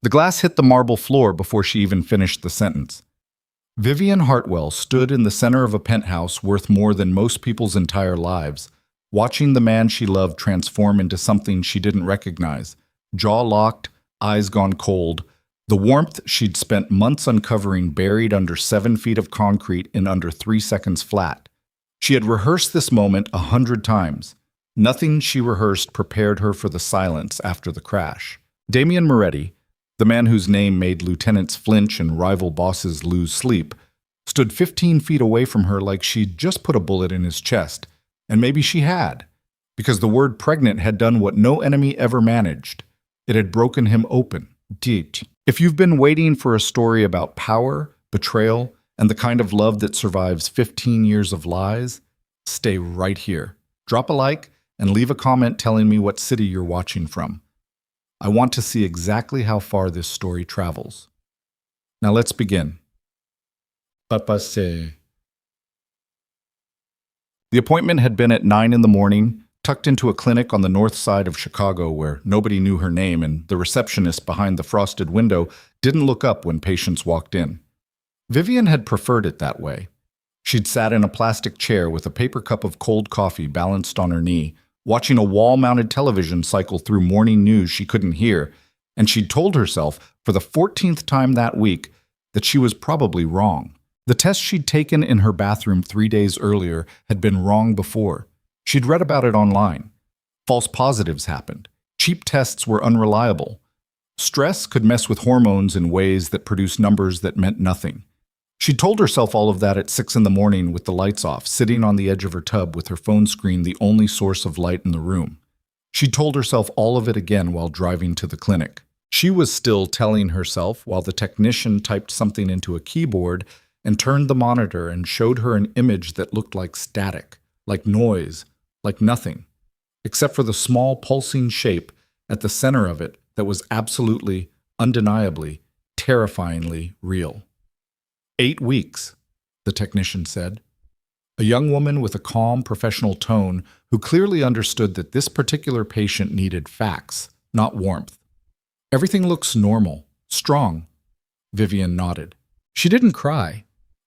The glass hit the marble floor before she even finished the sentence. Vivian Hartwell stood in the center of a penthouse worth more than most people's entire lives, watching the man she loved transform into something she didn't recognize, jaw locked, eyes gone cold, the warmth she'd spent months uncovering buried under 7 feet of concrete in under 3 seconds flat. She had rehearsed this moment 100 times. Nothing she rehearsed prepared her for the silence after the crash. Damian Moretti, the man whose name made lieutenants flinch and rival bosses lose sleep, stood 15 feet away from her like she'd just put a bullet in his chest. And maybe she had, because the word pregnant had done what no enemy ever managed. It had broken him open, deep. If you've been waiting for a story about power, betrayal, and the kind of love that survives 15 years of lies, stay right here. Drop a like and leave a comment telling me what city you're watching from. I want to see exactly how far this story travels. Now let's begin. The appointment had been at 9 in the morning, tucked into a clinic on the north side of Chicago where nobody knew her name and the receptionist behind the frosted window didn't look up when patients walked in. Vivian had preferred it that way. She'd sat in a plastic chair with a paper cup of cold coffee balanced on her knee, watching a wall-mounted television cycle through morning news she couldn't hear, and she'd told herself for the 14th time that week that she was probably wrong. The test she'd taken in her bathroom 3 days earlier had been wrong before. She'd read about it online. False positives happened. Cheap tests were unreliable. Stress could mess with hormones in ways that produced numbers that meant nothing. She'd told herself all of that at 6 in the morning with the lights off, sitting on the edge of her tub with her phone screen the only source of light in the room. She'd told herself all of it again while driving to the clinic. She was still telling herself while the technician typed something into a keyboard and turned the monitor and showed her an image that looked like static, like noise, like nothing, except for the small pulsing shape at the center of it that was absolutely, undeniably, terrifyingly real. 8 weeks, the technician said. A young woman with a calm, professional tone who clearly understood that this particular patient needed facts, not warmth. Everything looks normal, strong. Vivian nodded. She didn't cry.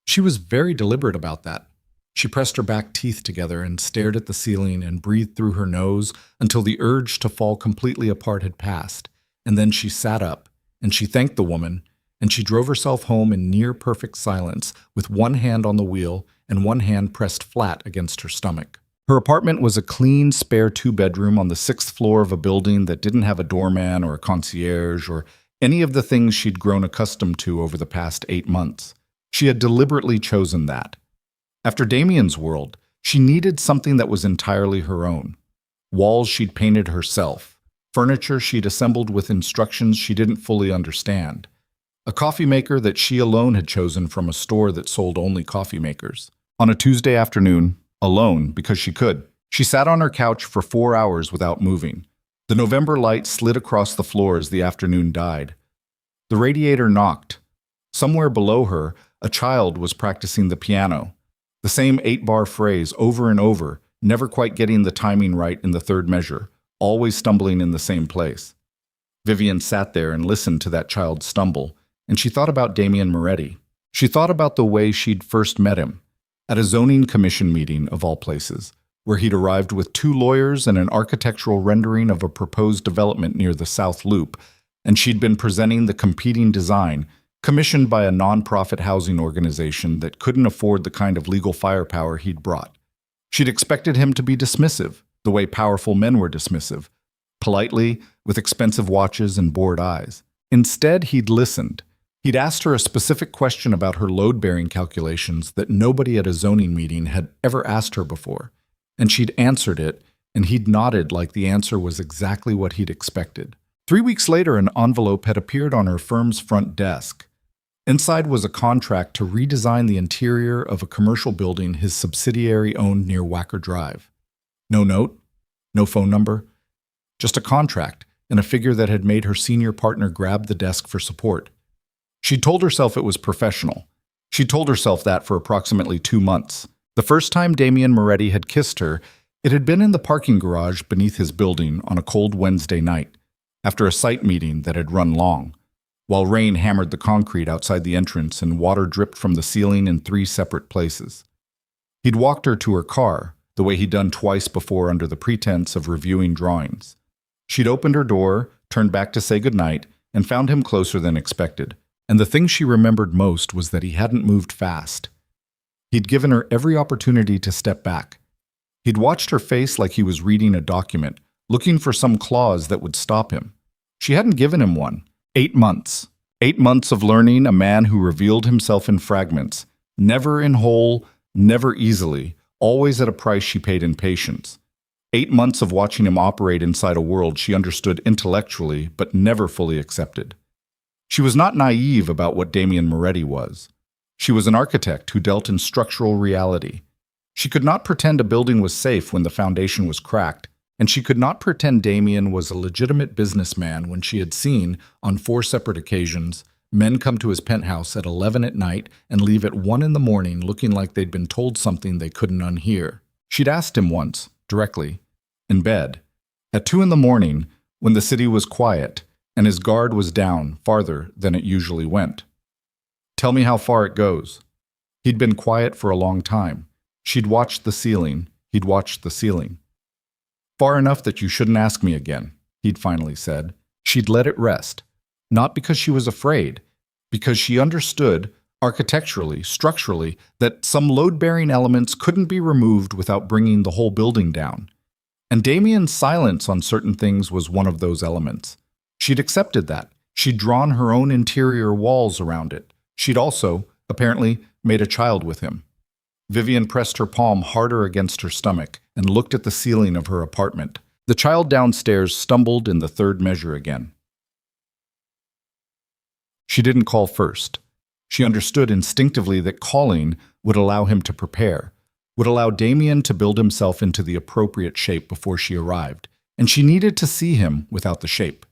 She was very deliberate about that. She pressed her back teeth together and stared at the ceiling and breathed through her nose until the urge to fall completely apart had passed. And then she sat up, and she thanked the woman, and she drove herself home in near-perfect silence with one hand on the wheel and one hand pressed flat against her stomach. Her apartment was a clean, spare 2-bedroom on the 6th floor of a building that didn't have a doorman or a concierge or any of the things she'd grown accustomed to over the past 8 months. She had deliberately chosen that. After Damian's world, she needed something that was entirely her own. Walls she'd painted herself, furniture she'd assembled with instructions she didn't fully understand, a coffee maker that she alone had chosen from a store that sold only coffee makers. On a Tuesday afternoon, alone because she could, she sat on her couch for 4 hours without moving. The November light slid across the floor as the afternoon died. The radiator knocked. Somewhere below her, a child was practicing the piano. The same 8-bar phrase over and over, never quite getting the timing right in the third measure, always stumbling in the same place. Vivian sat there and listened to that child stumble, and she thought about Damian Moretti. She thought about the way she'd first met him, at a zoning commission meeting of all places, where he'd arrived with 2 lawyers and an architectural rendering of a proposed development near the South Loop, and she'd been presenting the competing design, commissioned by a nonprofit housing organization that couldn't afford the kind of legal firepower he'd brought. She'd expected him to be dismissive, the way powerful men were dismissive, politely, with expensive watches and bored eyes. Instead, he'd listened. He'd asked her a specific question about her load-bearing calculations that nobody at a zoning meeting had ever asked her before, and she'd answered it, and he'd nodded like the answer was exactly what he'd expected. 3 weeks later, an envelope had appeared on her firm's front desk. Inside was a contract to redesign the interior of a commercial building his subsidiary owned near Wacker Drive. No note, no phone number, just a contract and a figure that had made her senior partner grab the desk for support. She'd told herself it was professional. She'd told herself that for approximately 2 months. The first time Damian Moretti had kissed her, it had been in the parking garage beneath his building on a cold Wednesday night, after a site meeting that had run long. while rain hammered the concrete outside the entrance and water dripped from the ceiling in 3 separate places. He'd walked her to her car, the way he'd done twice before under the pretense of reviewing drawings. She'd opened her door, turned back to say goodnight, and found him closer than expected. And the thing she remembered most was that he hadn't moved fast. He'd given her every opportunity to step back. He'd watched her face like he was reading a document, looking for some clause that would stop him. She hadn't given him one. 8 months. 8 months of learning a man who revealed himself in fragments, never in whole, never easily, always at a price she paid in patience. 8 months of watching him operate inside a world she understood intellectually but never fully accepted. She was not naive about what Damien Moretti was. She was an architect who dealt in structural reality. She could not pretend a building was safe when the foundation was cracked, and she could not pretend Damien was a legitimate businessman when she had seen, on 4 separate occasions, men come to his penthouse at 11 at night and leave at 1 in the morning looking like they'd been told something they couldn't unhear. She'd asked him once, directly, in bed, at 2 in the morning, when the city was quiet and his guard was down farther than it usually went. Tell me how far it goes. He'd been quiet for a long time. She'd watched the ceiling. He'd watched the ceiling. Far enough that you shouldn't ask me again, he'd finally said. She'd let it rest. Not because she was afraid, because she understood, architecturally, structurally, that some load-bearing elements couldn't be removed without bringing the whole building down. And Damien's silence on certain things was one of those elements. She'd accepted that. She'd drawn her own interior walls around it. She'd also, apparently, made a child with him. Vivian pressed her palm harder against her stomach and looked at the ceiling of her apartment. The child downstairs stumbled in the 3rd measure again. She didn't call first. She understood instinctively that calling would allow him to prepare, would allow Damien to build himself into the appropriate shape before she arrived, and she needed to see him without the shape.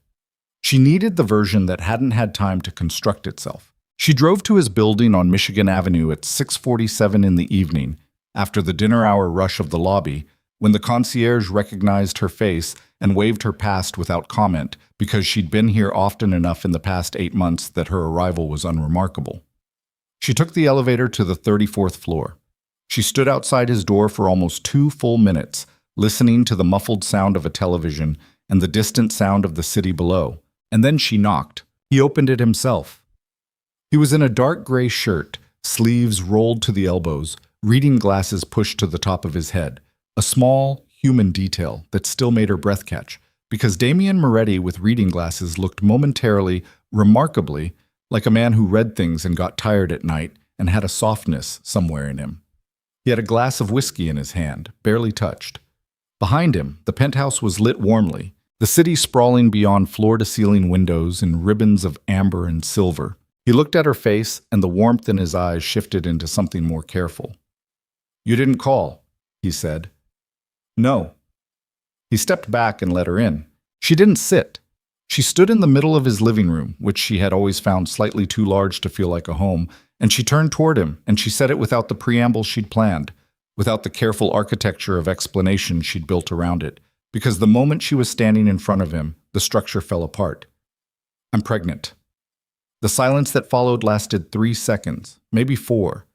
She needed the version that hadn't had time to construct itself. She drove to his building on Michigan Avenue at 6:47 in the evening, after the dinner-hour rush of the lobby, when the concierge recognized her face and waved her past without comment because she'd been here often enough in the past 8 months that her arrival was unremarkable. She took the elevator to the 34th floor. She stood outside his door for almost 2 full minutes, listening to the muffled sound of a television and the distant sound of the city below. And then she knocked. He opened it himself. He was in a dark gray shirt, sleeves rolled to the elbows, reading glasses pushed to the top of his head, a small, human detail that still made her breath catch, because Damien Moretti with reading glasses looked momentarily, remarkably, like a man who read things and got tired at night and had a softness somewhere in him. He had a glass of whiskey in his hand, barely touched. Behind him, the penthouse was lit warmly, the city sprawling beyond floor-to-ceiling windows in ribbons of amber and silver. He looked at her face, and the warmth in his eyes shifted into something more careful. "You didn't call," he said. "No." He stepped back and let her in. She didn't sit. She stood in the middle of his living room, which she had always found slightly too large to feel like a home, and she turned toward him, and she said it without the preamble she'd planned, without the careful architecture of explanation she'd built around it, because the moment she was standing in front of him, the structure fell apart. "I'm pregnant." The silence that followed lasted 3 seconds, maybe 4.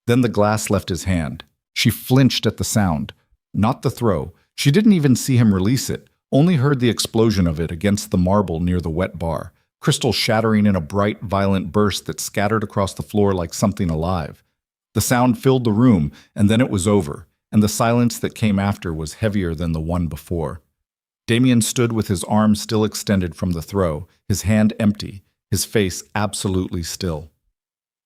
Then the glass left his hand. She flinched at the sound, not the throw. She didn't even see him release it, only heard the explosion of it against the marble near the wet bar, crystal shattering in a bright, violent burst that scattered across the floor like something alive. The sound filled the room, and then it was over, and the silence that came after was heavier than the one before. Damien stood with his arm still extended from the throw, his hand empty, his face absolutely still.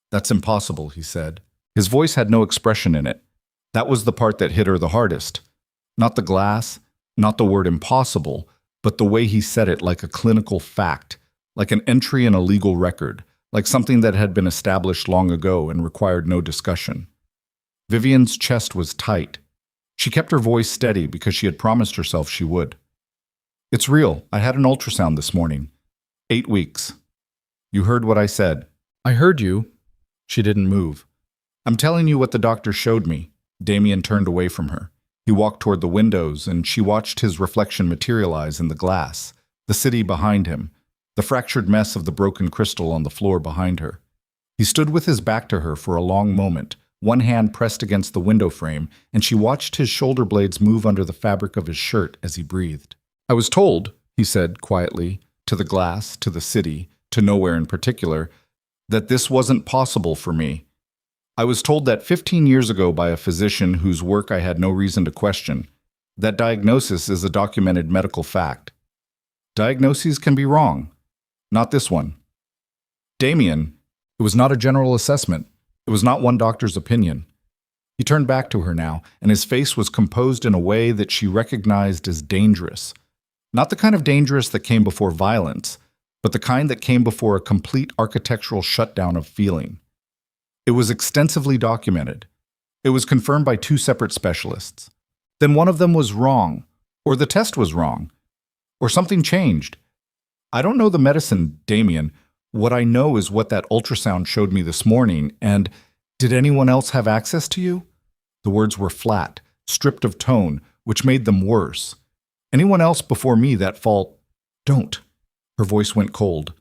"That's impossible," he said. His voice had no expression in it. That was the part that hit her the hardest. Not the glass, not the word impossible, but the way he said it like a clinical fact, like an entry in a legal record, like something that had been established long ago and required no discussion. Vivian's chest was tight. She kept her voice steady because she had promised herself she would. "It's real. I had an ultrasound this morning. 8 weeks. You heard what I said." "I heard you." She didn't move. "I'm telling you what the doctor showed me." Damien turned away from her. He walked toward the windows, and she watched his reflection materialize in the glass, the city behind him, the fractured mess of the broken crystal on the floor behind her. He stood with his back to her for a long moment, one hand pressed against the window frame, and she watched his shoulder blades move under the fabric of his shirt as he breathed. "I was told," he said quietly, to the glass, to the city, to nowhere in particular, that this wasn't possible for me. I was told that 15 years ago by a physician whose work I had no reason to question. That diagnosis is a documented medical fact. Diagnoses can be wrong. Not this one. Damien, it was not a general assessment. It was not one doctor's opinion. He turned back to her now, and his face was composed in a way that she recognized as dangerous. Not the kind of dangerous that came before violence, but the kind that came before a complete architectural shutdown of feeling. It was extensively documented. It was confirmed by 2 separate specialists. Then one of them was wrong, or the test was wrong, or something changed. I don't know the medicine, Damien. What I know is what that ultrasound showed me this morning, and did anyone else have access to you? The words were flat, stripped of tone, which made them worse. Anyone else before me that fault? Don't. Her voice went cold.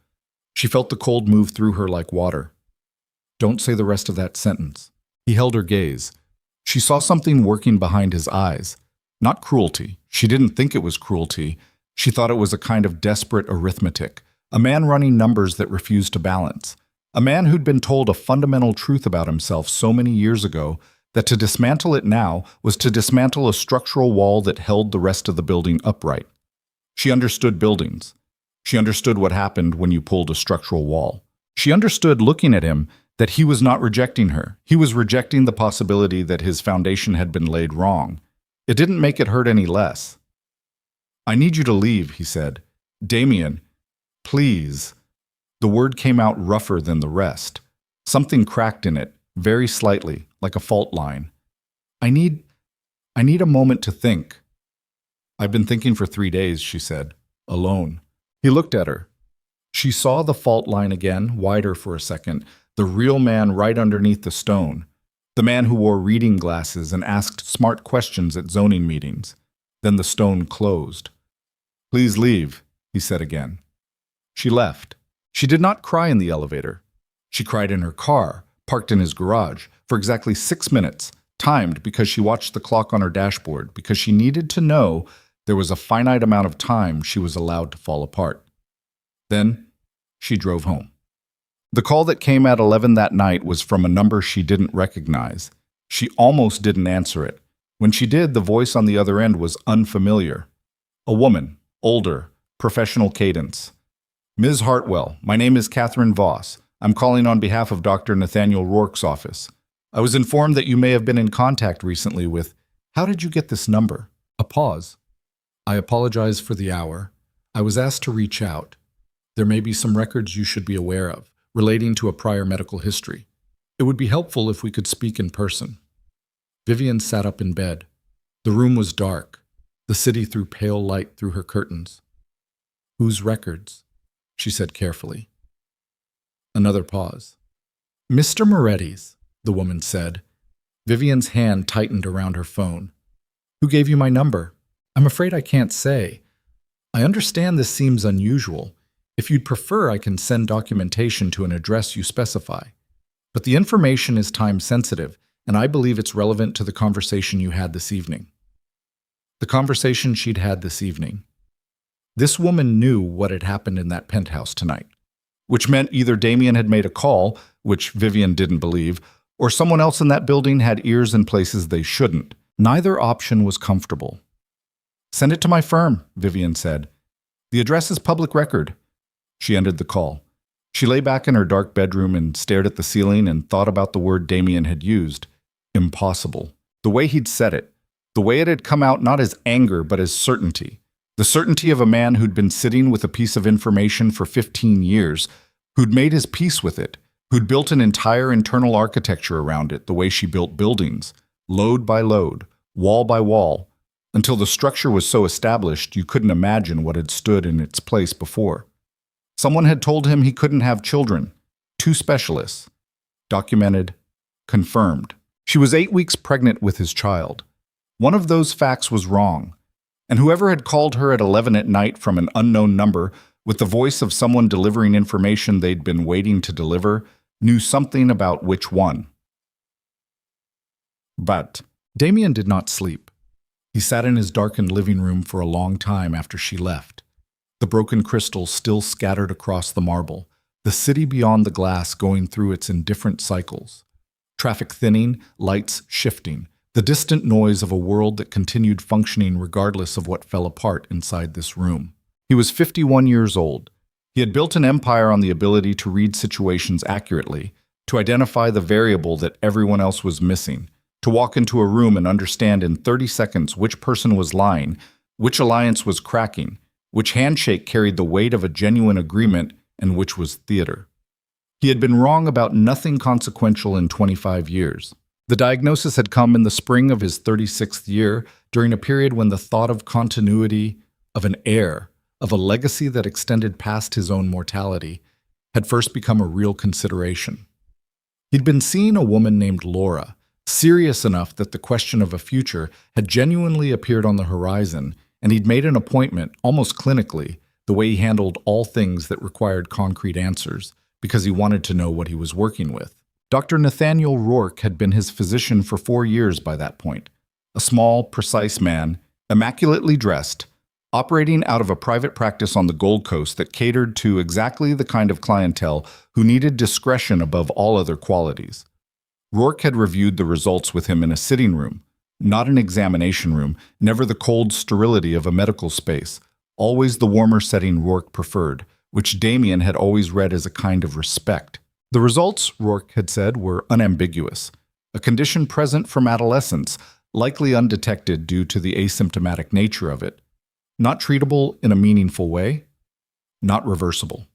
She felt the cold move through her like water. Don't say the rest of that sentence. He held her gaze. She saw something working behind his eyes. Not cruelty. She didn't think it was cruelty. She thought it was a kind of desperate arithmetic. A man running numbers that refused to balance. A man who'd been told a fundamental truth about himself so many years ago that to dismantle it now was to dismantle a structural wall that held the rest of the building upright. She understood buildings. She understood what happened when you pulled a structural wall. She understood, looking at him, that he was not rejecting her. He was rejecting the possibility that his foundation had been laid wrong. It didn't make it hurt any less. "I need you to leave," he said. "Damien, please." The word came out rougher than the rest. Something cracked in it, very slightly, like a fault line. I need a moment to think." "I've been thinking for 3 days," she said, alone. He looked at her. She saw the fault line again, wider for a second, the real man right underneath the stone. The man who wore reading glasses and asked smart questions at zoning meetings. Then the stone closed. "Please leave," he said again. She left. She did not cry in the elevator. She cried in her car, parked in his garage, for exactly 6 minutes, timed because she watched the clock on her dashboard, because she needed to know there was a finite amount of time she was allowed to fall apart. Then she drove home. The call that came at 11 that night was from a number she didn't recognize. She almost didn't answer it. When she did, the voice on the other end was unfamiliar. A woman, older, professional cadence. "Ms. Hartwell, my name is Catherine Voss. I'm calling on behalf of Dr. Nathaniel Rourke's office. I was informed that you may have been in contact recently with... How did you get this number?" A pause. "I apologize for the hour. I was asked to reach out. There may be some records you should be aware of, relating to a prior medical history. It would be helpful if we could speak in person." Vivian sat up in bed. The room was dark. The city threw pale light through her curtains. "Whose records?" she said carefully. Another pause. "Mr. Moretti's," the woman said. Vivian's hand tightened around her phone. "Who gave you my number?" "I'm afraid I can't say. I understand this seems unusual. If you'd prefer, I can send documentation to an address you specify. But the information is time-sensitive, and I believe it's relevant to the conversation you had this evening." The conversation she'd had this evening. This woman knew what had happened in that penthouse tonight, which meant either Damien had made a call, which Vivian didn't believe, or someone else in that building had ears in places they shouldn't. Neither option was comfortable. "Send it to my firm," Vivian said. "The address is public record." She ended the call. She lay back in her dark bedroom and stared at the ceiling and thought about the word Damien had used. Impossible. The way he'd said it. The way it had come out not as anger but as certainty. The certainty of a man who'd been sitting with a piece of information for 15 years, who'd made his peace with it, who'd built an entire internal architecture around it the way she built buildings, load by load, wall by wall, until the structure was so established you couldn't imagine what had stood in its place before. Someone had told him he couldn't have children. 2 specialists. Documented. Confirmed. She was 8 weeks pregnant with his child. One of those facts was wrong. And whoever had called her at 11 at night from an unknown number with the voice of someone delivering information they'd been waiting to deliver, knew something about which one. But Damien did not sleep. He sat in his darkened living room for a long time after she left. The broken crystals still scattered across the marble, the city beyond the glass going through its indifferent cycles. Traffic thinning, lights shifting, the distant noise of a world that continued functioning regardless of what fell apart inside this room. He was 51 years old. He had built an empire on the ability to read situations accurately, to identify the variable that everyone else was missing, to walk into a room and understand in 30 seconds which person was lying, which alliance was cracking, which handshake carried the weight of a genuine agreement, and which was theater. He had been wrong about nothing consequential in 25 years. The diagnosis had come in the spring of his 36th year, during a period when the thought of continuity, of an heir, of a legacy that extended past his own mortality, had first become a real consideration. He'd been seeing a woman named Laura, serious enough that the question of a future had genuinely appeared on the horizon, and he'd made an appointment, almost clinically, the way he handled all things that required concrete answers, because he wanted to know what he was working with. Dr. Nathaniel Rourke had been his physician for 4 years by that point. A small, precise man, immaculately dressed, operating out of a private practice on the Gold Coast that catered to exactly the kind of clientele who needed discretion above all other qualities. Rourke had reviewed the results with him in a sitting room, not an examination room, never the cold sterility of a medical space, always the warmer setting Rourke preferred, which Damien had always read as a kind of respect. The results, Rourke had said, were unambiguous. A condition present from adolescence, likely undetected due to the asymptomatic nature of it. Not treatable in a meaningful way, not reversible.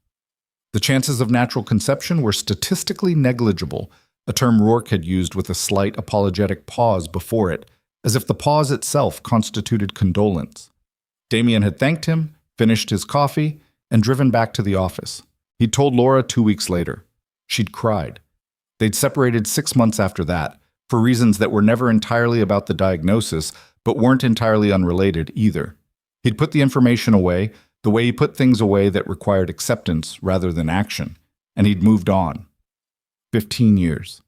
The chances of natural conception were statistically negligible, a term Rourke had used with a slight apologetic pause before it, as if the pause itself constituted condolence. Damien had thanked him, finished his coffee, and driven back to the office. He'd told Laura 2 weeks later. She'd cried. They'd separated 6 months after that, for reasons that were never entirely about the diagnosis, but weren't entirely unrelated either. He'd put the information away, the way he put things away that required acceptance rather than action, and he'd moved on. 15 years.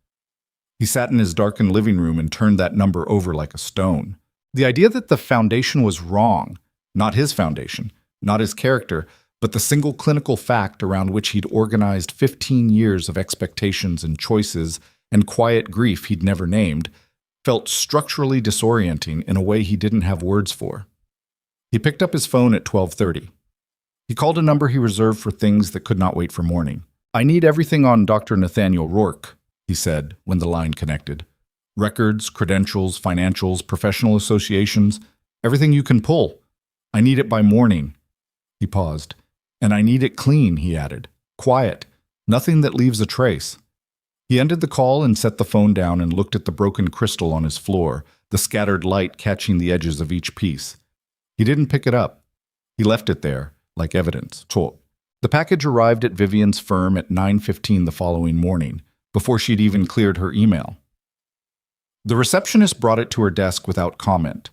He sat in his darkened living room and turned that number over like a stone. The idea that the foundation was wrong, not his foundation, not his character, but the single clinical fact around which he'd organized 15 years of expectations and choices and quiet grief he'd never named, felt structurally disorienting in a way he didn't have words for. He picked up his phone at 12:30. He called a number he reserved for things that could not wait for morning. "I need everything on Dr. Nathaniel Rourke," he said when the line connected. "Records, credentials, financials, professional associations, everything you can pull. I need it by morning." He paused. "And I need it clean," he added. "Quiet. Nothing that leaves a trace." He ended the call and set the phone down and looked at the broken crystal on his floor, the scattered light catching the edges of each piece. He didn't pick it up. He left it there, like evidence. The package arrived at Vivian's firm at 9:15 the following morning, before she'd even cleared her email. The receptionist brought it to her desk without comment.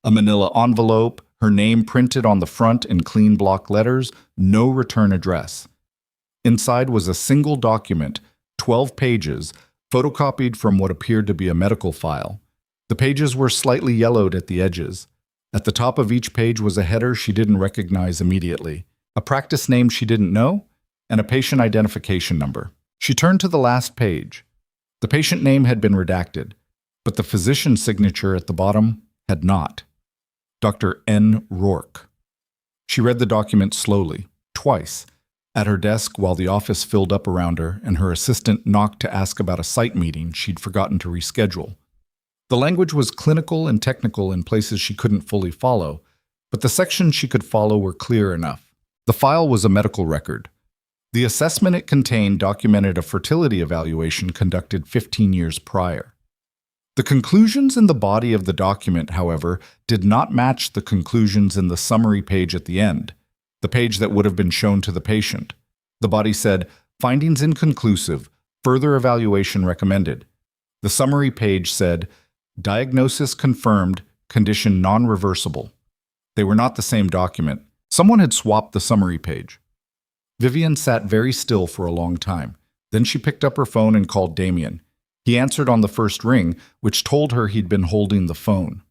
A manila envelope, her name printed on the front in clean block letters, no return address. Inside was a single document, 12 pages, photocopied from what appeared to be a medical file. The pages were slightly yellowed at the edges. At the top of each page was a header she didn't recognize immediately, a practice name she didn't know, and a patient identification number. She turned to the last page. The patient name had been redacted, but the physician's signature at the bottom had not. Dr. N. Rourke. She read the document slowly, twice, at her desk while the office filled up around her and her assistant knocked to ask about a site meeting she'd forgotten to reschedule. The language was clinical and technical in places she couldn't fully follow, but the sections she could follow were clear enough. The file was a medical record. The assessment it contained documented a fertility evaluation conducted 15 years prior. The conclusions in the body of the document, however, did not match the conclusions in the summary page at the end, the page that would have been shown to the patient. The body said, "Findings inconclusive, further evaluation recommended." The summary page said, "Diagnosis confirmed, condition non-reversible." They were not the same document. Someone had swapped the summary page. Vivian sat very still for a long time. Then she picked up her phone and called Damien. He answered on the first ring, which told her he'd been holding the phone.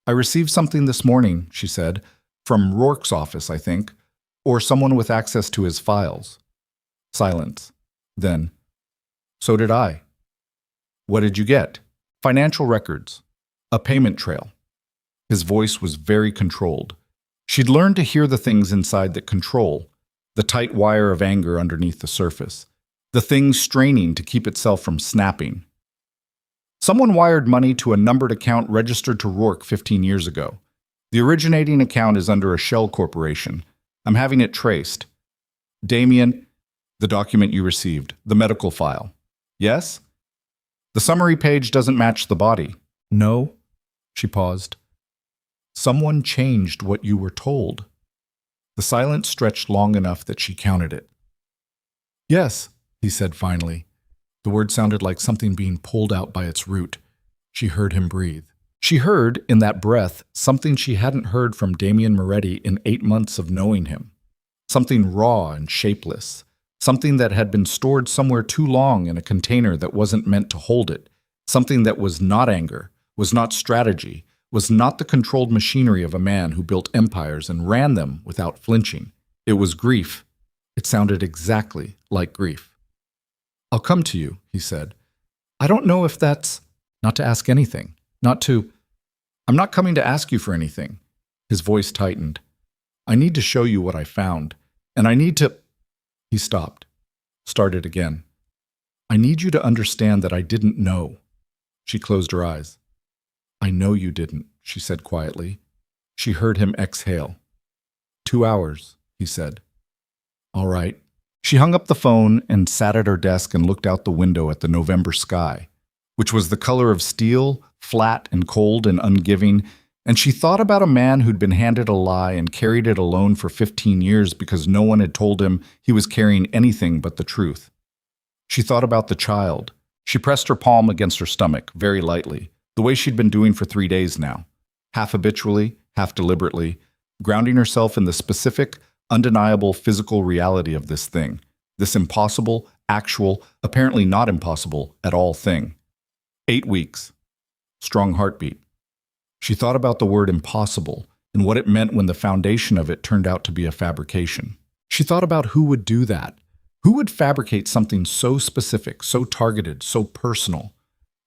"I received something this morning," she said, "from Rourke's office, I think, or someone with access to his files." Silence. Then, "So did I." "What did you get?" "Financial records. A payment trail." His voice was very controlled. She'd learned to hear the things inside that control, the tight wire of anger underneath the surface, the thing straining to keep itself from snapping. "Someone wired money to a numbered account registered to Rourke 15 years ago. The originating account is under a shell corporation. I'm having it traced." "Damien, the document you received, the medical file." "Yes?" "The summary page doesn't match the body." "No." She paused. "Someone changed what you were told." The silence stretched long enough that she counted it. "Yes," he said finally. The word sounded like something being pulled out by its root. She heard him breathe. She heard, in that breath, something she hadn't heard from Damien Moretti in 8 months of knowing him. Something raw and shapeless. Something that had been stored somewhere too long in a container that wasn't meant to hold it. Something that was not anger, was not strategy, was not the controlled machinery of a man who built empires and ran them without flinching. It was grief. It sounded exactly like grief. "I'll come to you," he said. "I don't know if that's not to ask anything, not to... I'm not coming to ask you for anything." His voice tightened. "I need to show you what I found, and I need to..." He stopped, started again. "I need you to understand that I didn't know." She closed her eyes. "I know you didn't," she said quietly. She heard him exhale. 2 hours, he said. "All right." She hung up the phone and sat at her desk and looked out the window at the November sky, which was the color of steel, flat and cold and ungiving, and she thought about a man who'd been handed a lie and carried it alone for 15 years because no one had told him he was carrying anything but the truth. She thought about the child. She pressed her palm against her stomach, very lightly, the way she'd been doing for 3 days now, half habitually, half deliberately, grounding herself in the specific, undeniable physical reality of this thing, this impossible, actual, apparently not impossible at all thing. 8 weeks. Strong heartbeat. She thought about the word impossible and what it meant when the foundation of it turned out to be a fabrication. She thought about who would do that. Who would fabricate something so specific, so targeted, so personal?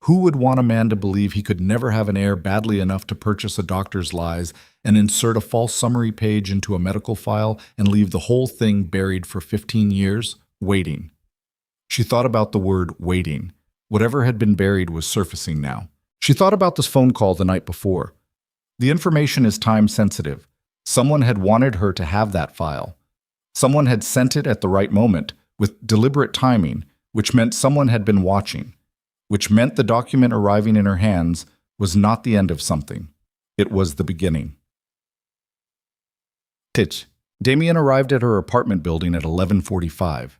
Who would want a man to believe he could never have an heir badly enough to purchase a doctor's lies and insert a false summary page into a medical file and leave the whole thing buried for 15 years, waiting? She thought about the word waiting. Whatever had been buried was surfacing now. She thought about this phone call the night before. The information is time-sensitive. Someone had wanted her to have that file. Someone had sent it at the right moment, with deliberate timing, which meant someone had been watching, which meant the document arriving in her hands was not the end of something. It was the beginning. Titch. Damien arrived at her apartment building at 11:45.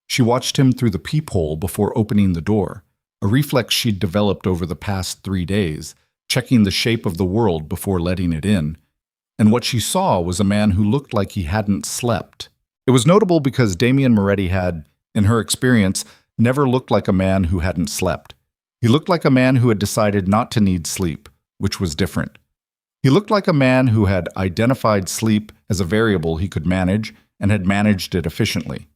She watched him through the peephole before opening the door, a reflex she'd developed over the past 3 days, checking the shape of the world before letting it in. And what she saw was a man who looked like he hadn't slept. It was notable because Damien Moretti had, in her experience, never looked like a man who hadn't slept. He looked like a man who had decided not to need sleep, which was different. He looked like a man who had identified sleep as a variable he could manage and had managed it efficiently.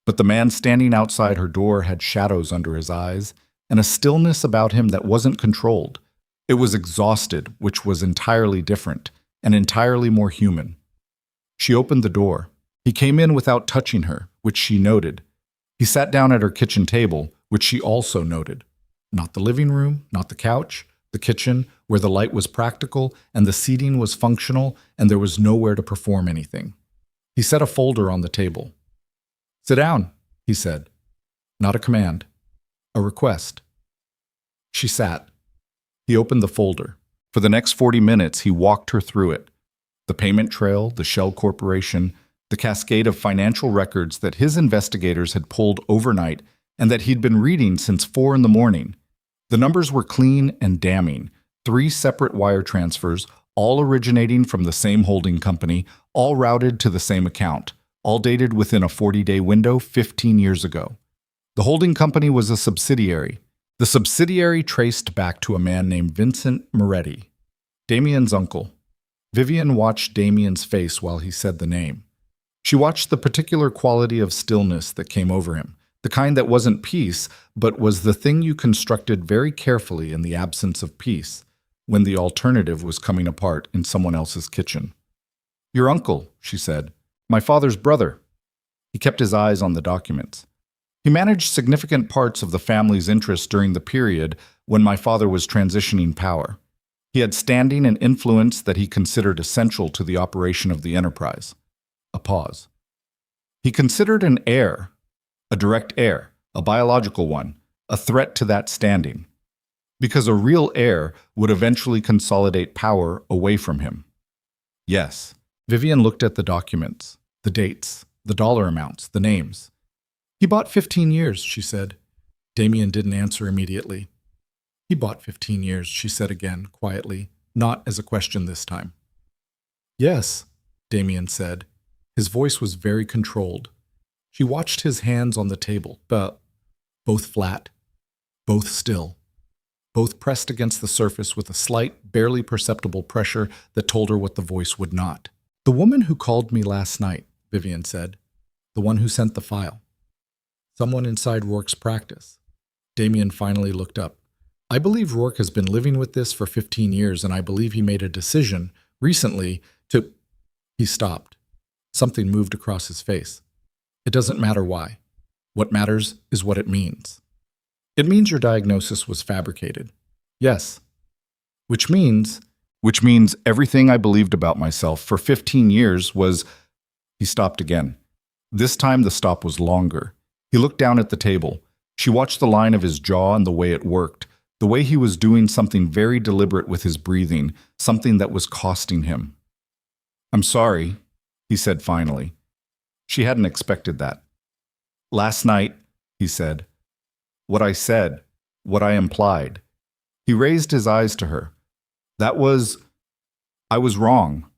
But the man standing outside her door had shadows under his eyes and a stillness about him that wasn't controlled. It was exhausted, which was entirely different and entirely more human. She opened the door. He came in without touching her, which she noted. He sat down at her kitchen table, which she also noted. Not the living room, not the couch, the kitchen, where the light was practical and the seating was functional and there was nowhere to perform anything. He set a folder on the table. "Sit down," he said. Not a command. A request. She sat. He opened the folder. For the next 40 minutes, he walked her through it. The payment trail, the shell corporation, the cascade of financial records that his investigators had pulled overnight and that he'd been reading since 4 in the morning. The numbers were clean and damning. 3 separate wire transfers, all originating from the same holding company, all routed to the same account, all dated within a 40-day window 15 years ago. The holding company was a subsidiary. The subsidiary traced back to a man named Vincent Moretti, Damien's uncle. Vivian watched Damien's face while he said the name. She watched the particular quality of stillness that came over him, the kind that wasn't peace, but was the thing you constructed very carefully in the absence of peace, when the alternative was coming apart in someone else's kitchen. "Your uncle," she said. "My father's brother." He kept his eyes on the documents. "He managed significant parts of the family's interests during the period when my father was transitioning power. He had standing and influence that he considered essential to the operation of the enterprise." A pause. "He considered an heir, a direct heir, a biological one, a threat to that standing, because a real heir would eventually consolidate power away from him." "Yes." Vivian looked at the documents, the dates, the dollar amounts, the names. "He bought 15 years, she said. Damien didn't answer immediately. "He bought 15 years, she said again, quietly, not as a question this time. "Yes," Damien said. His voice was very controlled. She watched his hands on the table, both flat, both still, both pressed against the surface with a slight, barely perceptible pressure that told her what the voice would not. "The woman who called me last night," Vivian said. "The one who sent the file. Someone inside Rourke's practice." Damien finally looked up. "I believe Rourke has been living with this for 15 years, and I believe he made a decision recently to—" He stopped. Something moved across his face. "It doesn't matter why. What matters is what it means. It means your diagnosis was fabricated." "Yes." Which means everything I believed about myself for 15 years was—" He stopped again. This time the stop was longer. He looked down at the table. She watched the line of his jaw and the way it worked, the way he was doing something very deliberate with his breathing, something that was costing him. "I'm sorry," he said finally. She hadn't expected that. "Last night," he said. "What I said, what I implied." He raised his eyes to her. I was wrong,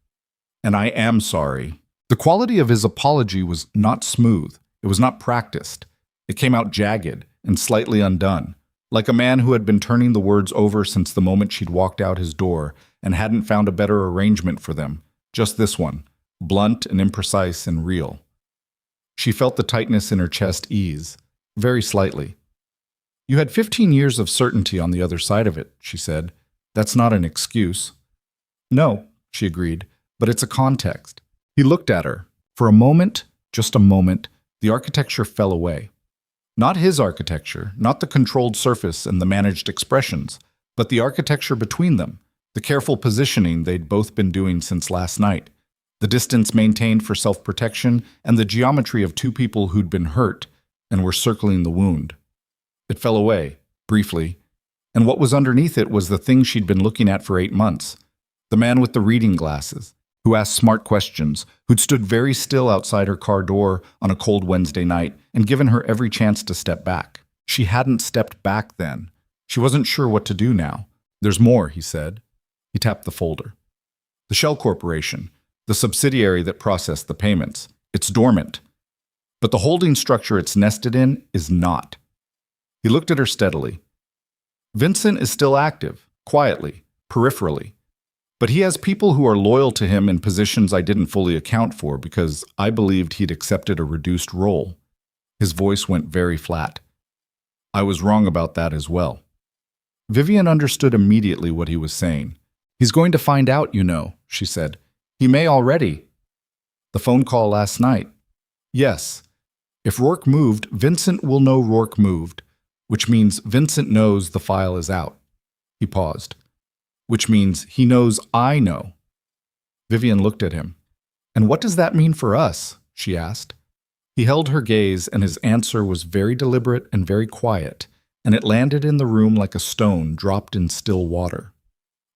and I am sorry." The quality of his apology was not smooth. It was not practiced. It came out jagged and slightly undone, like a man who had been turning the words over since the moment she'd walked out his door and hadn't found a better arrangement for them. Just this one, blunt and imprecise and real. She felt the tightness in her chest ease, very slightly. "You had 15 years of certainty on the other side of it," she said. "That's not an excuse." "No," she agreed, "but it's a context." He looked at her. For a moment, just a moment, the architecture fell away. Not his architecture, not the controlled surface and the managed expressions, but the architecture between them, the careful positioning they'd both been doing since last night, the distance maintained for self-protection, and the geometry of two people who'd been hurt and were circling the wound. It fell away, briefly, and what was underneath it was the thing she'd been looking at for 8 months, the man with the reading glasses, who asked smart questions, who'd stood very still outside her car door on a cold Wednesday night and given her every chance to step back. She hadn't stepped back then. She wasn't sure what to do now. "There's more," he said. He tapped the folder. "The Shell Corporation, the subsidiary that processed the payments. It's dormant. But the holding structure it's nested in is not." He looked at her steadily. "Vincent is still active, quietly, peripherally. But he has people who are loyal to him in positions I didn't fully account for because I believed he'd accepted a reduced role." His voice went very flat. "I was wrong about that as well." Vivian understood immediately what he was saying. "He's going to find out, you know," she said. "He may already." "The phone call last night." "Yes. If Rourke moved, Vincent will know Rourke moved, which means Vincent knows the file is out." He paused. "Which means he knows I know." Vivian looked at him. "And what does that mean for us?" she asked. He held her gaze, and his answer was very deliberate and very quiet, and it landed in the room like a stone dropped in still water.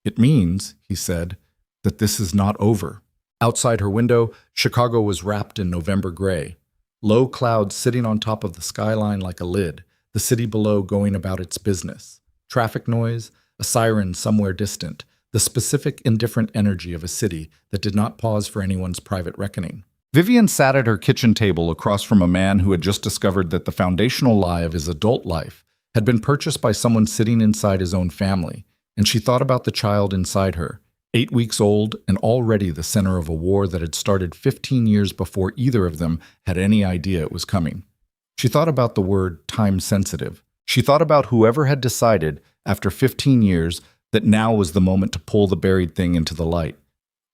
"It means," he said, "that this is not over." Outside her window, Chicago was wrapped in November gray. Low clouds sitting on top of the skyline like a lid, the city below going about its business. Traffic noise, a siren somewhere distant, the specific indifferent energy of a city that did not pause for anyone's private reckoning. Vivian sat at her kitchen table across from a man who had just discovered that the foundational lie of his adult life had been purchased by someone sitting inside his own family, and she thought about the child inside her, 8 weeks old and already the center of a war that had started 15 years before either of them had any idea it was coming. She thought about the word time-sensitive. She thought about whoever had decided, after 15 years, that now was the moment to pull the buried thing into the light.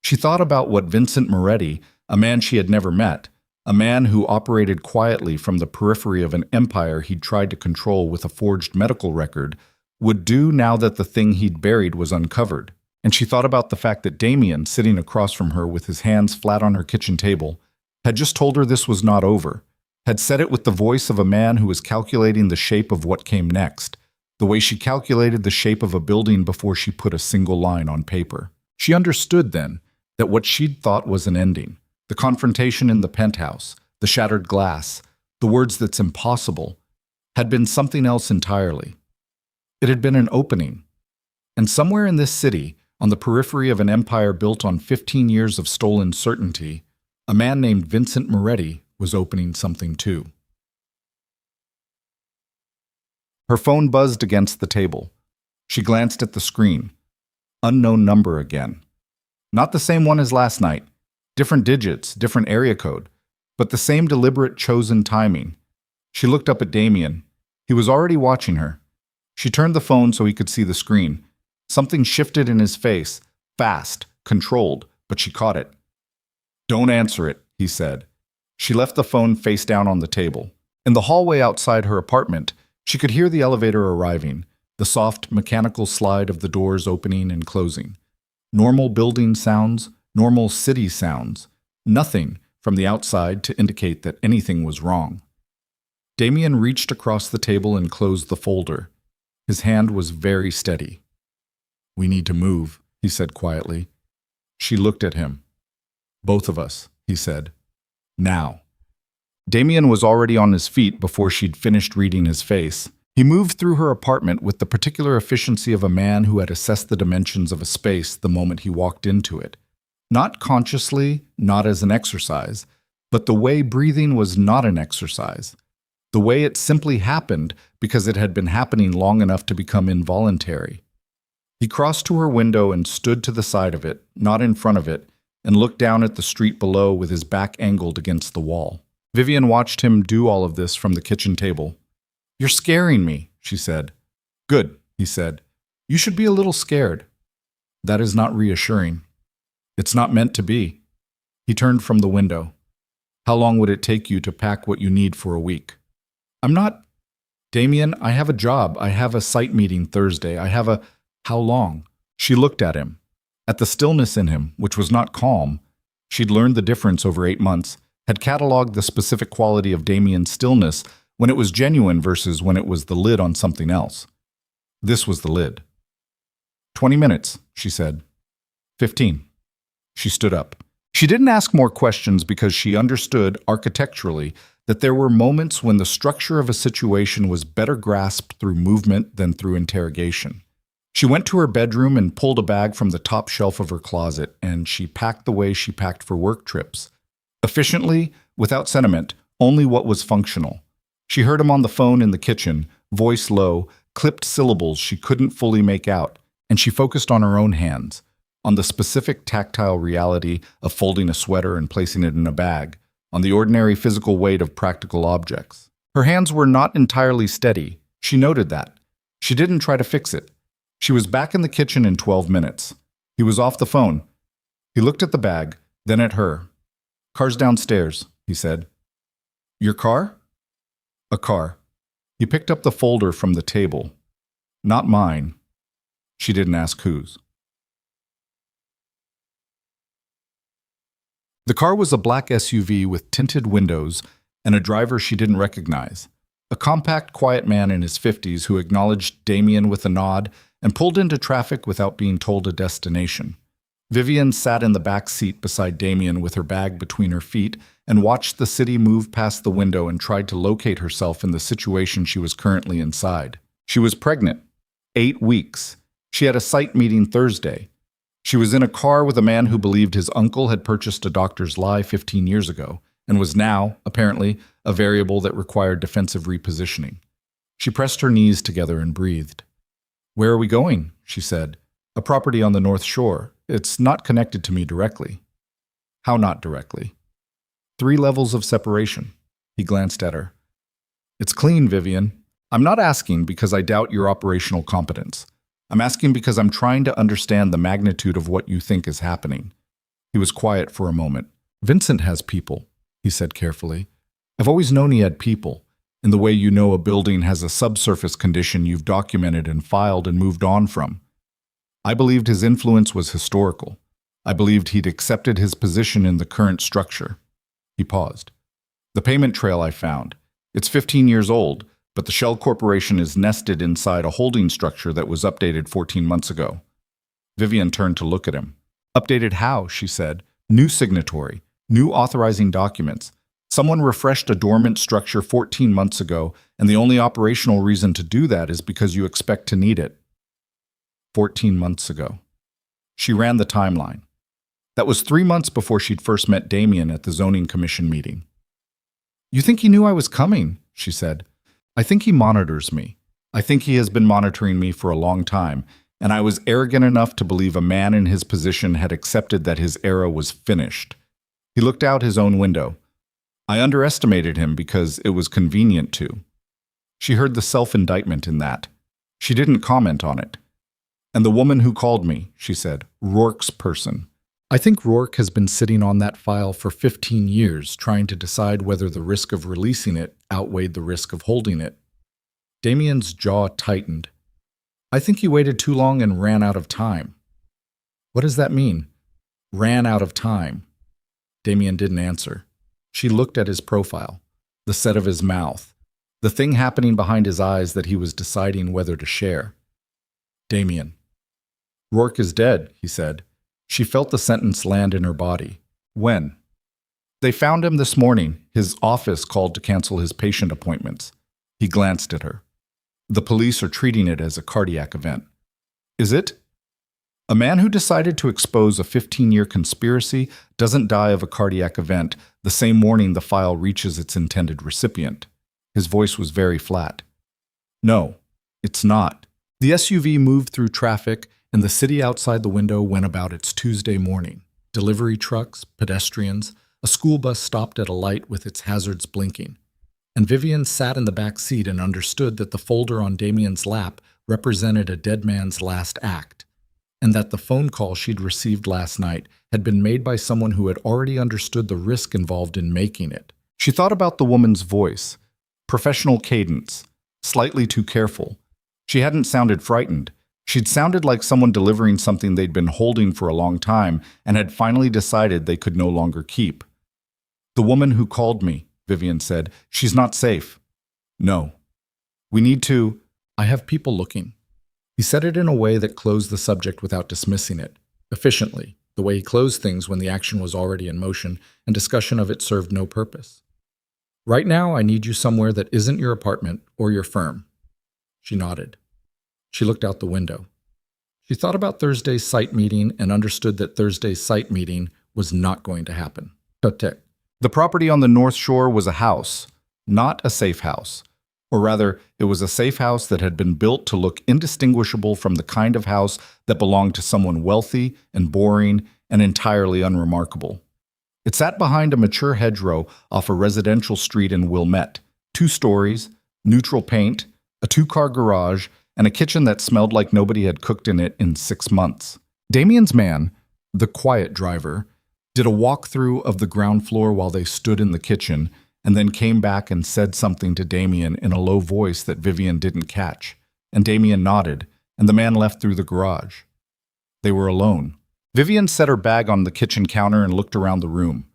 She thought about what Vincent Moretti, a man she had never met, a man who operated quietly from the periphery of an empire he'd tried to control with a forged medical record, would do now that the thing he'd buried was uncovered. And she thought about the fact that Damien, sitting across from her with his hands flat on her kitchen table, had just told her this was not over, had said it with the voice of a man who was calculating the shape of what came next, the way she calculated the shape of a building before she put a single line on paper. She understood then that what she'd thought was an ending, the confrontation in the penthouse, the shattered glass, the words that's impossible, had been something else entirely. It had been an opening. And somewhere in this city, on the periphery of an empire built on 15 years of stolen certainty, a man named Vincent Moretti was opening something too. Her phone buzzed against the table. She glanced at the screen. Unknown number again. Not the same one as last night. Different digits, different area code, but the same deliberate chosen timing. She looked up at Damien. He was already watching her. She turned the phone so he could see the screen. Something shifted in his face, fast, controlled, but she caught it. "Don't answer it," he said. She left the phone face down on the table. In the hallway outside her apartment, she could hear the elevator arriving, the soft, mechanical slide of the doors opening and closing. Normal building sounds, normal city sounds, nothing from the outside to indicate that anything was wrong. Damien reached across the table and closed the folder. His hand was very steady. "We need to move," he said quietly. She looked at him. "Both of us," he said. "Now." Damien was already on his feet before she'd finished reading his face. He moved through her apartment with the particular efficiency of a man who had assessed the dimensions of a space the moment he walked into it. Not consciously, not as an exercise, but the way breathing was not an exercise. The way it simply happened because it had been happening long enough to become involuntary. He crossed to her window and stood to the side of it, not in front of it, and looked down at the street below with his back angled against the wall. Vivian watched him do all of this from the kitchen table. "You're scaring me," she said. "Good," he said. "You should be a little scared." "That is not reassuring." "It's not meant to be." He turned from the window. "How long would it take you to pack what you need for a week?" "I'm not—" "Damien, I have a job. I have a site meeting Thursday. I have a—" "How long?" She looked at him. At the stillness in him, which was not calm. She'd learned the difference over 8 months, had catalogued the specific quality of Damien's stillness when it was genuine versus when it was the lid on something else. This was the lid. 20 minutes, she said. 15. She stood up. She didn't ask more questions because she understood, architecturally, that there were moments when the structure of a situation was better grasped through movement than through interrogation. She went to her bedroom and pulled a bag from the top shelf of her closet, and she packed the way she packed for work trips. Efficiently, without sentiment, only what was functional. She heard him on the phone in the kitchen, voice low, clipped syllables she couldn't fully make out, and she focused on her own hands, on the specific tactile reality of folding a sweater and placing it in a bag, on the ordinary physical weight of practical objects. Her hands were not entirely steady. She noted that. She didn't try to fix it. She was back in the kitchen in 12 minutes. He was off the phone. He looked at the bag, then at her. "Car's downstairs," he said. "Your car?" "A car." He picked up the folder from the table. "Not mine." She didn't ask whose. The car was a black SUV with tinted windows and a driver she didn't recognize. A compact, quiet man in his 50s who acknowledged Damien with a nod and pulled into traffic without being told a destination. Vivian sat in the back seat beside Damien with her bag between her feet and watched the city move past the window and tried to locate herself in the situation she was currently inside. She was pregnant. 8 weeks. She had a site meeting Thursday. She was in a car with a man who believed his uncle had purchased a doctor's lie 15 years ago and was now, apparently, a variable that required defensive repositioning. She pressed her knees together and breathed. "Where are we going?" she said. "A property on the North Shore. It's not connected to me directly." "How not directly?" 3 levels of separation. He glanced at her. "It's clean, Vivian. I'm not asking because I doubt your operational competence. I'm asking because I'm trying to understand the magnitude of what you think is happening." He was quiet for a moment. "Vincent has people," he said carefully. "I've always known he had people, in the way you know a building has a subsurface condition you've documented and filed and moved on from. I believed his influence was historical. I believed he'd accepted his position in the current structure." He paused. "The payment trail I found. It's 15 years old, but the shell corporation is nested inside a holding structure that was updated 14 months ago." Vivian turned to look at him. "Updated how?" she said. "New signatory, new authorizing documents. Someone refreshed a dormant structure 14 months ago, and the only operational reason to do that is because you expect to need it." 14 months ago. She ran the timeline. That was 3 months before she'd first met Damien at the zoning commission meeting. "You think he knew I was coming?" she said. "I think he monitors me. I think he has been monitoring me for a long time, and I was arrogant enough to believe a man in his position had accepted that his era was finished." He looked out his own window. "I underestimated him because it was convenient to." She heard the self-indictment in that. She didn't comment on it. "And the woman who called me," she said, "Rourke's person. I think Rourke has been sitting on that file for 15 years trying to decide whether the risk of releasing it outweighed the risk of holding it." Damien's jaw tightened. "I think he waited too long and ran out of time." "What does that mean?" "Ran out of time." Damien didn't answer. She looked at his profile, the set of his mouth, the thing happening behind his eyes that he was deciding whether to share. "Damien." "Rourke is dead," he said. She felt the sentence land in her body. "When?" "They found him this morning. His office called to cancel his patient appointments." He glanced at her. "The police are treating it as a cardiac event." "Is it?" "A man who decided to expose a 15-year conspiracy doesn't die of a cardiac event the same morning the file reaches its intended recipient." His voice was very flat. "No, it's not." The SUV moved through traffic, and the city outside the window went about its Tuesday morning. Delivery trucks, pedestrians, a school bus stopped at a light with its hazards blinking. And Vivian sat in the back seat and understood that the folder on Damien's lap represented a dead man's last act, and that the phone call she'd received last night had been made by someone who had already understood the risk involved in making it. She thought about the woman's voice, professional cadence, slightly too careful. She hadn't sounded frightened. She'd sounded like someone delivering something they'd been holding for a long time and had finally decided they could no longer keep. "The woman who called me," Vivian said. "She's not safe." "No. We need to—" "I have people looking." He said it in a way that closed the subject without dismissing it, efficiently, the way he closed things when the action was already in motion and discussion of it served no purpose. "Right now, I need you somewhere that isn't your apartment or your firm." She nodded. She looked out the window. She thought about Thursday's site meeting and understood that Thursday's site meeting was not going to happen. Tut-tut. The property on the North Shore was a house, not a safe house. Or rather, it was a safe house that had been built to look indistinguishable from the kind of house that belonged to someone wealthy and boring and entirely unremarkable. It sat behind a mature hedgerow off a residential street in Wilmette, 2 stories, neutral paint, a 2-car garage, and a kitchen that smelled like nobody had cooked in it in 6 months. Damien's man, the quiet driver, did a walkthrough of the ground floor while they stood in the kitchen, and then came back and said something to Damien in a low voice that Vivian didn't catch, and Damien nodded, and the man left through the garage. They were alone. Vivian set her bag on the kitchen counter and looked around the room.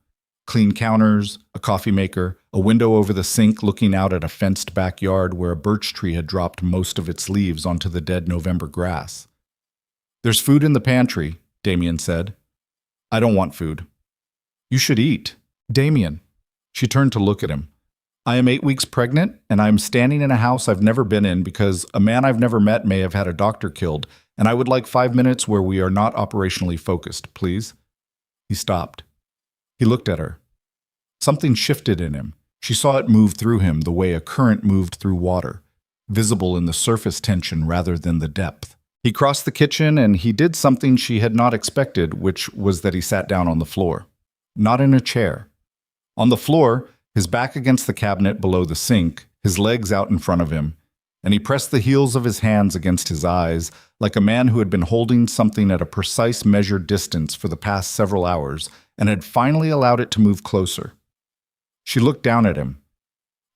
Clean counters, a coffee maker, a window over the sink looking out at a fenced backyard where a birch tree had dropped most of its leaves onto the dead November grass. "There's food in the pantry," Damien said. "I don't want food." "You should eat." "Damien." She turned to look at him. "I am 8 weeks pregnant, and I am standing in a house I've never been in because a man I've never met may have had a doctor killed, And I would like 5 minutes where we are not operationally focused, please." He stopped. He looked at her. Something shifted in him. She saw it move through him the way a current moved through water, visible in the surface tension rather than the depth. He crossed the kitchen and he did something she had not expected, which was that he sat down on the floor. Not in a chair. On the floor, his back against the cabinet below the sink, his legs out in front of him, and he pressed the heels of his hands against his eyes like a man who had been holding something at a precise measured distance for the past several hours and had finally allowed it to move closer. She looked down at him.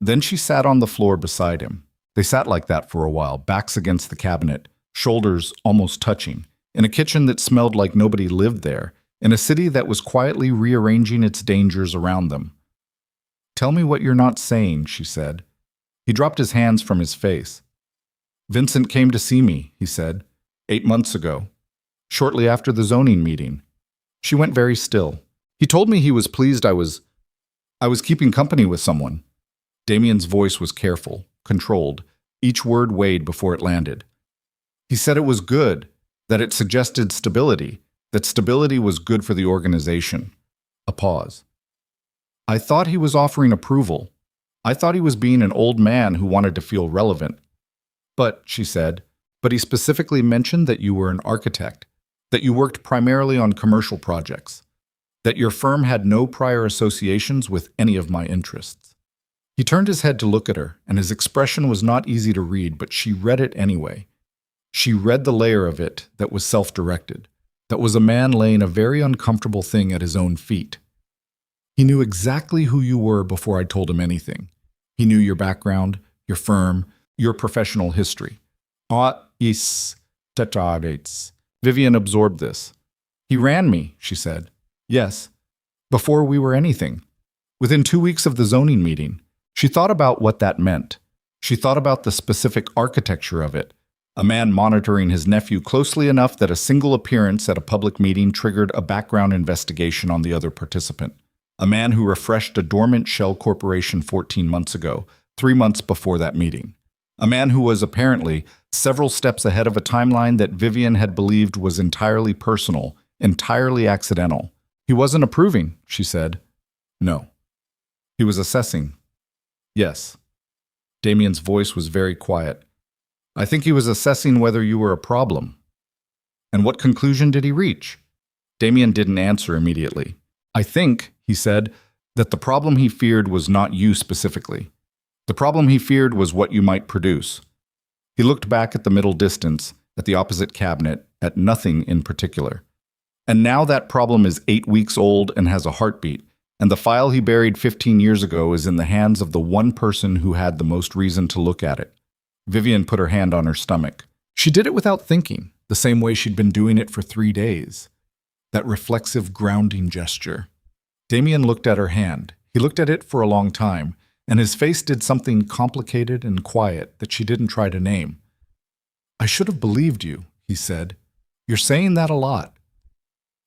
Then she sat on the floor beside him. They sat like that for a while, backs against the cabinet, shoulders almost touching, in a kitchen that smelled like nobody lived there, in a city that was quietly rearranging its dangers around them. "Tell me what you're not saying," she said. He dropped his hands from his face. "Vincent came to see me," he said, 8 months ago, shortly after the zoning meeting." She went very still. "He told me he was pleased I was keeping company with someone." Damien's voice was careful, controlled, each word weighed before it landed. "He said it was good, that it suggested stability, that stability was good for the organization." A pause. "I thought he was offering approval. I thought he was being an old man who wanted to feel relevant. But," she said, "but he specifically mentioned that you were an architect, that you worked primarily on commercial projects, that your firm had no prior associations with any of my interests." He turned his head to look at her, and his expression was not easy to read, but she read it anyway. She read the layer of it that was self-directed, that was a man laying a very uncomfortable thing at his own feet. "He knew exactly who you were before I told him anything. He knew your background, your firm, your professional history." Vivian absorbed this. "He ran me," she said. "Yes, before we were anything. Within 2 weeks of the zoning meeting." She thought about what that meant. She thought about the specific architecture of it. A man monitoring his nephew closely enough that a single appearance at a public meeting triggered a background investigation on the other participant. A man who refreshed a dormant shell corporation 14 months ago, 3 months before that meeting. A man who was apparently several steps ahead of a timeline that Vivian had believed was entirely personal, entirely accidental. "He wasn't approving," she said. "No." "He was assessing." "Yes." Damien's voice was very quiet. "I think he was assessing whether you were a problem." "And what conclusion did he reach?" Damien didn't answer immediately. "I think," he said, "that the problem he feared was not you specifically. The problem he feared was what you might produce." He looked back at the middle distance, at the opposite cabinet, at nothing in particular. "And now that problem is 8 weeks old and has a heartbeat, and the file he buried 15 years ago is in the hands of the one person who had the most reason to look at it." Vivian put her hand on her stomach. She did it without thinking, the same way she'd been doing it for 3 days. That reflexive grounding gesture. Damien looked at her hand. He looked at it for a long time, and his face did something complicated and quiet that she didn't try to name. "I should have believed you," he said. "You're saying that a lot."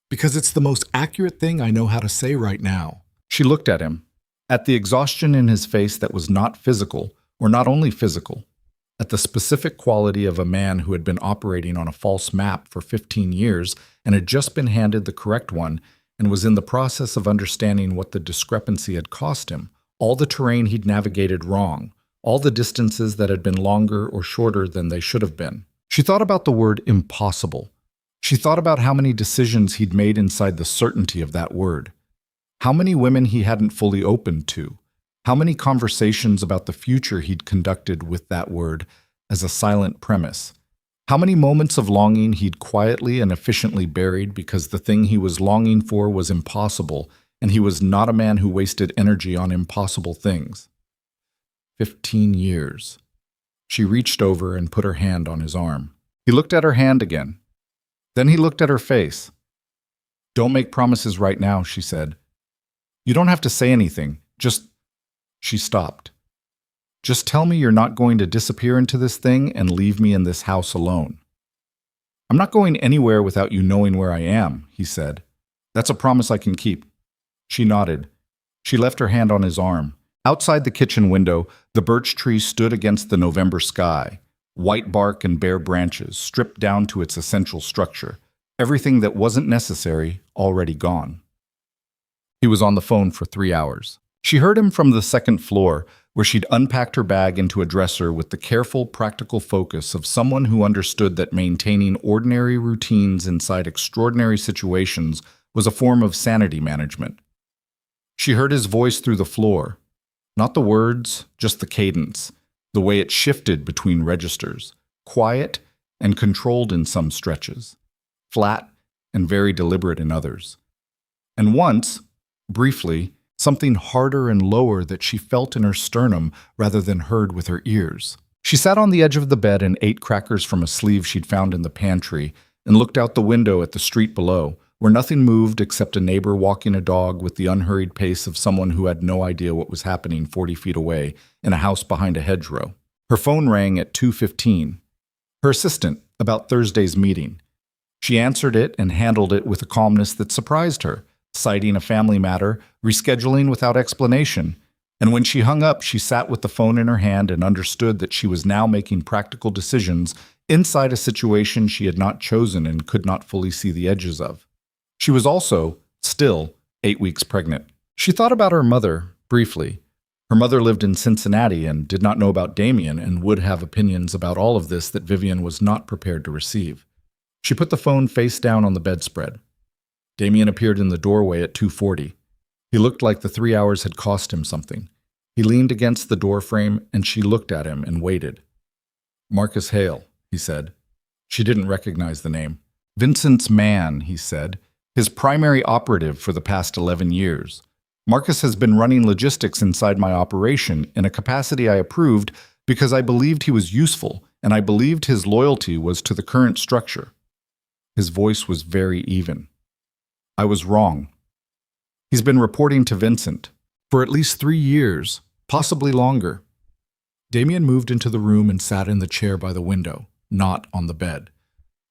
"Because it's the most accurate thing I know how to say right now." She looked at him, at the exhaustion in his face that was not physical, or not only physical, at the specific quality of a man who had been operating on a false map for 15 years and had just been handed the correct one and was in the process of understanding what the discrepancy had cost him, all the terrain he'd navigated wrong, all the distances that had been longer or shorter than they should have been. She thought about the word impossible. She thought about how many decisions he'd made inside the certainty of that word. How many women he hadn't fully opened to. How many conversations about the future he'd conducted with that word as a silent premise. How many moments of longing he'd quietly and efficiently buried because the thing he was longing for was impossible, and he was not a man who wasted energy on impossible things. 15 years. She reached over and put her hand on his arm. He looked at her hand again. Then he looked at her face. "Don't make promises right now," she said. "You don't have to say anything. Just..." She stopped. "Just tell me you're not going to disappear into this thing and leave me in this house alone." "I'm not going anywhere without you knowing where I am," he said. "That's a promise I can keep." She nodded. She left her hand on his arm. Outside the kitchen window, the birch tree stood against the November sky. White bark and bare branches, stripped down to its essential structure. Everything that wasn't necessary, already gone. He was on the phone for 3 hours. She heard him from the second floor, where she'd unpacked her bag into a dresser with the careful, practical focus of someone who understood that maintaining ordinary routines inside extraordinary situations was a form of sanity management. She heard his voice through the floor. Not the words, just the cadence, the way it shifted between registers, quiet and controlled in some stretches, flat and very deliberate in others. And once, briefly, something harder and lower that she felt in her sternum rather than heard with her ears. She sat on the edge of the bed and ate crackers from a sleeve she'd found in the pantry and looked out the window at the street below, where nothing moved except a neighbor walking a dog with the unhurried pace of someone who had no idea what was happening 40 feet away in a house behind a hedgerow. Her phone rang at 2:15. Her assistant, about Thursday's meeting. She answered it and handled it with a calmness that surprised her, citing a family matter, rescheduling without explanation. And when she hung up, she sat with the phone in her hand and understood that she was now making practical decisions inside a situation she had not chosen and could not fully see the edges of. She was also, still, 8 weeks pregnant. She thought about her mother, briefly. Her mother lived in Cincinnati and did not know about Damien and would have opinions about all of this that Vivian was not prepared to receive. She put the phone face down on the bedspread. Damien appeared in the doorway at 2:40. He looked like the 3 hours had cost him something. He leaned against the doorframe and she looked at him and waited. "Marcus Hale," he said. She didn't recognize the name. "Vincent's man," he said. "His primary operative for the past 11 years. Marcus has been running logistics inside my operation in a capacity I approved because I believed he was useful and I believed his loyalty was to the current structure." His voice was very even. "I was wrong. He's been reporting to Vincent for at least 3 years, possibly longer." Damien moved into the room and sat in the chair by the window, not on the bed.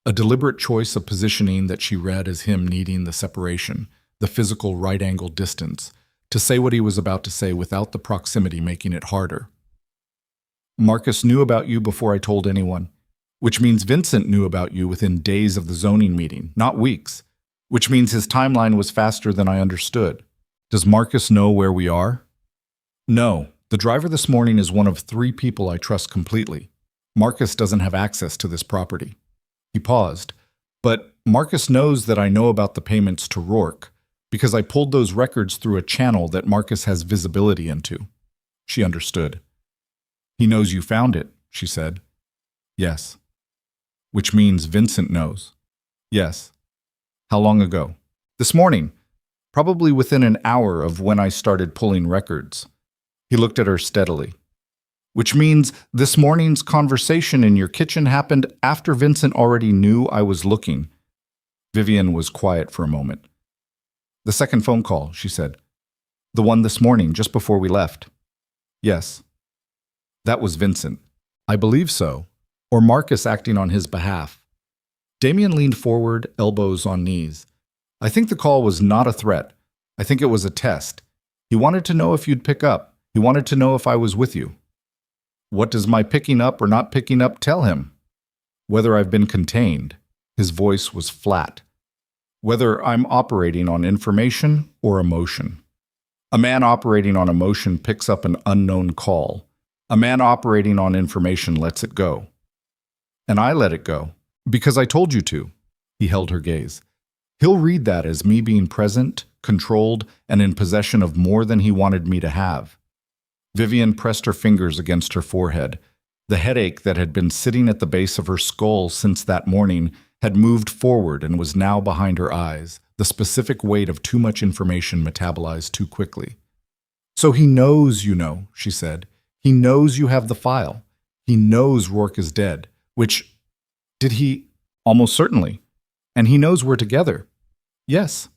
A deliberate choice of positioning that she read as him needing the separation, the physical right-angle distance, to say what he was about to say without the proximity making it harder. "Marcus knew about you before I told anyone, which means Vincent knew about you within days of the zoning meeting, not weeks, which means his timeline was faster than I understood. Does Marcus know where we are?" "No. The driver this morning is one of 3 people I trust completely. Marcus doesn't have access to this property." He paused. "But Marcus knows that I know about the payments to Rourke, because I pulled those records through a channel that Marcus has visibility into." She understood. "He knows you found it," she said. "Yes." "Which means Vincent knows." "Yes." "How long ago?" "This morning. Probably within an hour of when I started pulling records." He looked at her steadily. "Which means this morning's conversation in your kitchen happened after Vincent already knew I was looking." Vivian was quiet for a moment. "The second phone call," she said. "The one this morning, just before we left." "Yes." "That was Vincent." "I believe so. Or Marcus acting on his behalf." Damien leaned forward, elbows on knees. "I think the call was not a threat. I think it was a test. He wanted to know if you'd pick up. He wanted to know if I was with you." "What does my picking up or not picking up tell him?" "Whether I've been contained." His voice was flat. "Whether I'm operating on information or emotion. A man operating on emotion picks up an unknown call. A man operating on information lets it go. And I let it go, because I told you to." He held her gaze. "He'll read that as me being present, controlled, and in possession of more than he wanted me to have." Vivian pressed her fingers against her forehead. The headache that had been sitting at the base of her skull since that morning had moved forward and was now behind her eyes, the specific weight of too much information metabolized too quickly. "So he knows you know," she said. "He knows you have the file. He knows Rourke is dead, which... Did he? Almost certainly. And he knows we're together." "Yes."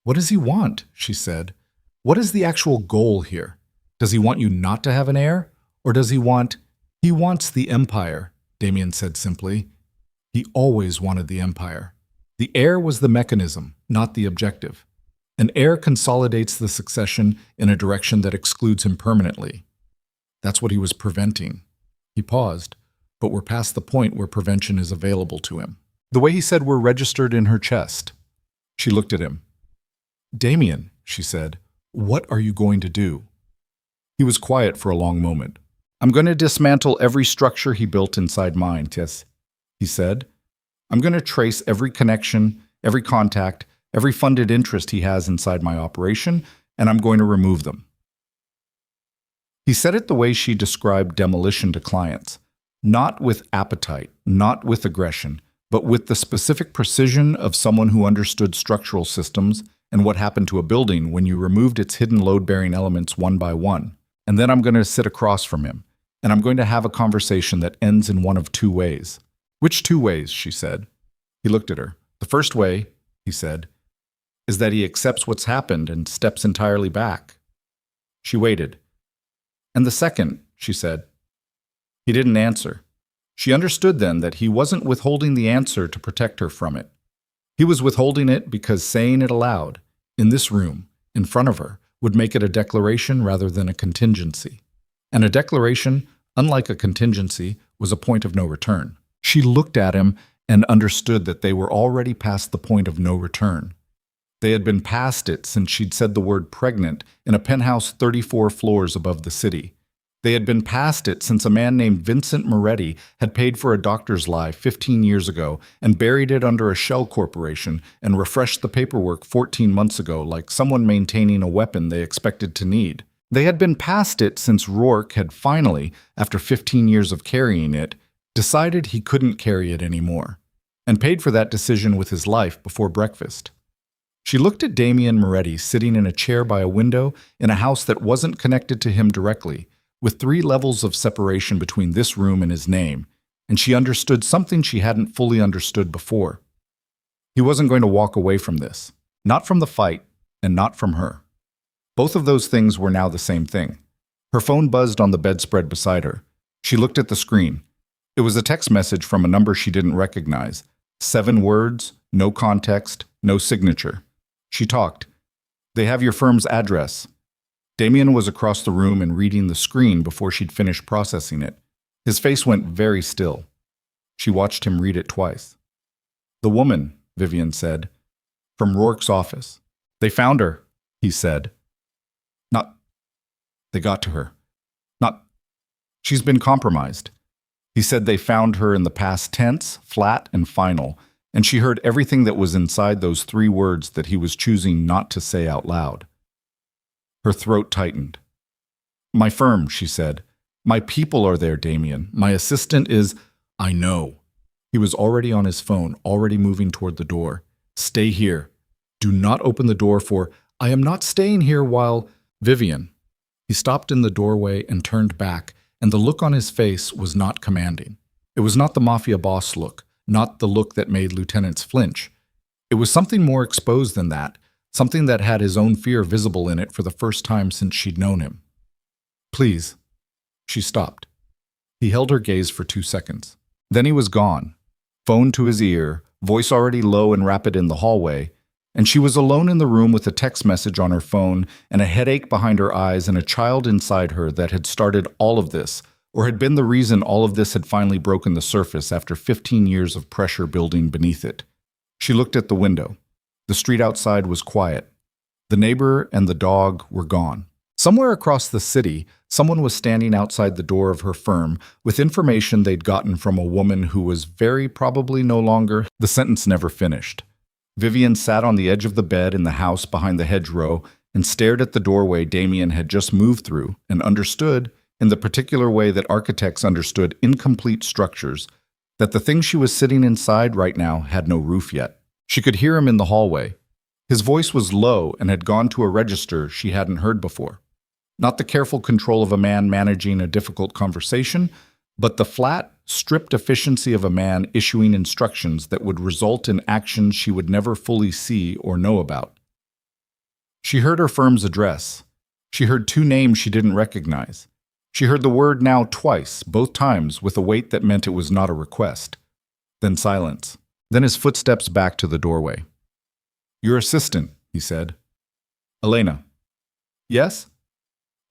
"What does he want?" she said. "What is the actual goal here? Does he want you not to have an heir? Or does he want..." "He wants the empire," Damien said simply. He always wanted the empire. The heir was the mechanism, not the objective. An heir consolidates the succession in a direction that excludes him permanently. That's what he was preventing. He paused. but we're past the point where prevention is available to him. The way he said we're registered in her chest. She looked at him. Damien, she said, what are you going to do? He was quiet for a long moment. I'm going to dismantle every structure he built inside mine, Tess, he said. I'm going to trace every connection, every contact, every funded interest he has inside my operation, and I'm going to remove them. He said it the way she described demolition to clients, not with appetite, not with aggression, but with the specific precision of someone who understood structural systems and what happened to a building when you removed its hidden load-bearing elements one by one. And then I'm going to sit across from him, and I'm going to have a conversation that ends in one of two ways. Which two ways? She said. He looked at her. The first way, he said, is that he accepts what's happened and steps entirely back. She waited. And the second, she said. He didn't answer. She understood then that he wasn't withholding the answer to protect her from it. He was withholding it because saying it aloud, in this room, in front of her, would make it a declaration rather than a contingency. And a declaration, unlike a contingency, was a point of no return. She looked at him and understood that they were already past the point of no return. They had been past it since she'd said the word pregnant in a penthouse 34 floors above the city. They had been past it since a man named Vincent Moretti had paid for a doctor's lie 15 years ago and buried it under a shell corporation and refreshed the paperwork 14 months ago like someone maintaining a weapon they expected to need. They had been past it since Rourke had finally, after 15 years of carrying it, decided he couldn't carry it anymore, and paid for that decision with his life before breakfast. She looked at Damien Moretti sitting in a chair by a window in a house that wasn't connected to him directly, with 3 levels of separation between this room and his name, and she understood something she hadn't fully understood before. He wasn't going to walk away from this, not from the fight, and not from her. Both of those things were now the same thing. Her phone buzzed on the bedspread beside her. She looked at the screen. It was a text message from a number she didn't recognize. 7 words, no context, no signature. She talked. They have your firm's address. Damien was across the room and reading the screen before she'd finished processing it. His face went very still. She watched him read it twice. The woman, Vivian said, from Rourke's office. They found her, he said. Not. They got to her. Not. She's been compromised. He said they found her in the past tense, flat and final, and she heard everything that was inside those 3 words that he was choosing not to say out loud. Her throat tightened. My firm, she said. My people are there, Damien. My assistant is... I know. He was already on his phone, already moving toward the door. Stay here. Do not open the door for... I am not staying here while... Vivian. He stopped in the doorway and turned back, and the look on his face was not commanding. It was not the Mafia Boss look, not the look that made lieutenants flinch. It was something more exposed than that, something that had his own fear visible in it for the first time since she'd known him. Please. She stopped. He held her gaze for 2 seconds. Then he was gone, phone to his ear, voice already low and rapid in the hallway, and she was alone in the room with a text message on her phone and a headache behind her eyes and a child inside her that had started all of this, or had been the reason all of this had finally broken the surface after 15 years of pressure building beneath it. She looked at the window. The street outside was quiet. The neighbor and the dog were gone. Somewhere across the city, someone was standing outside the door of her firm with information they'd gotten from a woman who was very probably no longer... The sentence never finished. Vivian sat on the edge of the bed in the house behind the hedgerow and stared at the doorway Damien had just moved through and understood, in the particular way that architects understood incomplete structures, that the thing she was sitting inside right now had no roof yet. She could hear him in the hallway. His voice was low and had gone to a register she hadn't heard before. Not the careful control of a man managing a difficult conversation, but the flat, stripped efficiency of a man issuing instructions that would result in actions she would never fully see or know about. She heard her firm's address. She heard 2 names she didn't recognize. She heard the word now twice, both times with a weight that meant it was not a request. Then silence. Then his footsteps back to the doorway. Your assistant, he said. Elena. Yes?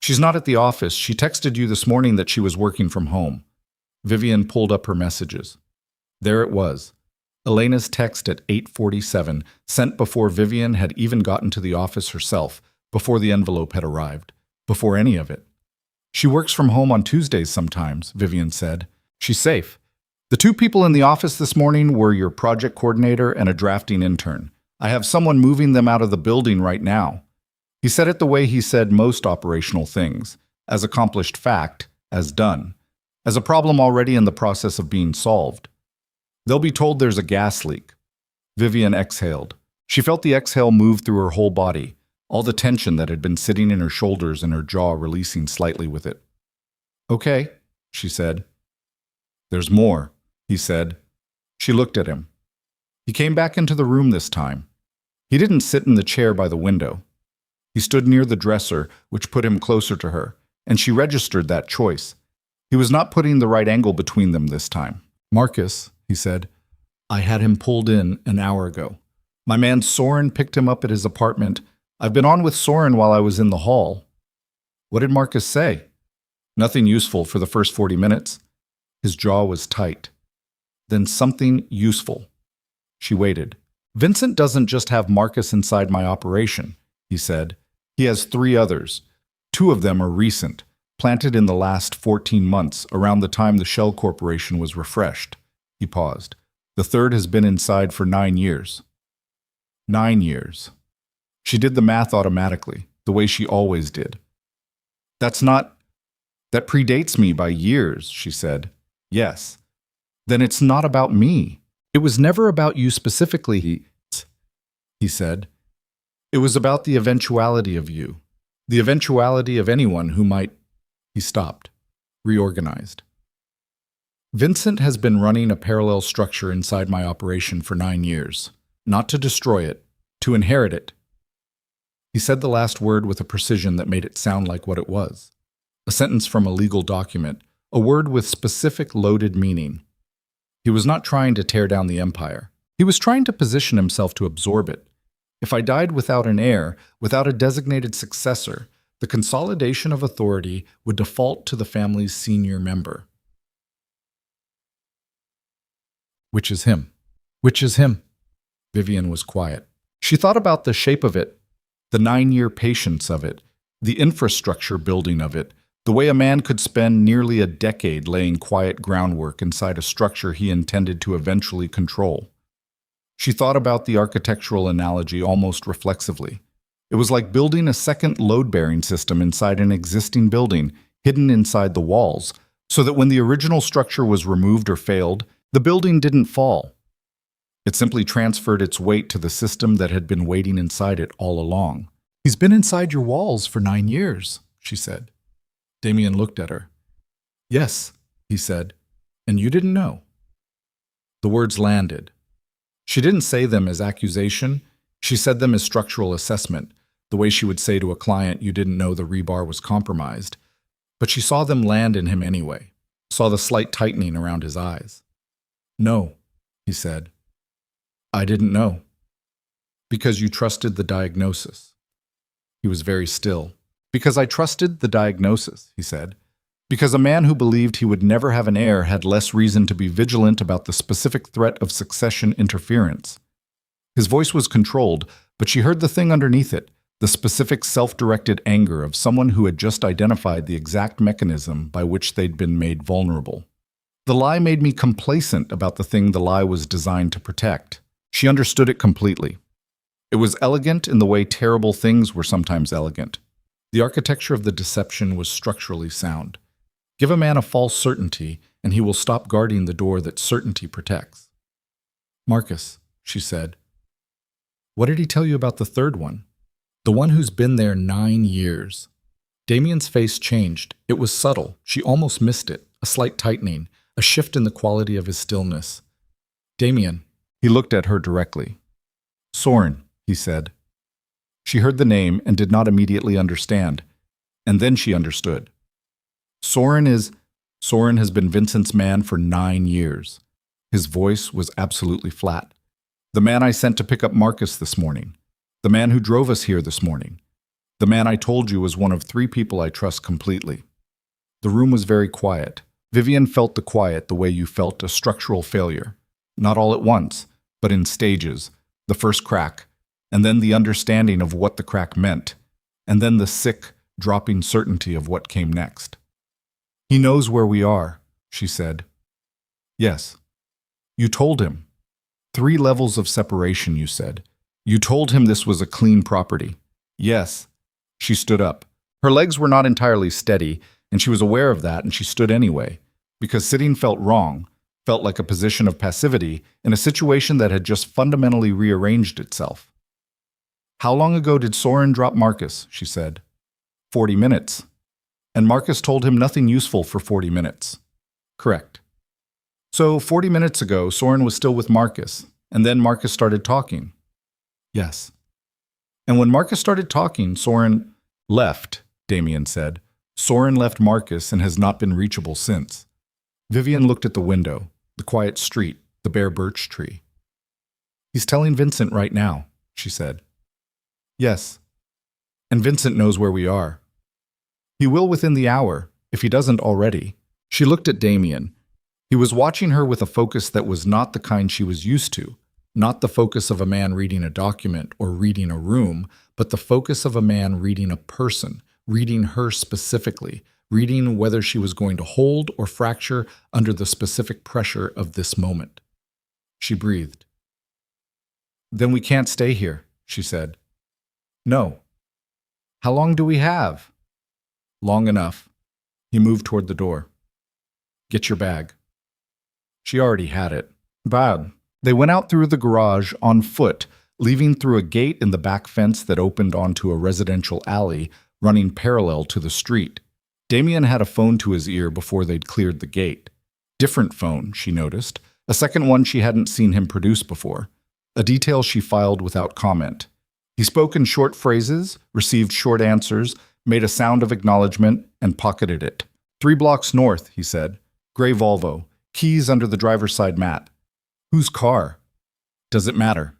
She's not at the office. She texted you this morning that she was working from home. Vivian pulled up her messages. There it was. Elena's text at 8:47, sent before Vivian had even gotten to the office herself, before the envelope had arrived, before any of it. She works from home on Tuesdays sometimes, Vivian said. She's safe. The two people in the office this morning were your project coordinator and a drafting intern. I have someone moving them out of the building right now. He said it the way he said most operational things, as accomplished fact, as done, as a problem already in the process of being solved. They'll be told there's a gas leak. Vivian exhaled. She felt the exhale move through her whole body, all the tension that had been sitting in her shoulders and her jaw releasing slightly with it. Okay, she said. There's more, he said. She looked at him. He came back into the room this time. He didn't sit in the chair by the window. He stood near the dresser, which put him closer to her, and she registered that choice. He was not putting the right angle between them this time. Marcus, he said, I had him pulled in an hour ago. My man Soren picked him up at his apartment. I've been on with Soren while I was in the hall. What did Marcus say? Nothing useful for the first 40 minutes. His jaw was tight. Then something useful. She waited. Vincent doesn't just have Marcus inside my operation, he said. He has 3 others. 2 of them are recent, planted in the last 14 months, around the time the Shell Corporation was refreshed. He paused. The 3rd has been inside for 9 years. 9 years. She did the math automatically, the way she always did. That predates me by years, she said. Yes. Then it's not about me. It was never about you specifically, he said. It was about the eventuality of you, the eventuality of anyone who might. He stopped, reorganized. Vincent has been running a parallel structure inside my operation for 9 years, not to destroy it, to inherit it. He said the last word with a precision that made it sound like what it was. A sentence from a legal document, a word with specific loaded meaning. He was not trying to tear down the empire. He was trying to position himself to absorb it. If I died without an heir, without a designated successor, the consolidation of authority would default to the family's senior member. Which is him. Which is him. Vivian was quiet. She thought about the shape of it, the 9-year patience of it, the infrastructure building of it, the way a man could spend nearly a decade laying quiet groundwork inside a structure he intended to eventually control. She thought about the architectural analogy almost reflexively. It was like building a second load-bearing system inside an existing building, hidden inside the walls, so that when the original structure was removed or failed, the building didn't fall. It simply transferred its weight to the system that had been waiting inside it all along. He's been inside your walls for 9 years, she said. Damien looked at her. Yes, he said, and you didn't know. The words landed. She didn't say them as accusation. She said them as structural assessment, the way she would say to a client you didn't know the rebar was compromised. But she saw them land in him anyway, saw the slight tightening around his eyes. No, he said. I didn't know. Because you trusted the diagnosis. He was very still. Because I trusted the diagnosis, he said. Because a man who believed he would never have an heir had less reason to be vigilant about the specific threat of succession interference. His voice was controlled, but she heard the thing underneath it, the specific self-directed anger of someone who had just identified the exact mechanism by which they'd been made vulnerable. The lie made me complacent about the thing the lie was designed to protect. She understood it completely. It was elegant in the way terrible things were sometimes elegant. The architecture of the deception was structurally sound. Give a man a false certainty, and he will stop guarding the door that certainty protects. Marcus, she said. What did he tell you about the 3rd one? The one who's been there 9 years. Damien's face changed. It was subtle. She almost missed it. A slight tightening, a shift in the quality of his stillness. Damien. He looked at her directly. Soren, he said. She heard the name and did not immediately understand. And then she understood. Soren has been Vincent's man for 9 years. His voice was absolutely flat. The man I sent to pick up Marcus this morning. The man who drove us here this morning. The man I told you was one of 3 people I trust completely. The room was very quiet. Vivian felt the quiet the way you felt a structural failure. Not all at once, but in stages. The first crack, and then the understanding of what the crack meant, and then the sick, dropping certainty of what came next. "He knows where we are," she said. "Yes." "You told him." 3 levels of separation, you said. "You told him this was a clean property." "Yes." She stood up. Her legs were not entirely steady, and she was aware of that, and she stood anyway, because sitting felt wrong, felt like a position of passivity in a situation that had just fundamentally rearranged itself. "How long ago did Soren drop Marcus?" she said. 40 minutes. And Marcus told him nothing useful for 40 minutes. Correct. So 40 minutes ago, Soren was still with Marcus, and then Marcus started talking. Yes. And when Marcus started talking, Soren left, Damien said. Soren left Marcus and has not been reachable since. Vivian looked at the window, the quiet street, the bare birch tree. "He's telling Vincent right now," she said. "Yes. And Vincent knows where we are. He will within the hour, if he doesn't already." She looked at Damien. He was watching her with a focus that was not the kind she was used to, not the focus of a man reading a document or reading a room, but the focus of a man reading a person, reading her specifically, reading whether she was going to hold or fracture under the specific pressure of this moment. She breathed. "Then we can't stay here," she said. "No." "How long do we have?" "Long enough." He moved toward the door. "Get your bag." She already had it. Bad. They went out through the garage on foot, leaving through a gate in the back fence that opened onto a residential alley running parallel to the street. Damien had a phone to his ear before they'd cleared the gate. Different phone, she noticed. A second one she hadn't seen him produce before. A detail she filed without comment. He spoke in short phrases, received short answers, made a sound of acknowledgement, and pocketed it. 3 blocks north, he said. Gray Volvo. Keys under the driver's side mat. Whose car? Does it matter?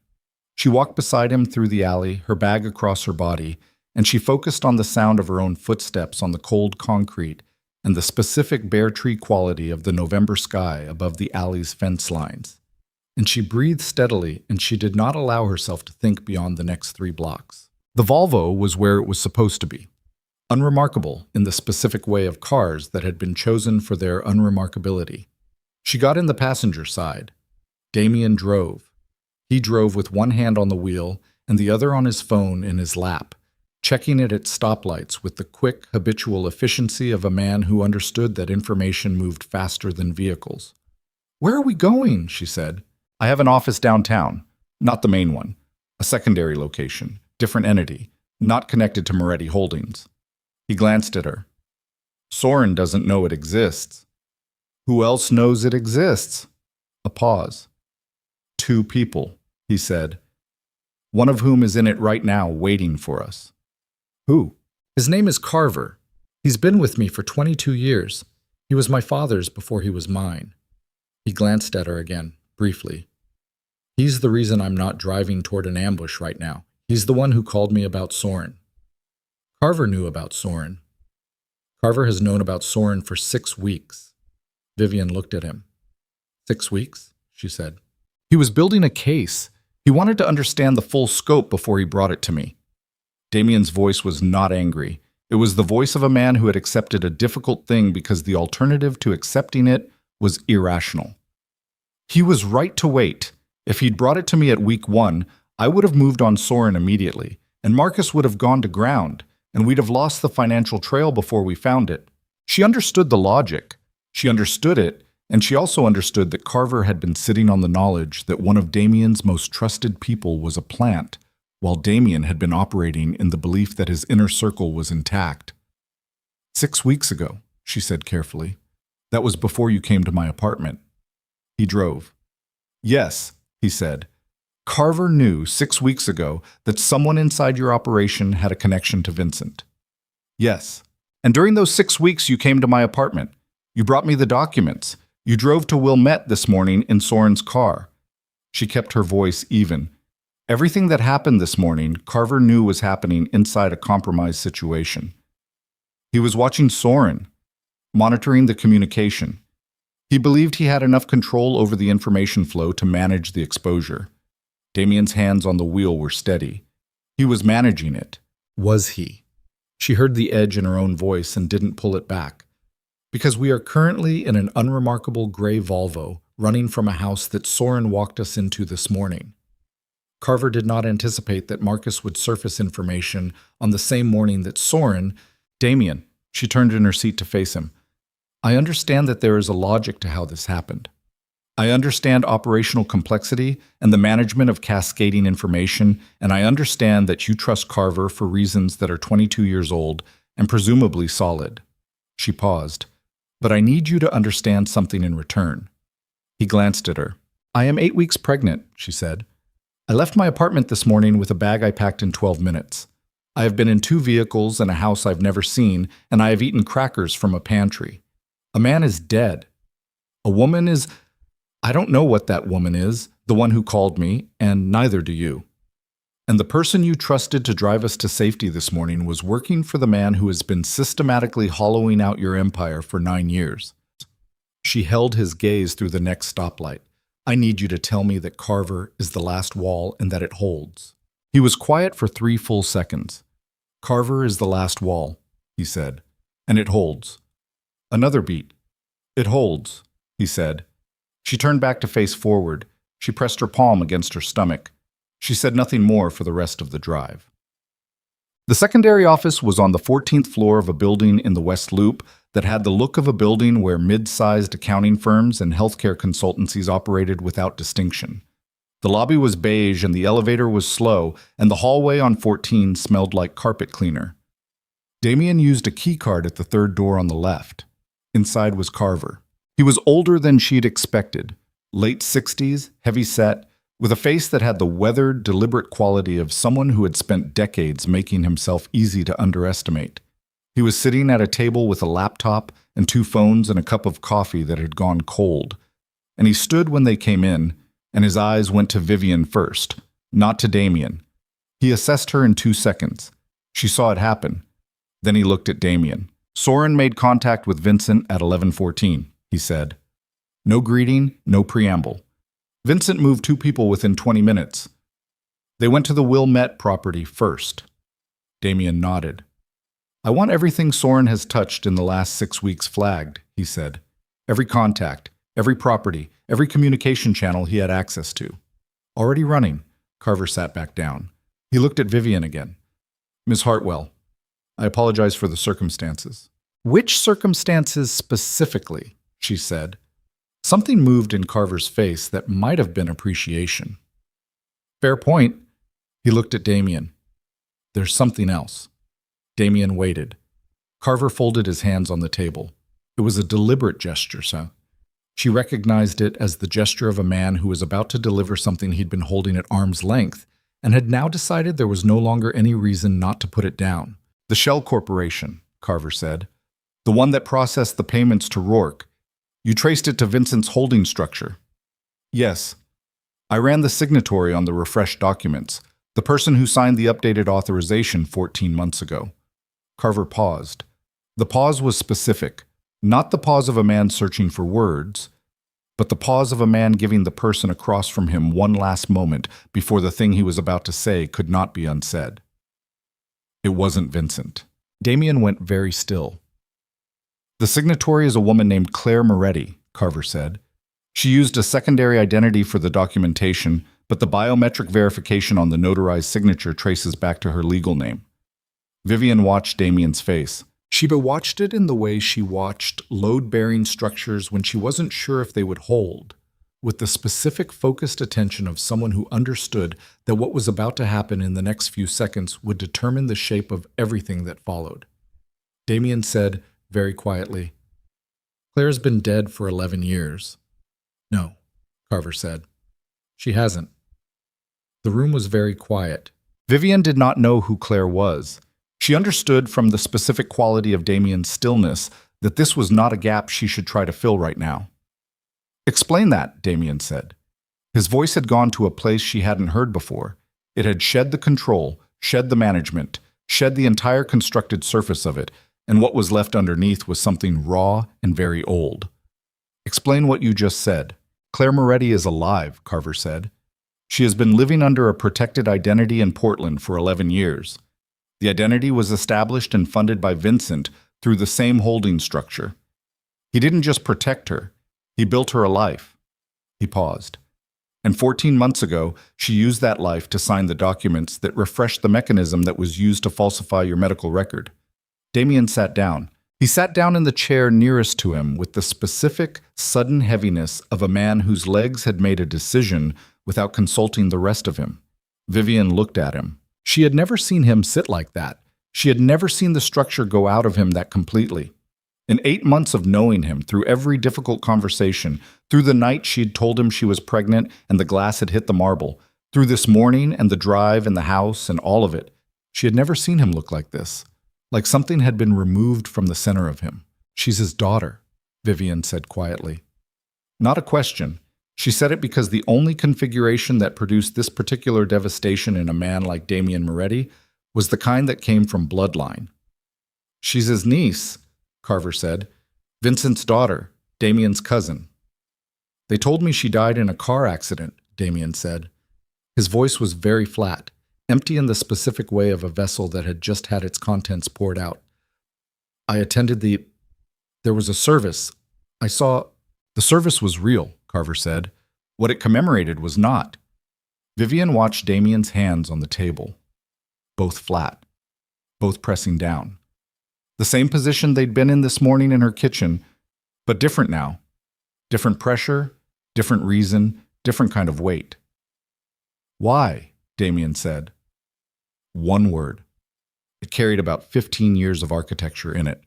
She walked beside him through the alley, her bag across her body, and she focused on the sound of her own footsteps on the cold concrete and the specific bare tree quality of the November sky above the alley's fence lines. And she breathed steadily, and she did not allow herself to think beyond the next 3 blocks. The Volvo was where it was supposed to be. Unremarkable in the specific way of cars that had been chosen for their unremarkability. She got in the passenger side. Damien drove. He drove with one hand on the wheel and the other on his phone in his lap, checking it at stoplights with the quick, habitual efficiency of a man who understood that information moved faster than vehicles. "Where are we going?" she said. "I have an office downtown, not the main one. A secondary location, different entity, not connected to Moretti Holdings." He glanced at her. "Soren doesn't know it exists." "Who else knows it exists?" A pause. 2 people, he said. "One of whom is in it right now waiting for us." "Who?" "His name is Carver. He's been with me for 22 years. He was my father's before he was mine." He glanced at her again, briefly. "He's the reason I'm not driving toward an ambush right now. He's the one who called me about Soren." Carver knew about Soren. Carver has known about Soren for 6 weeks. Vivian looked at him. 6 weeks, she said. "He was building a case. He wanted to understand the full scope before he brought it to me." Damien's voice was not angry. It was the voice of a man who had accepted a difficult thing because the alternative to accepting it was irrational. "He was right to wait. If he'd brought it to me at week 1, I would have moved on Soren immediately, and Marcus would have gone to ground, and we'd have lost the financial trail before we found it." She understood the logic. She understood it, and she also understood that Carver had been sitting on the knowledge that one of Damien's most trusted people was a plant, while Damien had been operating in the belief that his inner circle was intact. 6 weeks ago, she said carefully. "That was before you came to my apartment." He drove. "Yes," he said. "Carver knew 6 weeks ago that someone inside your operation had a connection to Vincent." "Yes. And during those 6 weeks you came to my apartment. You brought me the documents. You drove to Wilmette this morning in Soren's car." She kept her voice even. Everything that happened this morning, Carver knew was happening inside a compromised situation. He was watching Soren. monitoring the communication. He believed he had enough control over the information flow to manage the exposure. Damien's hands on the wheel were steady. He was managing it. Was he? She heard the edge in her own voice and didn't pull it back. Because we are currently in an unremarkable gray Volvo running from a house that Soren walked us into this morning. Carver did not anticipate that Marcus would surface information on the same morning that Soren— Damien, she turned in her seat to face him. I understand that there is a logic to how this happened. I understand operational complexity and the management of cascading information, and I understand that you trust Carver for reasons that are 22 years old and presumably solid. She paused. But I need you to understand something in return. He glanced at her. I am 8 weeks pregnant, she said. I left my apartment this morning with a bag I packed in 12 minutes. I have been in 2 vehicles and a house I've never seen, and I have eaten crackers from a pantry. A man is dead. A woman is— I don't know what that woman is, the one who called me, and neither do you. And the person you trusted to drive us to safety this morning was working for the man who has been systematically hollowing out your empire for 9 years. She held his gaze through the next stoplight. I need you to tell me that Carver is the last wall and that it holds. He was quiet for 3 full seconds. Carver is the last wall, he said, and it holds. Another beat. It holds, he said. She turned back to face forward. She pressed her palm against her stomach. She said nothing more for the rest of the drive. The secondary office was on the 14th floor of a building in the West Loop that had the look of a building where mid-sized accounting firms and healthcare consultancies operated without distinction. The lobby was beige and the elevator was slow, and the hallway on 14 smelled like carpet cleaner. Damien used a key card at the 3rd door on the left. Inside was Carver. He was older than she'd expected, late 60s, heavy-set, with a face that had the weathered, deliberate quality of someone who had spent decades making himself easy to underestimate. He was sitting at a table with a laptop and 2 phones and a cup of coffee that had gone cold. And he stood when they came in, and his eyes went to Vivian first, not to Damien. He assessed her in 2 seconds. She saw it happen. Then he looked at Damien. Soren made contact with Vincent at 11:14, he said. No greeting, no preamble. Vincent moved 2 people within 20 minutes. They went to the Wilmette property first. Damien nodded. I want everything Soren has touched in the last 6 weeks flagged, he said. Every contact, every property, every communication channel he had access to. Already running. Carver sat back down. He looked at Vivian again. Miss Hartwell, I apologize for the circumstances. Which circumstances specifically? She said. Something moved in Carver's face that might have been appreciation. Fair point. He looked at Damien. There's something else. Damien waited. Carver folded his hands on the table. It was a deliberate gesture, sir. She recognized it as the gesture of a man who was about to deliver something he'd been holding at arm's length and had now decided there was no longer any reason not to put it down. The Shell Corporation, Carver said. The one that processed the payments to Rourke. You traced it to Vincent's holding structure. Yes. I ran the signatory on the refreshed documents, the person who signed the updated authorization 14 months ago. Carver paused. The pause was specific, not the pause of a man searching for words, but the pause of a man giving the person across from him one last moment before the thing he was about to say could not be unsaid. It wasn't Vincent. Damien went very still. The signatory is a woman named Claire Moretti, Carver said. She used a secondary identity for the documentation, but the biometric verification on the notarized signature traces back to her legal name. Vivian watched Damien's face. She watched it in the way she watched load-bearing structures when she wasn't sure if they would hold, with the specific focused attention of someone who understood that what was about to happen in the next few seconds would determine the shape of everything that followed. Damien said, very quietly, Claire's been dead for 11 years. No, Carver said. She hasn't. The room was very quiet. Vivian did not know who Claire was. She understood from the specific quality of Damien's stillness that this was not a gap she should try to fill right now. Explain that, Damien said. His voice had gone to a place she hadn't heard before. It had shed the control, shed the management, shed the entire constructed surface of it, and what was left underneath was something raw and very old. "Explain what you just said." "Claire Moretti is alive," Carver said. "She has been living under a protected identity in Portland for 11 years. The identity was established and funded by Vincent through the same holding structure. He didn't just protect her, he built her a life." He paused. "And 14 months ago, she used that life to sign the documents that refreshed the mechanism that was used to falsify your medical record." Damien sat down. He sat down in the chair nearest to him with the specific, sudden heaviness of a man whose legs had made a decision without consulting the rest of him. Vivian looked at him. She had never seen him sit like that. She had never seen the structure go out of him that completely. In 8 months of knowing him, through every difficult conversation, through the night she'd told him she was pregnant and the glass had hit the marble, through this morning and the drive and the house and all of it, she had never seen him look like this. Like something had been removed from the center of him. "She's his daughter," Vivian said quietly. Not a question. She said it because the only configuration that produced this particular devastation in a man like Damien Moretti was the kind that came from bloodline. "She's his niece," Carver said. "Vincent's daughter, Damien's cousin." "They told me she died in a car accident," Damien said. His voice was very flat, empty in the specific way of a vessel that had just had its contents poured out. "I attended There was a service. I saw—" "The service was real," Carver said. "What it commemorated was not." Vivian watched Damien's hands on the table. Both flat. Both pressing down. The same position they'd been in this morning in her kitchen, but different now. Different pressure, different reason, different kind of weight. "Why?" Damien said. One word. It carried about 15 years of architecture in it.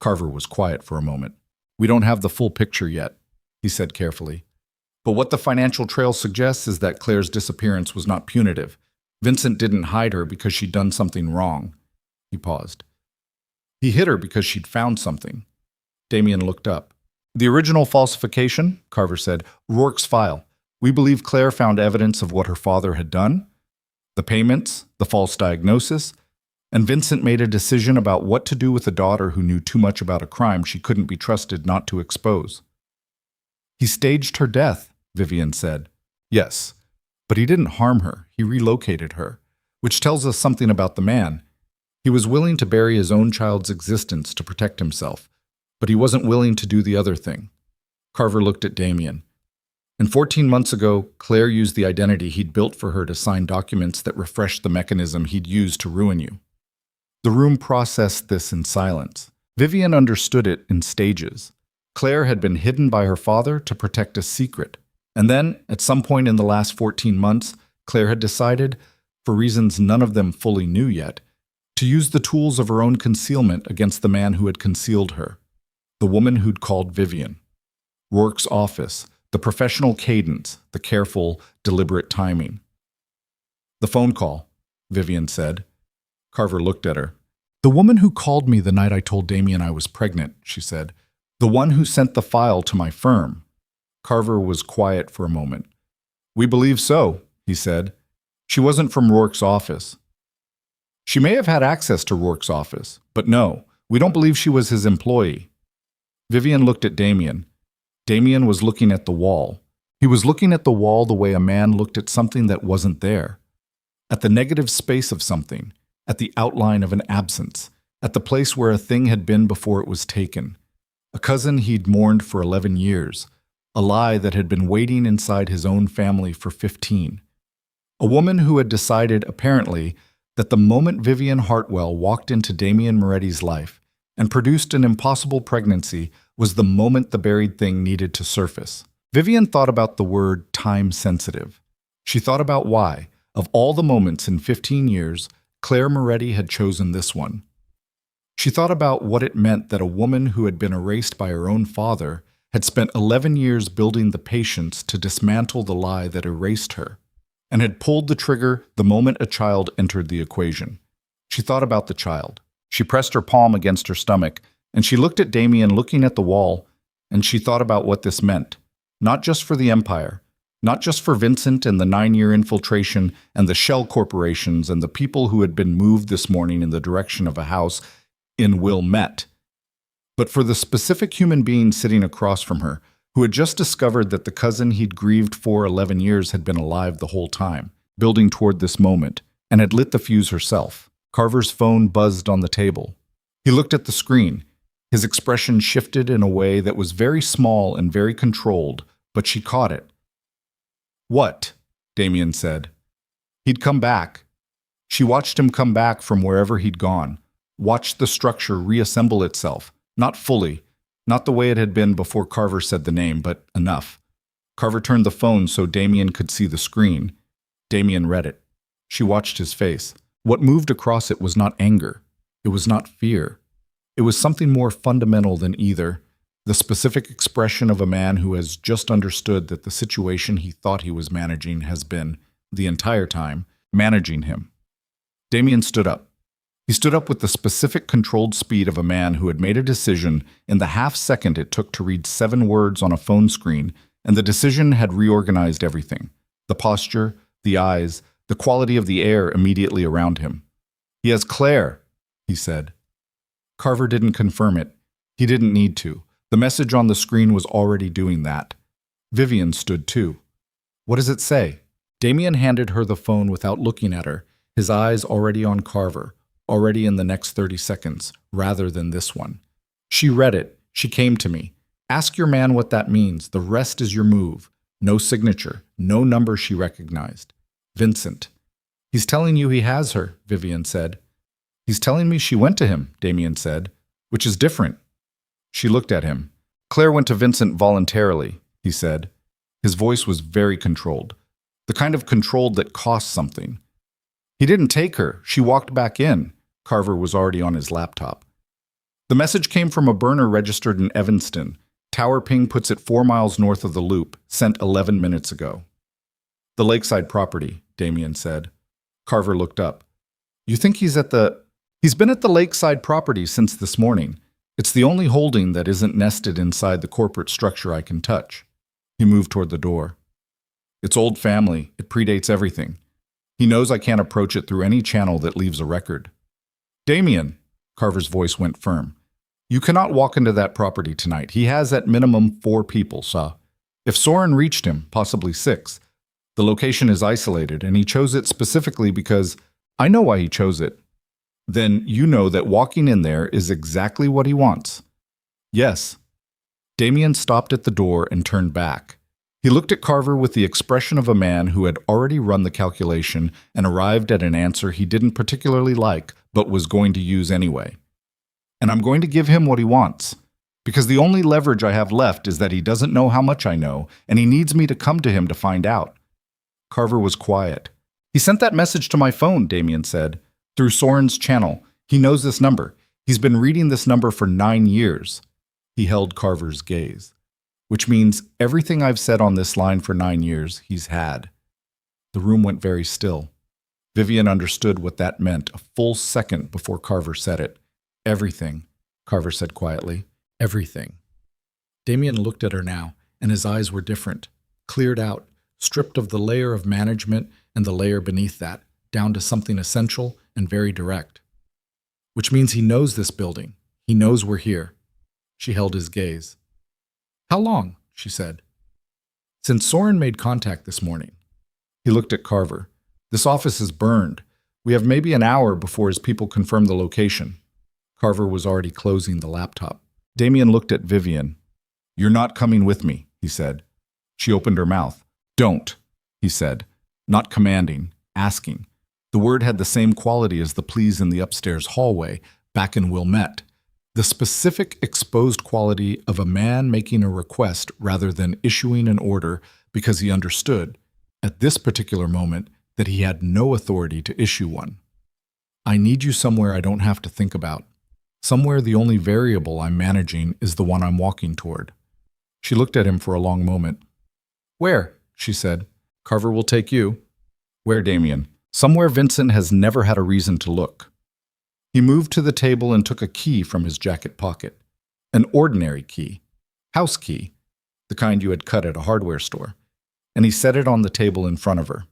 Carver was quiet for a moment. "We don't have the full picture yet," he said carefully. "But what the financial trail suggests is that Claire's disappearance was not punitive. Vincent didn't hide her because she'd done something wrong." He paused. "He hid her because she'd found something." Damien looked up. "The original falsification," Carver said, "Rourke's file. We believe Claire found evidence of what her father had done, the payments, the false diagnosis, and Vincent made a decision about what to do with a daughter who knew too much about a crime she couldn't be trusted not to expose." "He staged her death," Vivian said. "Yes, but he didn't harm her. He relocated her, which tells us something about the man. He was willing to bury his own child's existence to protect himself, but he wasn't willing to do the other thing." Carver looked at Damien. "And 14 months ago, Claire used the identity he'd built for her to sign documents that refreshed the mechanism he'd used to ruin you." The room processed this in silence. Vivian understood it in stages. Claire had been hidden by her father to protect a secret. And then, at some point in the last 14 months, Claire had decided, for reasons none of them fully knew yet, to use the tools of her own concealment against the man who had concealed her, the woman who'd called Vivian. Rourke's office, the professional cadence, the careful, deliberate timing. "The phone call," Vivian said. Carver looked at her. "The woman who called me the night I told Damien I was pregnant," she said. "The one who sent the file to my firm." Carver was quiet for a moment. "We believe so," he said. "She wasn't from Rourke's office." "She may have had access to Rourke's office, but no, we don't believe she was his employee." Vivian looked at Damien. Damien was looking at the wall. He was looking at the wall the way a man looked at something that wasn't there. At the negative space of something, at the outline of an absence, at the place where a thing had been before it was taken. A cousin he'd mourned for 11 years. A lie that had been waiting inside his own family for 15. A woman who had decided, apparently, that the moment Vivian Hartwell walked into Damien Moretti's life and produced an impossible pregnancy was the moment the buried thing needed to surface. Vivian thought about the word time-sensitive. She thought about why, of all the moments in 15 years, Claire Moretti had chosen this one. She thought about what it meant that a woman who had been erased by her own father had spent 11 years building the patience to dismantle the lie that erased her, and had pulled the trigger the moment a child entered the equation. She thought about the child. She pressed her palm against her stomach, and she looked at Damien looking at the wall, and she thought about what this meant, not just for the Empire, not just for Vincent and the 9-year infiltration and the shell corporations and the people who had been moved this morning in the direction of a house. in Wilmette. But for the specific human being sitting across from her, who had just discovered that the cousin he'd grieved for 11 years had been alive the whole time, building toward this moment, and had lit the fuse herself. Carver's phone buzzed on the table. He looked at the screen. His expression shifted in a way that was very small and very controlled, but she caught it. "What?" Damien said. He'd come back. She watched him come back from wherever he'd gone, watched the structure reassemble itself, not fully, not the way it had been before Carver said the name, but enough. Carver turned the phone so Damien could see the screen. Damien read it. She watched his face. What moved across it was not anger. It was not fear. It was something more fundamental than either, the specific expression of a man who has just understood that the situation he thought he was managing has been, the entire time, managing him. Damien stood up. He stood up with the specific controlled speed of a man who had made a decision in the half-second it took to read 7 words on a phone screen, and the decision had reorganized everything. The posture, the eyes, the quality of the air immediately around him. "He has Claire," he said. Carver didn't confirm it. He didn't need to. The message on the screen was already doing that. Vivian stood too. "What does it say?" Damien handed her the phone without looking at her, his eyes already on Carver, already in the next 30 seconds, rather than this one. She read it. She came to me. "Ask your man what that means. The rest is your move." No signature, no number she recognized. "Vincent." "He's telling you he has her," Vivian said. "He's telling me she went to him," Damien said, "which is different." She looked at him. "Claire went to Vincent voluntarily," he said. His voice was very controlled, the kind of controlled that costs something. "He didn't take her. She walked back in." Carver was already on his laptop. "The message came from a burner registered in Evanston. Tower ping puts it 4 miles north of the loop, sent 11 minutes ago." "The lakeside property," Damien said. Carver looked up. "You think he's at the—" "He's been at the lakeside property since this morning. It's the only holding that isn't nested inside the corporate structure I can touch." He moved toward the door. "It's old family. It predates everything. He knows I can't approach it through any channel that leaves a record." "Damien," Carver's voice went firm, "you cannot walk into that property tonight. He has at minimum 4 people, sir. If Soren reached him, possibly 6. The location is isolated, and he chose it specifically because I know why he chose it. Then you know that walking in there is exactly what he wants." "Yes." Damien stopped at the door and turned back. He looked at Carver with the expression of a man who had already run the calculation and arrived at an answer he didn't particularly like, but was going to use anyway. "And I'm going to give him what he wants. Because the only leverage I have left is that he doesn't know how much I know, and he needs me to come to him to find out." Carver was quiet. "He sent that message to my phone," Damien said. "Through Soren's channel. He knows this number. He's been reading this number for 9 years. He held Carver's gaze. "Which means everything I've said on this line for 9 years, he's had." The room went very still. Vivian understood what that meant a full second before Carver said it. "Everything," Carver said quietly. "Everything." Damien looked at her now, and his eyes were different, cleared out, stripped of the layer of management and the layer beneath that, down to something essential and very direct. "Which means he knows this building. He knows we're here." She held his gaze. "How long?" she said. "Since Soren made contact this morning." He looked at Carver. "This office is burned. We have maybe an hour before his people confirm the location." Carver was already closing the laptop. Damien looked at Vivian. "You're not coming with me," he said. She opened her mouth. "Don't," he said, not commanding, asking. The word had the same quality as the pleas in the upstairs hallway, back in Wilmette. The specific exposed quality of a man making a request rather than issuing an order because he understood, at this particular moment, that he had no authority to issue one. "I need you somewhere I don't have to think about. Somewhere the only variable I'm managing is the one I'm walking toward." She looked at him for a long moment. "Where?" she said. "Carver will take you." "Where, Damien?" "Somewhere Vincent has never had a reason to look." He moved to the table and took a key from his jacket pocket. An ordinary key. House key. The kind you had cut at a hardware store. And he set it on the table in front of her.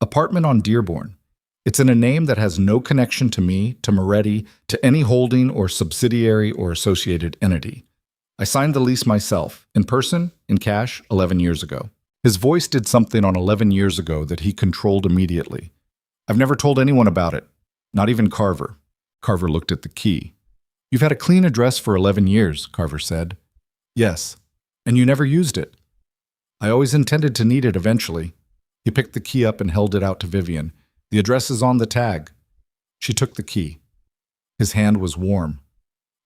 "Apartment on Dearborn. It's in a name that has no connection to me, to Moretti, to any holding or subsidiary or associated entity. I signed the lease myself, in person, in cash, 11 years ago. His voice did something on 11 years ago that he controlled immediately. I've never told anyone about it, not even Carver. Carver looked at the key. You've had a clean address for 11 years, Carver said. Yes, and you never used it. I always intended to need it eventually. He picked the key up and held it out to Vivian. The address is on the tag. She took the key. His hand was warm.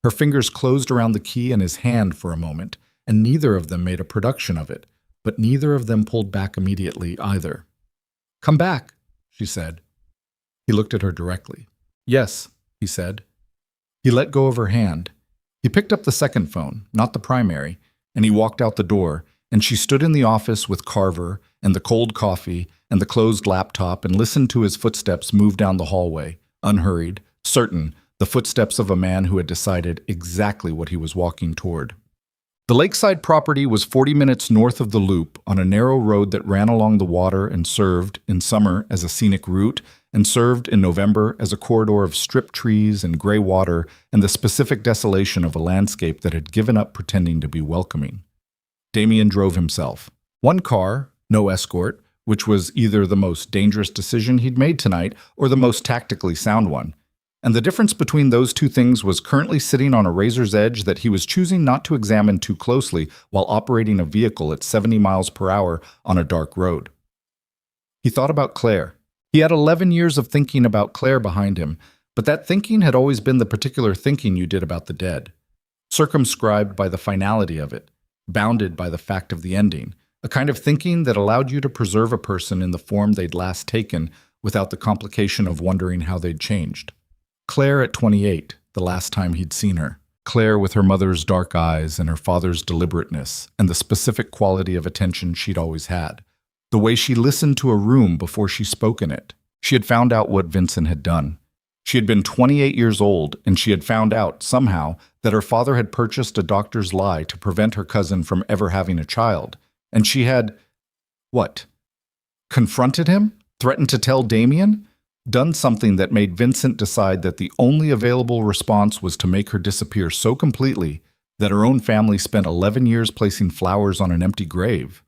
Her fingers closed around the key and his hand for a moment, and neither of them made a production of it, but neither of them pulled back immediately either. Come back, she said. He looked at her directly. Yes, he said. He let go of her hand. He picked up the second phone, not the primary, and he walked out the door, and she stood in the office with Carver and the cold coffee and the closed laptop and listened to his footsteps move down the hallway, unhurried, certain, the footsteps of a man who had decided exactly what he was walking toward. The lakeside property was 40 minutes north of the loop on a narrow road that ran along the water and served, in summer, as a scenic route, and served in November as a corridor of stripped trees and gray water and the specific desolation of a landscape that had given up pretending to be welcoming. Damien drove himself. One car, no escort, which was either the most dangerous decision he'd made tonight or the most tactically sound one. And the difference between those two things was currently sitting on a razor's edge that he was choosing not to examine too closely while operating a vehicle at 70 miles per hour on a dark road. He thought about Claire. He had 11 years of thinking about Claire behind him, but that thinking had always been the particular thinking you did about the dead, circumscribed by the finality of it, bounded by the fact of the ending, a kind of thinking that allowed you to preserve a person in the form they'd last taken without the complication of wondering how they'd changed. Claire at 28, the last time he'd seen her. Claire with her mother's dark eyes and her father's deliberateness and the specific quality of attention she'd always had. The way she listened to a room before she spoke in it. She had found out what Vincent had done. She had been 28 years old, and she had found out, somehow, that her father had purchased a doctor's lie to prevent her cousin from ever having a child. And she had, what? Confronted him? Threatened to tell Damien? Done something that made Vincent decide that the only available response was to make her disappear so completely that her own family spent 11 years placing flowers on an empty grave.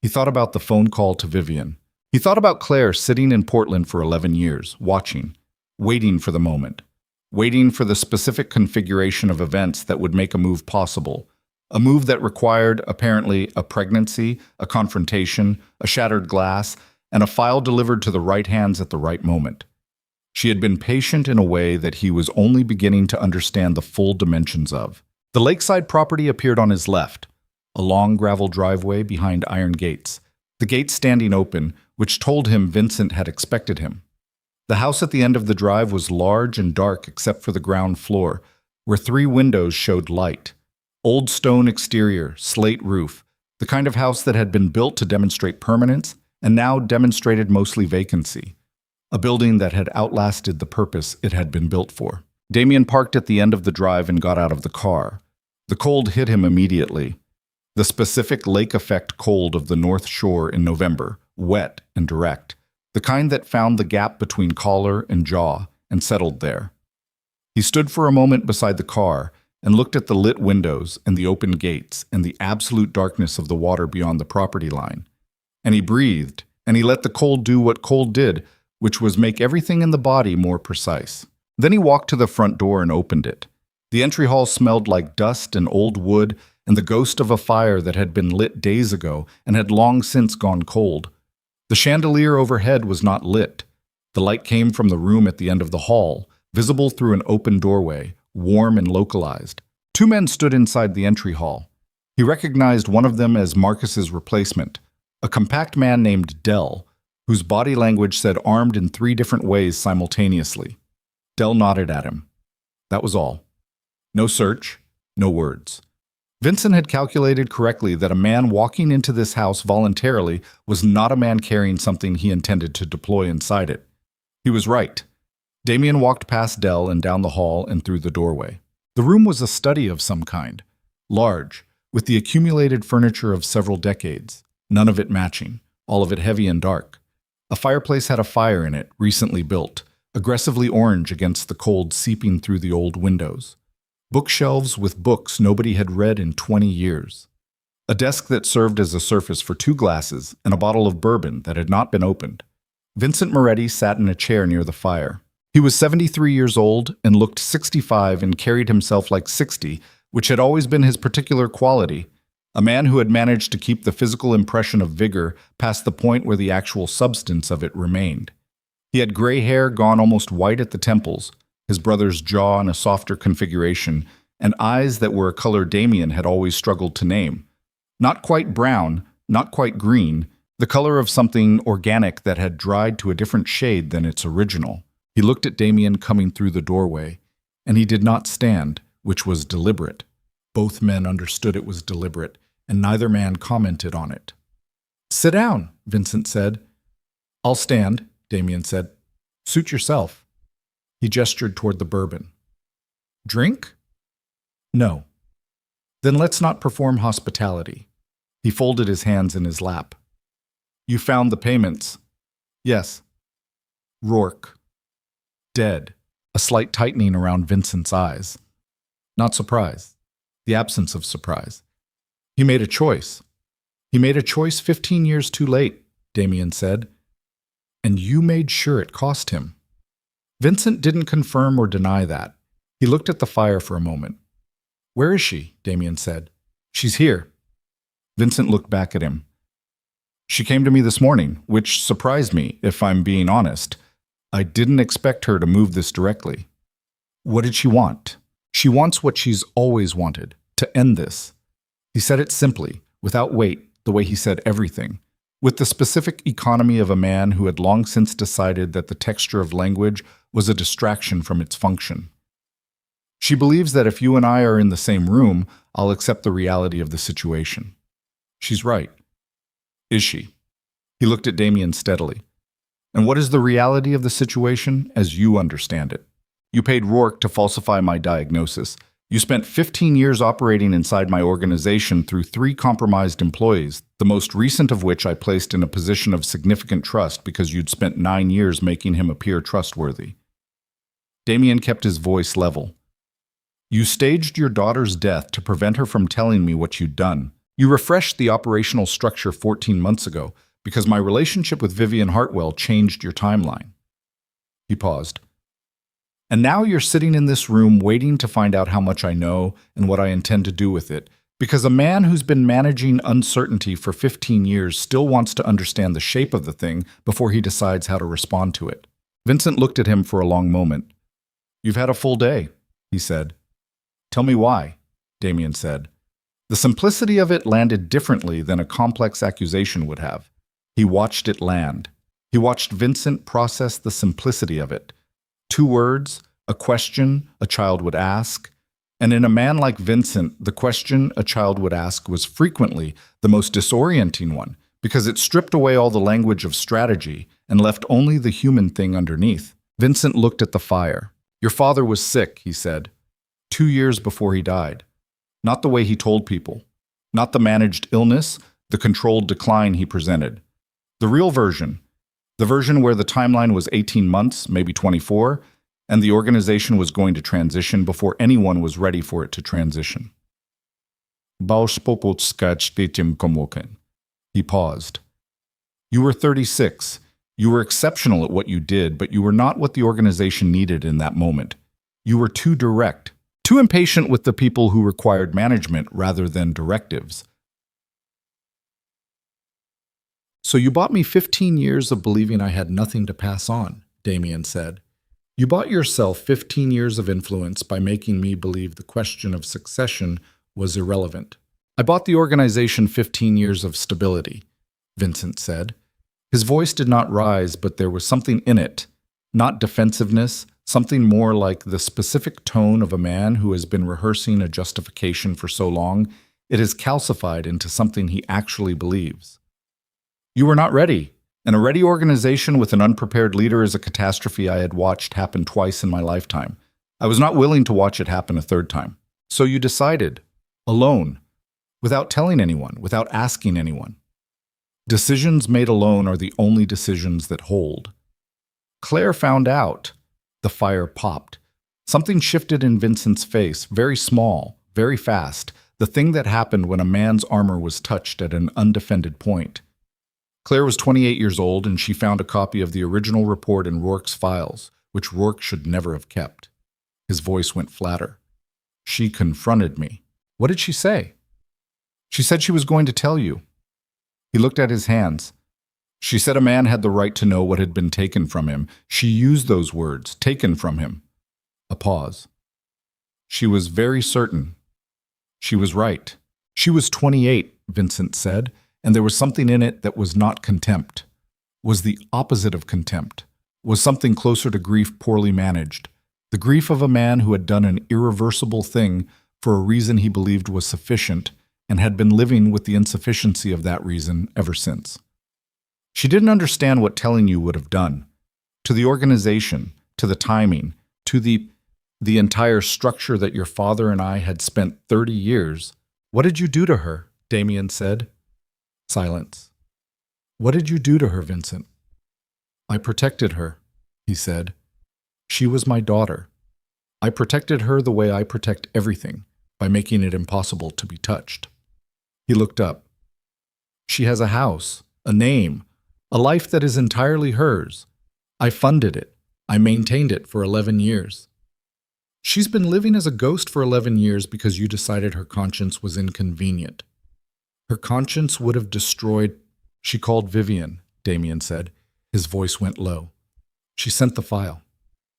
He thought about the phone call to Vivian. He thought about Claire sitting in Portland for 11 years, watching, waiting for the moment, waiting for the specific configuration of events that would make a move possible, a move that required, apparently, a pregnancy, a confrontation, a shattered glass, and a file delivered to the right hands at the right moment. She had been patient in a way that he was only beginning to understand the full dimensions of. The lakeside property appeared on his left, a long gravel driveway behind iron gates, the gates standing open, which told him Vincent had expected him. The house at the end of the drive was large and dark except for the ground floor, where 3 windows showed light. Old stone exterior, slate roof, the kind of house that had been built to demonstrate permanence and now demonstrated mostly vacancy, a building that had outlasted the purpose it had been built for. Damien parked at the end of the drive and got out of the car. The cold hit him immediately. The specific lake effect cold of the North Shore in November, wet and direct, the kind that found the gap between collar and jaw and settled there. He stood for a moment beside the car and looked at the lit windows and the open gates and the absolute darkness of the water beyond the property line. And he breathed, and he let the cold do what cold did, which was make everything in the body more precise. Then he walked to the front door and opened it. The entry hall smelled like dust and old wood and the ghost of a fire that had been lit days ago and had long since gone cold. The chandelier overhead was not lit. The light came from the room at the end of the hall, visible through an open doorway, warm and localized. 2 men stood inside the entry hall. He recognized one of them as Marcus's replacement, a compact man named Dell, whose body language said armed in 3 different ways simultaneously. Dell nodded at him. That was all. No search, no words. Vincent had calculated correctly that a man walking into this house voluntarily was not a man carrying something he intended to deploy inside it. He was right. Damien walked past Dell and down the hall and through the doorway. The room was a study of some kind, large, with the accumulated furniture of several decades, none of it matching, all of it heavy and dark. A fireplace had a fire in it, recently built, aggressively orange against the cold seeping through the old windows. Bookshelves with books nobody had read in 20 years. A desk that served as a surface for 2 glasses and a bottle of bourbon that had not been opened. Vincent Moretti sat in a chair near the fire. He was 73 years old and looked 65 and carried himself like 60, which had always been his particular quality. A man who had managed to keep the physical impression of vigor past the point where the actual substance of it remained. He had gray hair gone almost white at the temples, his brother's jaw in a softer configuration, and eyes that were a color Damien had always struggled to name. Not quite brown, not quite green, the color of something organic that had dried to a different shade than its original. He looked at Damien coming through the doorway, and he did not stand, which was deliberate. Both men understood it was deliberate, and neither man commented on it. "Sit down," Vincent said. "I'll stand," Damien said. "Suit yourself." He gestured toward the bourbon. "Drink?" "No." "Then let's not perform hospitality." He folded his hands in his lap. "You found the payments?" "Yes." "Rourke." "Dead." A slight tightening around Vincent's eyes. Not surprise. The absence of surprise. He made a choice. He made a choice 15 years too late, Damien said. And you made sure it cost him. Vincent didn't confirm or deny that. He looked at the fire for a moment. "Where is she?" Damien said. "She's here." Vincent looked back at him. "She came to me this morning, which surprised me, if I'm being honest. I didn't expect her to move this directly." "What did she want?" "She wants what she's always wanted, to end this." He said it simply, without weight, the way he said everything, with the specific economy of a man who had long since decided that the texture of language was a distraction from its function. "She believes that if you and I are in the same room, I'll accept the reality of the situation." "She's right." "Is she?" He looked at Damien steadily. "And what is the reality of the situation as you understand it? You paid Rourke to falsify my diagnosis. You spent 15 years operating inside my organization through 3 compromised employees, the most recent of which I placed in a position of significant trust because you'd spent 9 years making him appear trustworthy." Damien kept his voice level. "You staged your daughter's death to prevent her from telling me what you'd done. You refreshed the operational structure 14 months ago because my relationship with Vivian Hartwell changed your timeline." He paused. "And now you're sitting in this room waiting to find out how much I know and what I intend to do with it, because a man who's been managing uncertainty for 15 years still wants to understand the shape of the thing before he decides how to respond to it." Vincent looked at him for a long moment. "You've had a full day," he said. "Tell me why," Damien said. The simplicity of it landed differently than a complex accusation would have. He watched it land. He watched Vincent process the simplicity of it. 2 words, a question a child would ask, and in a man like Vincent, the question a child would ask was frequently the most disorienting one, because it stripped away all the language of strategy and left only the human thing underneath. Vincent looked at the fire. "Your father was sick," he said, 2 years before he died. Not the way he told people. Not the managed illness, the controlled decline he presented. The real version. The version where the timeline was 18 months, maybe 24, and the organization was going to transition before anyone was ready for it to transition. He paused. "You were 36. You were exceptional at what you did, but you were not what the organization needed in that moment. You were too direct, too impatient with the people who required management rather than directives. So you bought me 15 years of believing I had nothing to pass on," Damien said. "You bought yourself 15 years of influence by making me believe the question of succession was irrelevant." "I bought the organization 15 years of stability," Vincent said. His voice did not rise, but there was something in it, not defensiveness, something more like the specific tone of a man who has been rehearsing a justification for so long, it has calcified into something he actually believes. "You were not ready, and a ready organization with an unprepared leader is a catastrophe I had watched happen twice in my lifetime. I was not willing to watch it happen a third time. So you decided, alone, without telling anyone, without asking anyone." Decisions made alone are the only decisions that hold. Claire found out. The fire popped. Something shifted in Vincent's face, very small, very fast, the thing that happened when a man's armor was touched at an undefended point. Claire was 28 years old, and she found a copy of the original report in Rourke's files, which Rourke should never have kept. His voice went flatter. She confronted me. What did she say? She said she was going to tell you. He looked at his hands. She said a man had the right to know what had been taken from him. She used those words, taken from him. A pause. She was very certain. She was right. She was 28, Vincent said, and there was something in it that was not contempt, was the opposite of contempt, was something closer to grief poorly managed, the grief of a man who had done an irreversible thing for a reason he believed was sufficient and had been living with the insufficiency of that reason ever since. She didn't understand what telling you would have done. To the organization, to the timing, to the entire structure that your father and I had spent 30 years. What did you do to her? Damien said. Silence. What did you do to her, Vincent? I protected her, he said. She was my daughter. I protected her the way I protect everything, by making it impossible to be touched. He looked up. She has a house, a name, a life that is entirely hers. I funded it. I maintained it for 11 years. She's been living as a ghost for 11 years because you decided her conscience was inconvenient. Her conscience would have destroyed... She called Vivian, Damien said. His voice went low. She sent the file.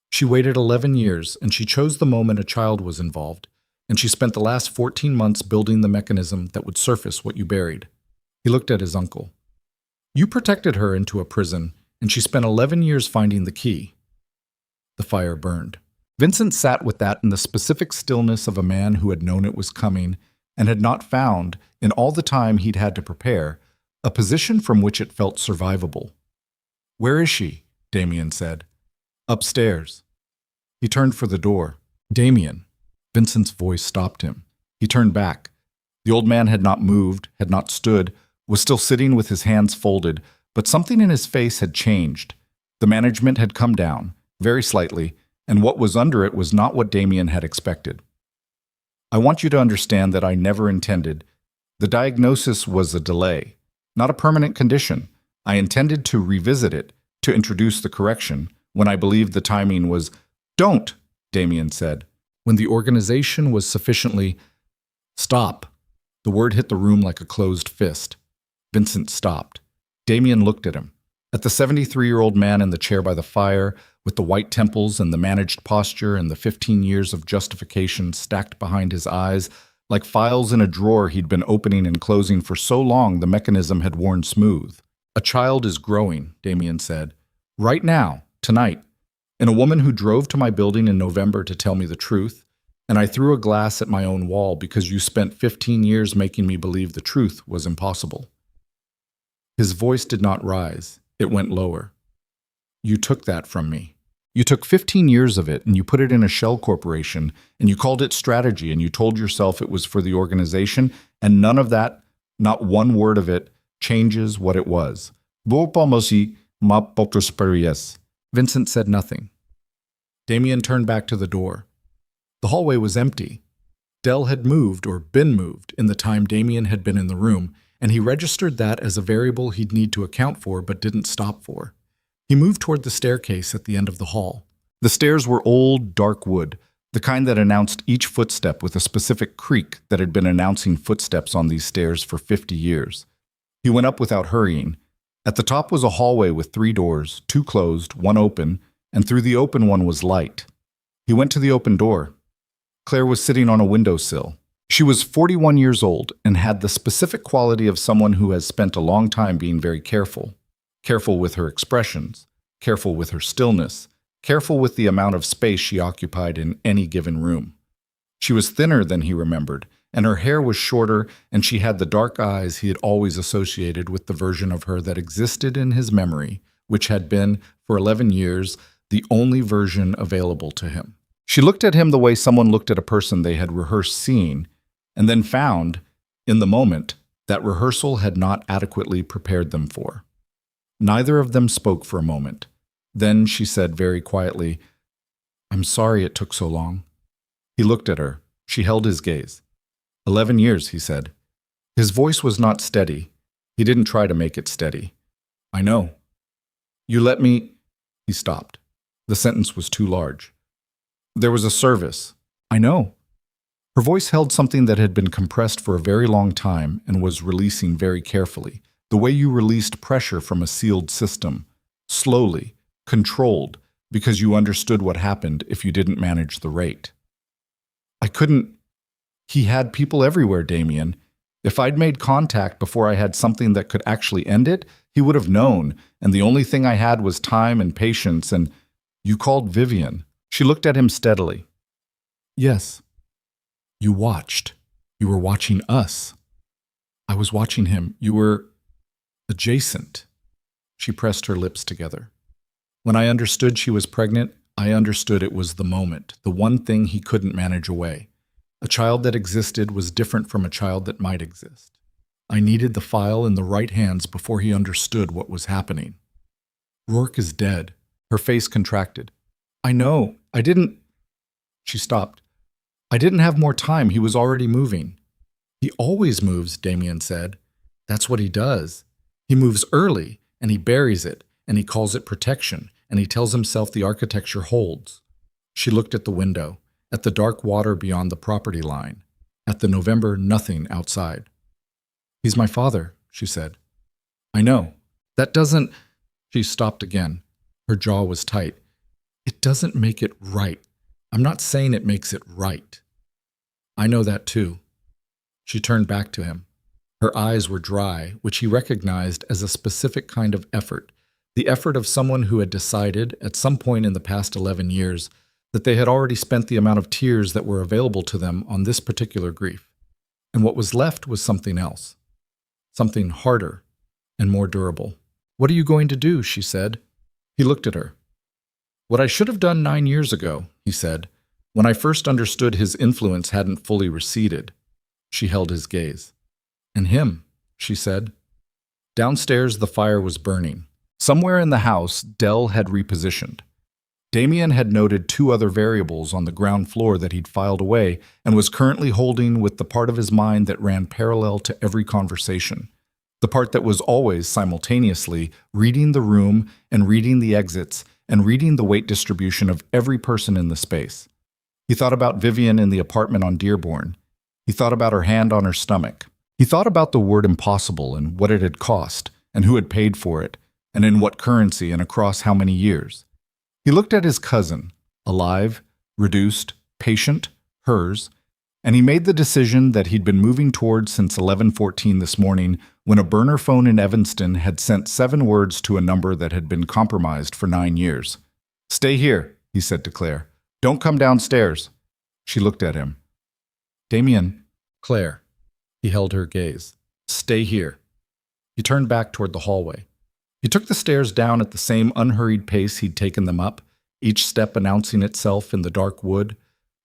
She waited 11 years, and she chose the moment a child was involved, and she spent the last 14 months building the mechanism that would surface what you buried. He looked at his uncle. You protected her into a prison, and she spent 11 years finding the key. The fire burned. Vincent sat with that in the specific stillness of a man who had known it was coming and had not found, in all the time he'd had to prepare, a position from which it felt survivable. Where is she? Damien said. Upstairs. He turned for the door. Damien. Vincent's voice stopped him. He turned back. The old man had not moved, had not stood, was still sitting with his hands folded, but something in his face had changed. The management had come down, very slightly, and what was under it was not what Damien had expected. I want you to understand that I never intended. The diagnosis was a delay, not a permanent condition. I intended to revisit it, to introduce the correction, when I believed the timing was... Don't, Damien said. When the organization was sufficiently... Stop. The word hit the room like a closed fist. Vincent stopped. Damien looked at him. At the 73-year-old man in the chair by the fire, with the white temples and the managed posture and the 15 years of justification stacked behind his eyes, like files in a drawer he'd been opening and closing for so long the mechanism had worn smooth. A child is growing, Damien said. Right now, tonight, in a woman who drove to my building in November to tell me the truth, and I threw a glass at my own wall because you spent 15 years making me believe the truth was impossible. His voice did not rise. It went lower. You took that from me. You took 15 years of it and you put it in a shell corporation and you called it strategy and you told yourself it was for the organization, and none of that, not one word of it, changes what it was. Vincent said nothing. Damien turned back to the door. The hallway was empty. Dell had moved or been moved in the time Damien had been in the room, and he registered that as a variable he'd need to account for but didn't stop for. He moved toward the staircase at the end of the hall. The stairs were old, dark wood, the kind that announced each footstep with a specific creak that had been announcing footsteps on these stairs for 50 years. He went up without hurrying. At the top was a hallway with 3 doors, 2 closed, 1 open, and through the open one was light. He went to the open door. Claire was sitting on a windowsill. She was 41 years old and had the specific quality of someone who has spent a long time being very careful. Careful with her expressions, careful with her stillness, careful with the amount of space she occupied in any given room. She was thinner than he remembered, and her hair was shorter, and she had the dark eyes he had always associated with the version of her that existed in his memory, which had been, for 11 years, the only version available to him. She looked at him the way someone looked at a person they had rehearsed seeing, and then found, in the moment, that rehearsal had not adequately prepared them for. Neither of them spoke for a moment. Then she said very quietly, "I'm sorry it took so long." He looked at her. She held his gaze. 11 years, he said. His voice was not steady. He didn't try to make it steady. "I know." "You let me—" He stopped. The sentence was too large. "There was a service." "I know." Her voice held something that had been compressed for a very long time and was releasing very carefully, the way you released pressure from a sealed system, slowly, controlled, because you understood what happened if you didn't manage the rate. "I couldn't—" He had people everywhere, Damien. If I'd made contact before I had something that could actually end it, he would have known, and the only thing I had was time and patience, and you called Vivian. She looked at him steadily. "Yes." "You watched. You were watching us." "I was watching him. You were adjacent." She pressed her lips together. "When I understood she was pregnant, I understood it was the moment, the one thing he couldn't manage away. A child that existed was different from a child that might exist. I needed the file in the right hands before he understood what was happening." "Rourke is dead." Her face contracted. "I know. I didn't—" She stopped. "I didn't have more time. He was already moving." "He always moves," Damien said. "That's what he does. He moves early, and he buries it, and he calls it protection, and he tells himself the architecture holds." She looked at the window, at the dark water beyond the property line, at the November nothing outside. "He's my father," she said. "I know. That doesn't—" She stopped again. Her jaw was tight. "It doesn't make it right. I'm not saying it makes it right." "I know that too." She turned back to him. Her eyes were dry, which he recognized as a specific kind of effort, the effort of someone who had decided, at some point in the past 11 years, that they had already spent the amount of tears that were available to them on this particular grief. And what was left was something else. Something harder and more durable. "What are you going to do?" she said. He looked at her. "What I should have done 9 years ago," he said, "when I first understood his influence hadn't fully receded." She held his gaze. "And him," she said. Downstairs, the fire was burning. Somewhere in the house, Dell had repositioned. Damien had noted 2 other variables on the ground floor that he'd filed away and was currently holding with the part of his mind that ran parallel to every conversation. The part that was always, simultaneously, reading the room and reading the exits and reading the weight distribution of every person in the space. He thought about Vivian in the apartment on Dearborn. He thought about her hand on her stomach. He thought about the word impossible and what it had cost, and who had paid for it, and in what currency and across how many years. He looked at his cousin, alive, reduced, patient, hers, and he made the decision that he'd been moving towards since 11:14 this morning when a burner phone in Evanston had sent 7 words to a number that had been compromised for 9 years. "Stay here," he said to Claire. "Don't come downstairs." She looked at him. "Damien." "Claire." He held her gaze. "Stay here." He turned back toward the hallway. He took the stairs down at the same unhurried pace he'd taken them up, each step announcing itself in the dark wood,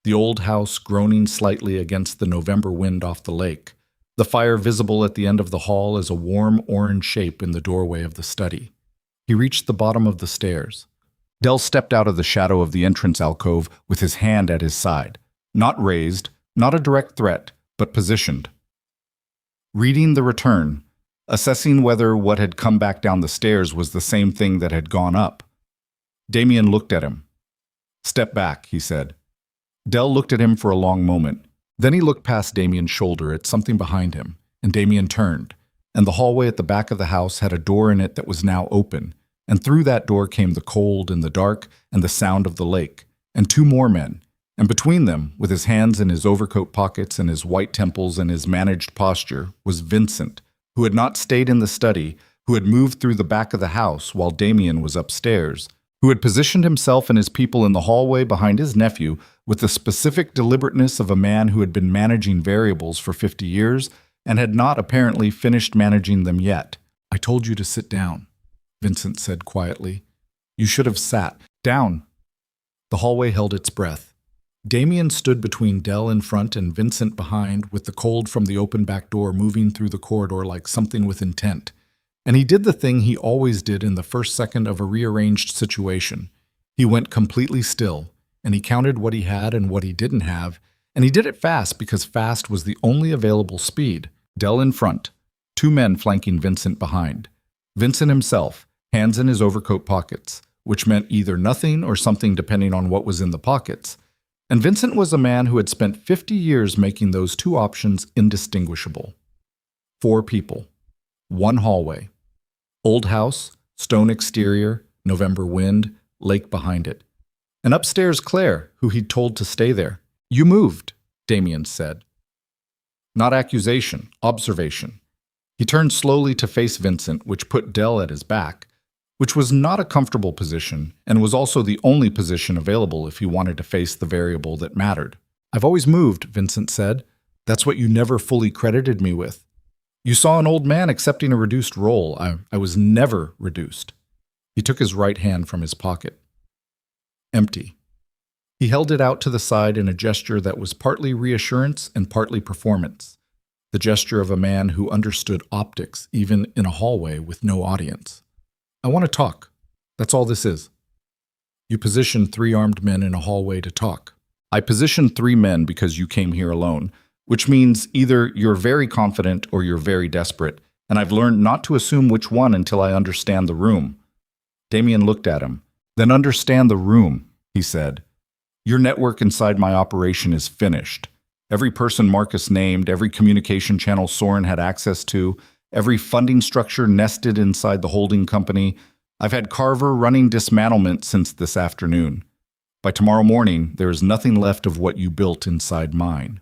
the old house groaning slightly against the November wind off the lake, the fire visible at the end of the hall as a warm orange shape in the doorway of the study. He reached the bottom of the stairs. Dell stepped out of the shadow of the entrance alcove with his hand at his side, not raised, not a direct threat, but positioned. Reading the return, assessing whether what had come back down the stairs was the same thing that had gone up. Damien looked at him. "Step back," he said. Dell looked at him for a long moment. Then he looked past Damien's shoulder at something behind him, and Damien turned, and the hallway at the back of the house had a door in it that was now open, and through that door came the cold and the dark and the sound of the lake, and 2 more men, and between them, with his hands in his overcoat pockets and his white temples and his managed posture, was Vincent, who had not stayed in the study, who had moved through the back of the house while Damien was upstairs, who had positioned himself and his people in the hallway behind his nephew with the specific deliberateness of a man who had been managing variables for 50 years and had not apparently finished managing them yet. "I told you to sit down," Vincent said quietly. "You should have sat down." The hallway held its breath. Damien stood between Dell in front and Vincent behind, with the cold from the open back door moving through the corridor like something with intent. And he did the thing he always did in the first second of a rearranged situation. He went completely still, and he counted what he had and what he didn't have, and he did it fast because fast was the only available speed. Dell in front, two men flanking Vincent behind. Vincent himself, hands in his overcoat pockets, which meant either nothing or something depending on what was in the pockets. And Vincent was a man who had spent 50 years making those two options indistinguishable. 4 people. 1 hallway. Old house, stone exterior, November wind, lake behind it. And upstairs Claire, who he'd told to stay there. "You moved," Damien said. Not accusation, observation. He turned slowly to face Vincent, which put Dell at his back, which was not a comfortable position and was also the only position available if he wanted to face the variable that mattered. "I've always moved," Vincent said. "That's what you never fully credited me with. You saw an old man accepting a reduced role. I was never reduced." He took his right hand from his pocket. Empty. He held it out to the side in a gesture that was partly reassurance and partly performance. The gesture of a man who understood optics, even in a hallway with no audience. "I want to talk. That's all this is." You positioned 3 armed men in a hallway to talk. I positioned 3 men because you came here alone, which means either you're very confident or you're very desperate, and I've learned not to assume which one until I understand the room. Damien looked at him. "Then understand the room," he said. "Your network inside my operation is finished. Every person Marcus named, every communication channel Soren had access to, every funding structure nested inside the holding company. I've had Carver running dismantlement since this afternoon. By tomorrow morning, there is nothing left of what you built inside mine."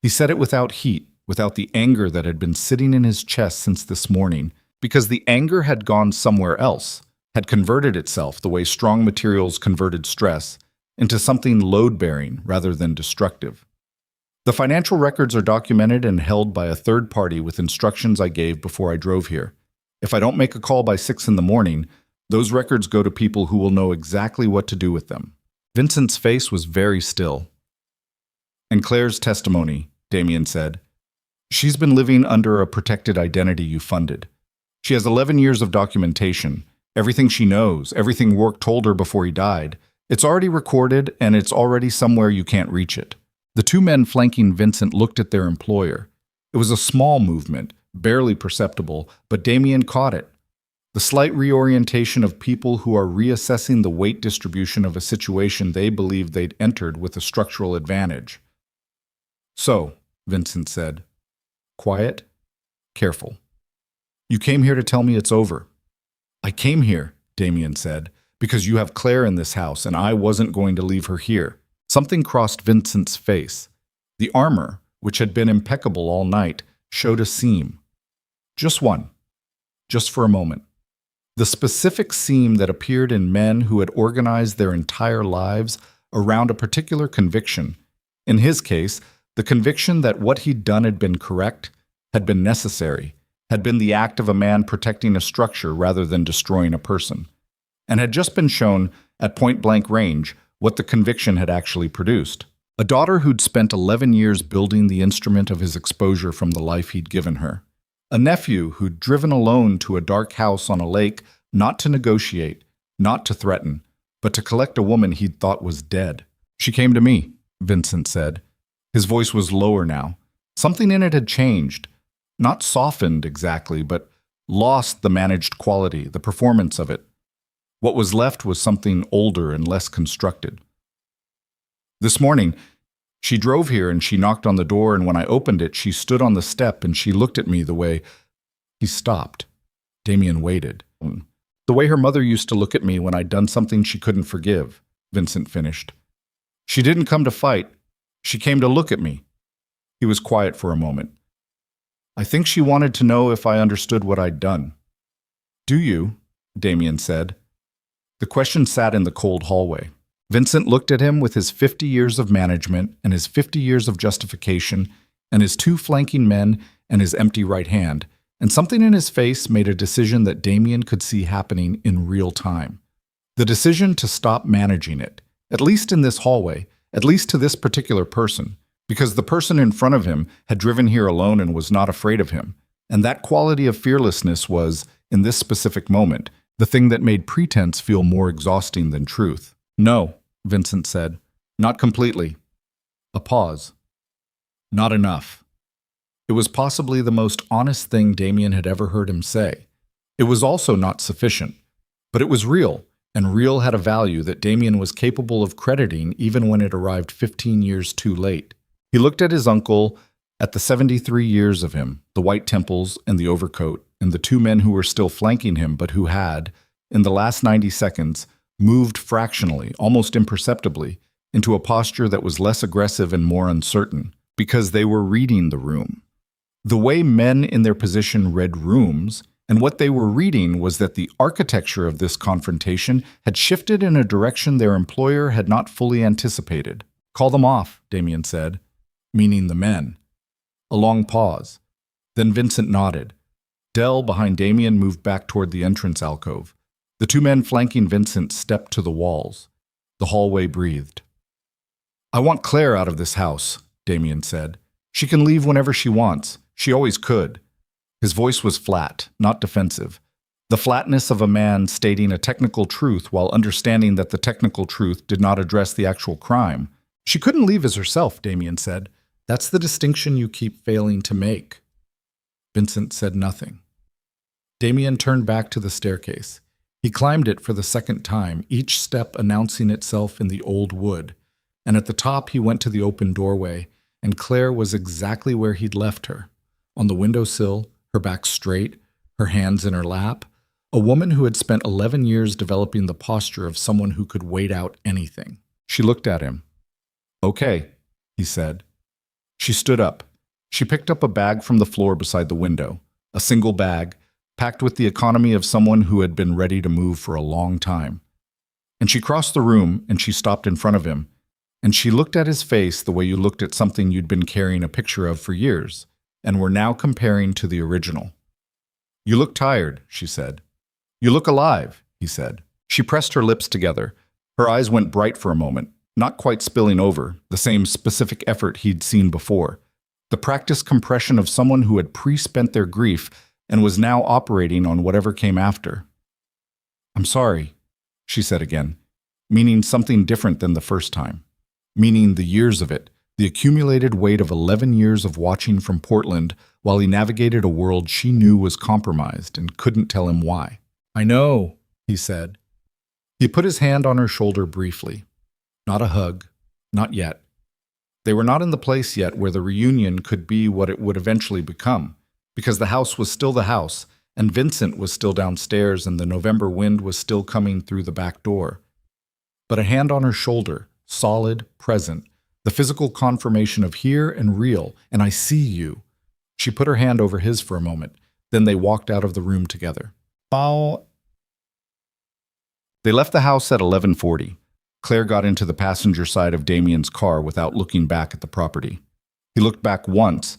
He said it without heat, without the anger that had been sitting in his chest since this morning, because the anger had gone somewhere else, had converted itself the way strong materials converted stress, into something load-bearing rather than destructive. "The financial records are documented and held by a third party with instructions I gave before I drove here. If I don't make a call by 6 in the morning, those records go to people who will know exactly what to do with them." Vincent's face was very still. "And Claire's testimony," Damien said. "She's been living under a protected identity you funded. She has 11 years of documentation, everything she knows, everything Rourke told her before he died. It's already recorded, and it's already somewhere you can't reach it." The 2 men flanking Vincent looked at their employer. It was a small movement, barely perceptible, but Damien caught it. The slight reorientation of people who are reassessing the weight distribution of a situation they believed they'd entered with a structural advantage. "So," Vincent said. Quiet, careful. "You came here to tell me it's over." "I came here," Damien said, "because you have Claire in this house and I wasn't going to leave her here." Something crossed Vincent's face. The armor, which had been impeccable all night, showed a seam. Just one. Just for a moment. The specific seam that appeared in men who had organized their entire lives around a particular conviction. In his case, the conviction that what he'd done had been correct, had been necessary, had been the act of a man protecting a structure rather than destroying a person, and had just been shown, at point-blank range, what the conviction had actually produced. A daughter who'd spent 11 years building the instrument of his exposure from the life he'd given her. A nephew who'd driven alone to a dark house on a lake, not to negotiate, not to threaten, but to collect a woman he'd thought was dead. "She came to me," Vincent said. His voice was lower now. Something in it had changed. Not softened exactly, but lost the managed quality, the performance of it. What was left was something older and less constructed. "This morning, she drove here and she knocked on the door, and when I opened it, she stood on the step and she looked at me the way—" He stopped. Damien waited. "The way her mother used to look at me when I'd done something she couldn't forgive," Vincent finished. "She didn't come to fight. She came to look at me." He was quiet for a moment. "I think she wanted to know if I understood what I'd done." "Do you?" Damien said. The question sat in the cold hallway. Vincent looked at him with his 50 years of management and his 50 years of justification and his 2 flanking men and his empty right hand, and something in his face made a decision that Damien could see happening in real time. The decision to stop managing it, at least in this hallway, at least to this particular person, because the person in front of him had driven here alone and was not afraid of him. And that quality of fearlessness was, in this specific moment, the thing that made pretense feel more exhausting than truth. "No," Vincent said. "Not completely." A pause. Not enough. It was possibly the most honest thing Damien had ever heard him say. It was also not sufficient. But it was real, and real had a value that Damien was capable of crediting even when it arrived 15 years too late. He looked at his uncle, at the 73 years of him, the white temples and the overcoat, and the two men who were still flanking him but who had, in the last 90 seconds, moved fractionally, almost imperceptibly, into a posture that was less aggressive and more uncertain, because they were reading the room. The way men in their position read rooms, and what they were reading was that the architecture of this confrontation had shifted in a direction their employer had not fully anticipated. "Call them off," Damien said, meaning the men. A long pause. Then Vincent nodded. Dell, behind Damien, moved back toward the entrance alcove. The two men flanking Vincent stepped to the walls. The hallway breathed. "I want Claire out of this house," Damien said. "She can leave whenever she wants. She always could." His voice was flat, not defensive. The flatness of a man stating a technical truth while understanding that the technical truth did not address the actual crime. "She couldn't leave as herself," Damien said. "That's the distinction you keep failing to make." Vincent said nothing. Damien turned back to the staircase. He climbed it for the second time, each step announcing itself in the old wood. And at the top he went to the open doorway, and Claire was exactly where he'd left her. On the windowsill, her back straight, her hands in her lap, a woman who had spent 11 years developing the posture of someone who could wait out anything. She looked at him. "Okay," he said. She stood up. She picked up a bag from the floor beside the window, a single bag, packed with the economy of someone who had been ready to move for a long time. And she crossed the room, and she stopped in front of him, and she looked at his face the way you looked at something you'd been carrying a picture of for years, and were now comparing to the original. "You look tired," she said. "You look alive," he said. She pressed her lips together. Her eyes went bright for a moment, not quite spilling over, the same specific effort he'd seen before. The practiced compression of someone who had pre-spent their grief and was now operating on whatever came after. "I'm sorry," she said again, meaning something different than the first time. Meaning the years of it, the accumulated weight of 11 years of watching from Portland while he navigated a world she knew was compromised and couldn't tell him why. "I know," he said. He put his hand on her shoulder briefly. Not a hug. Not yet. They were not in the place yet where the reunion could be what it would eventually become, because the house was still the house, and Vincent was still downstairs, and the November wind was still coming through the back door. But a hand on her shoulder, solid, present, the physical confirmation of here and real, and "I see you." She put her hand over his for a moment, then they walked out of the room together. They left the house at 11:40. Claire got into the passenger side of Damien's car without looking back at the property. He looked back once,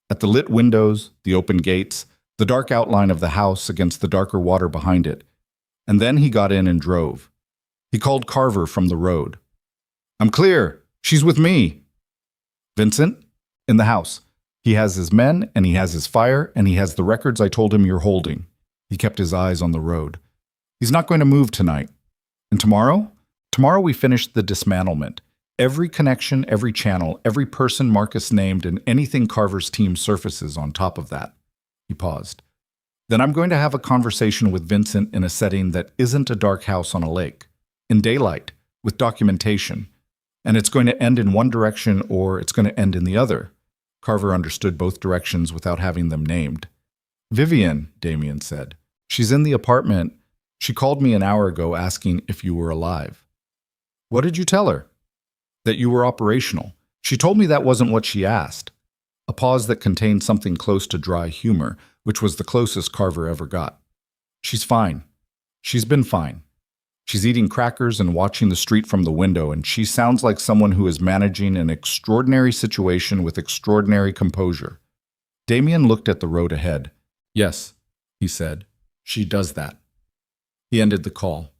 at the lit windows, the open gates, the dark outline of the house against the darker water behind it, and then he got in and drove. He called Carver from the road. "I'm clear. She's with me." "Vincent?" "In the house. He has his men, and he has his fire, and he has the records I told him you're holding." He kept his eyes on the road. "He's not going to move tonight. And tomorrow? Tomorrow we finish the dismantlement. Every connection, every channel, every person Marcus named, and anything Carver's team surfaces on top of that." He paused. "Then I'm going to have a conversation with Vincent in a setting that isn't a dark house on a lake. In daylight, with documentation. And it's going to end in one direction or it's going to end in the other." Carver understood both directions without having them named. "Vivian," Damien said. "She's in the apartment. She called me an hour ago asking if you were alive." "What did you tell her?" "That you were operational. She told me that wasn't what she asked." A pause that contained something close to dry humor, which was the closest Carver ever got. "She's fine. She's been fine. She's eating crackers and watching the street from the window, and she sounds like someone who is managing an extraordinary situation with extraordinary composure." Damien looked at the road ahead. "Yes," he said. "She does that." He ended the call.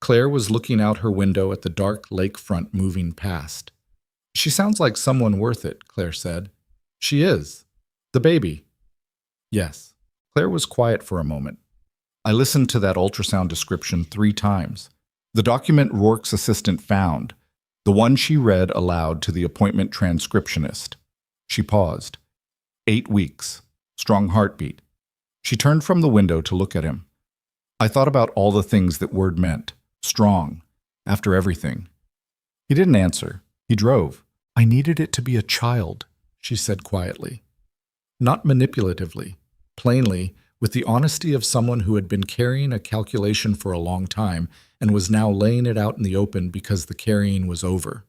Claire was looking out her window at the dark lakefront moving past. She sounds like someone worth it, Claire said. She is. The baby. Yes. Claire was quiet for a moment. I listened to that ultrasound description 3 times. The document Rourke's assistant found, the one she read aloud to the appointment transcriptionist. She paused. 8 weeks. Strong heartbeat. She turned from the window to look at him. I thought about all the things that word meant. Strong. After everything. He didn't answer. He drove. I needed it to be a child, she said quietly. Not manipulatively. Plainly, with the honesty of someone who had been carrying a calculation for a long time and was now laying it out in the open because the carrying was over.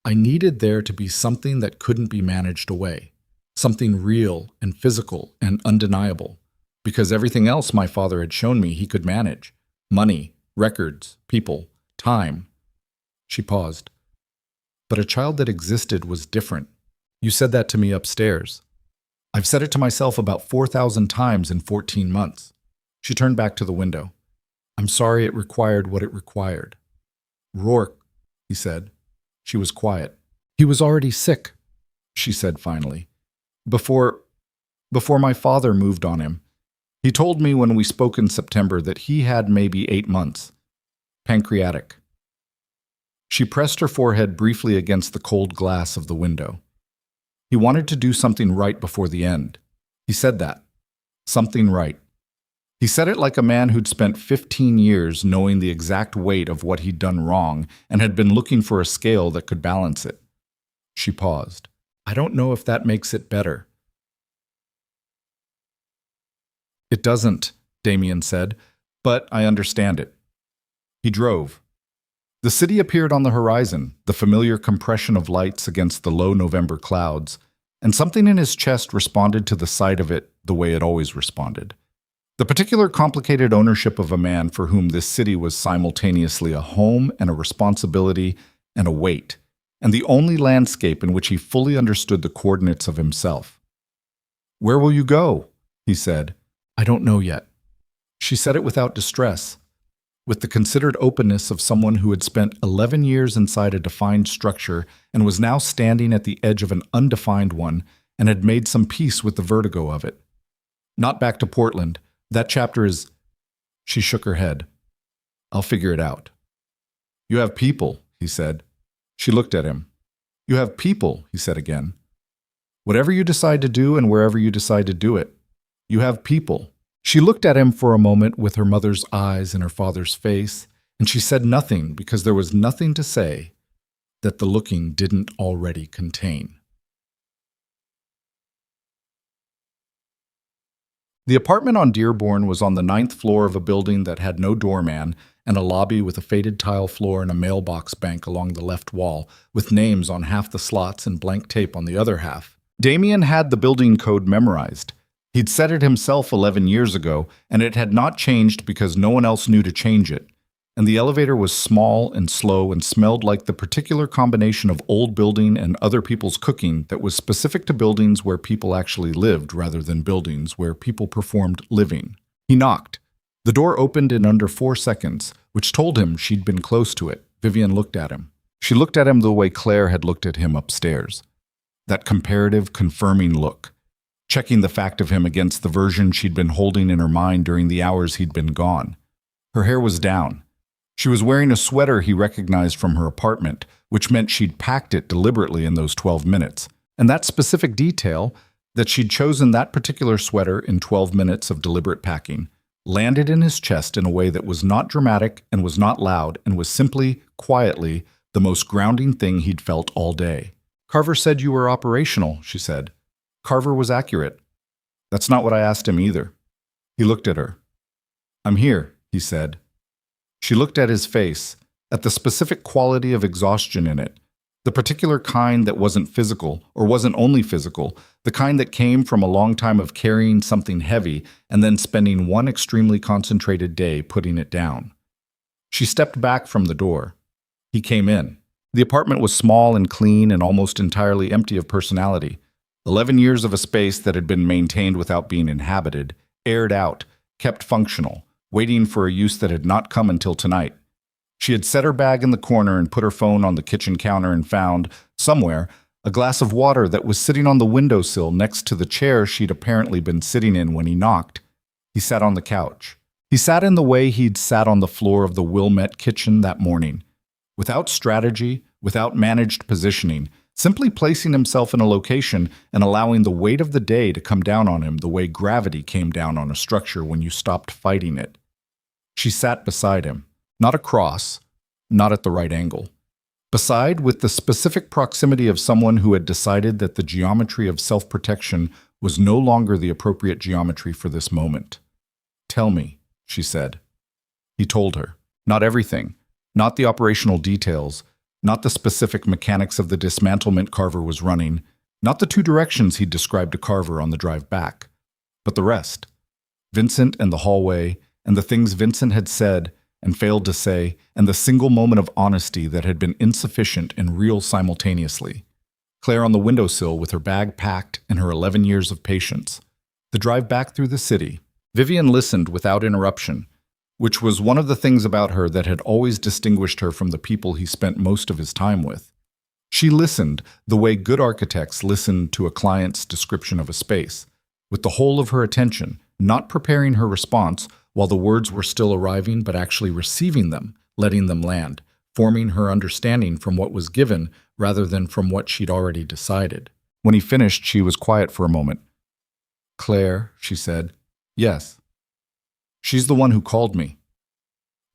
I needed there to be something that couldn't be managed away, something real and physical and undeniable, because everything else my father had shown me he could manage. Money, records, people, time. She paused. But a child that existed was different. You said that to me upstairs. I've said it to myself about 4,000 times in 14 months. She turned back to the window. I'm sorry it required what it required. Rourke, he said. She was quiet. He was already sick, she said finally. Before my father moved on him. He told me when we spoke in September that he had maybe 8 months. Pancreatic. She pressed her forehead briefly against the cold glass of the window. He wanted to do something right before the end. He said that. Something right. He said it like a man who'd spent 15 years knowing the exact weight of what he'd done wrong and had been looking for a scale that could balance it. She paused. I don't know if that makes it better. It doesn't, Damien said, but I understand it. He drove. The city appeared on the horizon, the familiar compression of lights against the low November clouds, and something in his chest responded to the sight of it the way it always responded. The particular complicated ownership of a man for whom this city was simultaneously a home and a responsibility and a weight, and the only landscape in which he fully understood the coordinates of himself. Where will you go? He said. I don't know yet. She said it without distress, with the considered openness of someone who had spent 11 years inside a defined structure and was now standing at the edge of an undefined one and had made some peace with the vertigo of it. Not back to Portland. That chapter is... She shook her head. I'll figure it out. You have people, he said. She looked at him. You have people, he said again. Whatever you decide to do and wherever you decide to do it, you have people. She looked at him for a moment with her mother's eyes in her father's face, and she said nothing because there was nothing to say that the looking didn't already contain. The apartment on Dearborn was on the 9th floor of a building that had no doorman and a lobby with a faded tile floor and a mailbox bank along the left wall, with names on half the slots and blank tape on the other half. Damien had the building code memorized. He'd said it himself 11 years ago, and it had not changed because no one else knew to change it. And the elevator was small and slow and smelled like the particular combination of old building and other people's cooking that was specific to buildings where people actually lived rather than buildings where people performed living. He knocked. The door opened in under 4 seconds, which told him she'd been close to it. Vivian looked at him. She looked at him the way Claire had looked at him upstairs. That comparative, confirming look, checking the fact of him against the version she'd been holding in her mind during the hours he'd been gone. Her hair was down. She was wearing a sweater he recognized from her apartment, which meant she'd packed it deliberately in those 12 minutes. And that specific detail, that she'd chosen that particular sweater in 12 minutes of deliberate packing, landed in his chest in a way that was not dramatic and was not loud and was simply, quietly, the most grounding thing he'd felt all day. Carver said you were operational, she said. Carver was accurate. That's not what I asked him either. He looked at her. I'm here, he said. She looked at his face, at the specific quality of exhaustion in it, the particular kind that wasn't physical, or wasn't only physical, the kind that came from a long time of carrying something heavy and then spending one extremely concentrated day putting it down. She stepped back from the door. He came in. The apartment was small and clean and almost entirely empty of personality. 11 years of a space that had been maintained without being inhabited, aired out, kept functional, waiting for a use that had not come until tonight. She had set her bag in the corner and put her phone on the kitchen counter and found, somewhere, a glass of water that was sitting on the windowsill next to the chair she'd apparently been sitting in when he knocked. He sat on the couch. He sat in the way he'd sat on the floor of the Wilmette kitchen that morning, without strategy, without managed positioning, simply placing himself in a location and allowing the weight of the day to come down on him the way gravity came down on a structure when you stopped fighting it. She sat beside him, not across, not at the right angle. Beside, with the specific proximity of someone who had decided that the geometry of self-protection was no longer the appropriate geometry for this moment. "Tell me," she said. He told her. Not everything, not the operational details, not the specific mechanics of the dismantlement Carver was running, not the 2 directions he'd described to Carver on the drive back, but the rest. Vincent and the hallway, and the things Vincent had said and failed to say, and the single moment of honesty that had been insufficient and real simultaneously. Claire on the windowsill with her bag packed and her 11 years of patience. The drive back through the city. Vivian listened without interruption, which was one of the things about her that had always distinguished her from the people he spent most of his time with. She listened the way good architects listen to a client's description of a space, with the whole of her attention, not preparing her response while the words were still arriving but actually receiving them, letting them land, forming her understanding from what was given rather than from what she'd already decided. When he finished, she was quiet for a moment. "Claire," she said. "Yes." "She's the one who called me."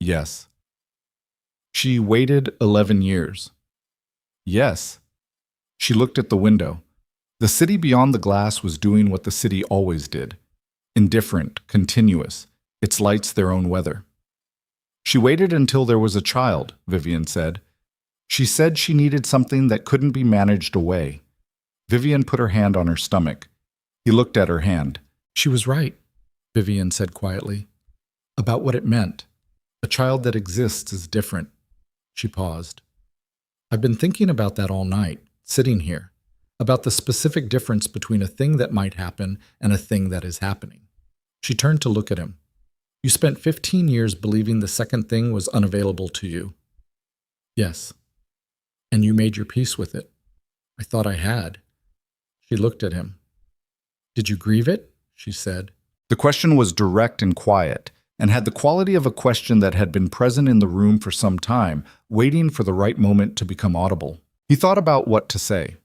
"Yes." "She waited 11 years." "Yes." She looked at the window. The city beyond the glass was doing what the city always did. Indifferent, continuous, its lights their own weather. "She waited until there was a child," Vivian said. "She said she needed something that couldn't be managed away." Vivian put her hand on her stomach. He looked at her hand. "She was right," Vivian said quietly, "about what it meant. A child that exists is different." She paused. "I've been thinking about that all night, sitting here, about the specific difference between a thing that might happen and a thing that is happening." She turned to look at him. "You spent 15 years believing the second thing was unavailable to you." "Yes." "And you made your peace with it." "I thought I had." She looked at him. "Did you grieve it?" she said. The question was direct and quiet, and had the quality of a question that had been present in the room for some time, waiting for the right moment to become audible. He thought about what to say.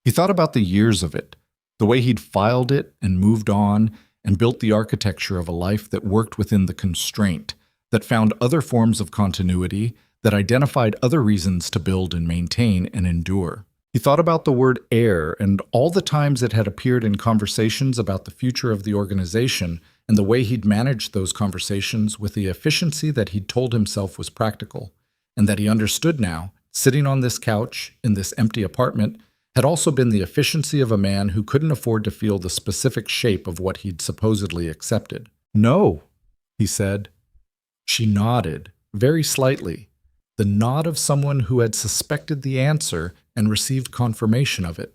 He thought about the years of it, the way he'd filed it and moved on, and built the architecture of a life that worked within the constraint, that found other forms of continuity, that identified other reasons to build and maintain and endure. He thought about the word heir and all the times it had appeared in conversations about the future of the organization and the way he'd managed those conversations with the efficiency that he'd told himself was practical, and that he understood now, sitting on this couch in this empty apartment, had also been the efficiency of a man who couldn't afford to feel the specific shape of what he'd supposedly accepted. "No," he said. She nodded, very slightly, the nod of someone who had suspected the answer and received confirmation of it.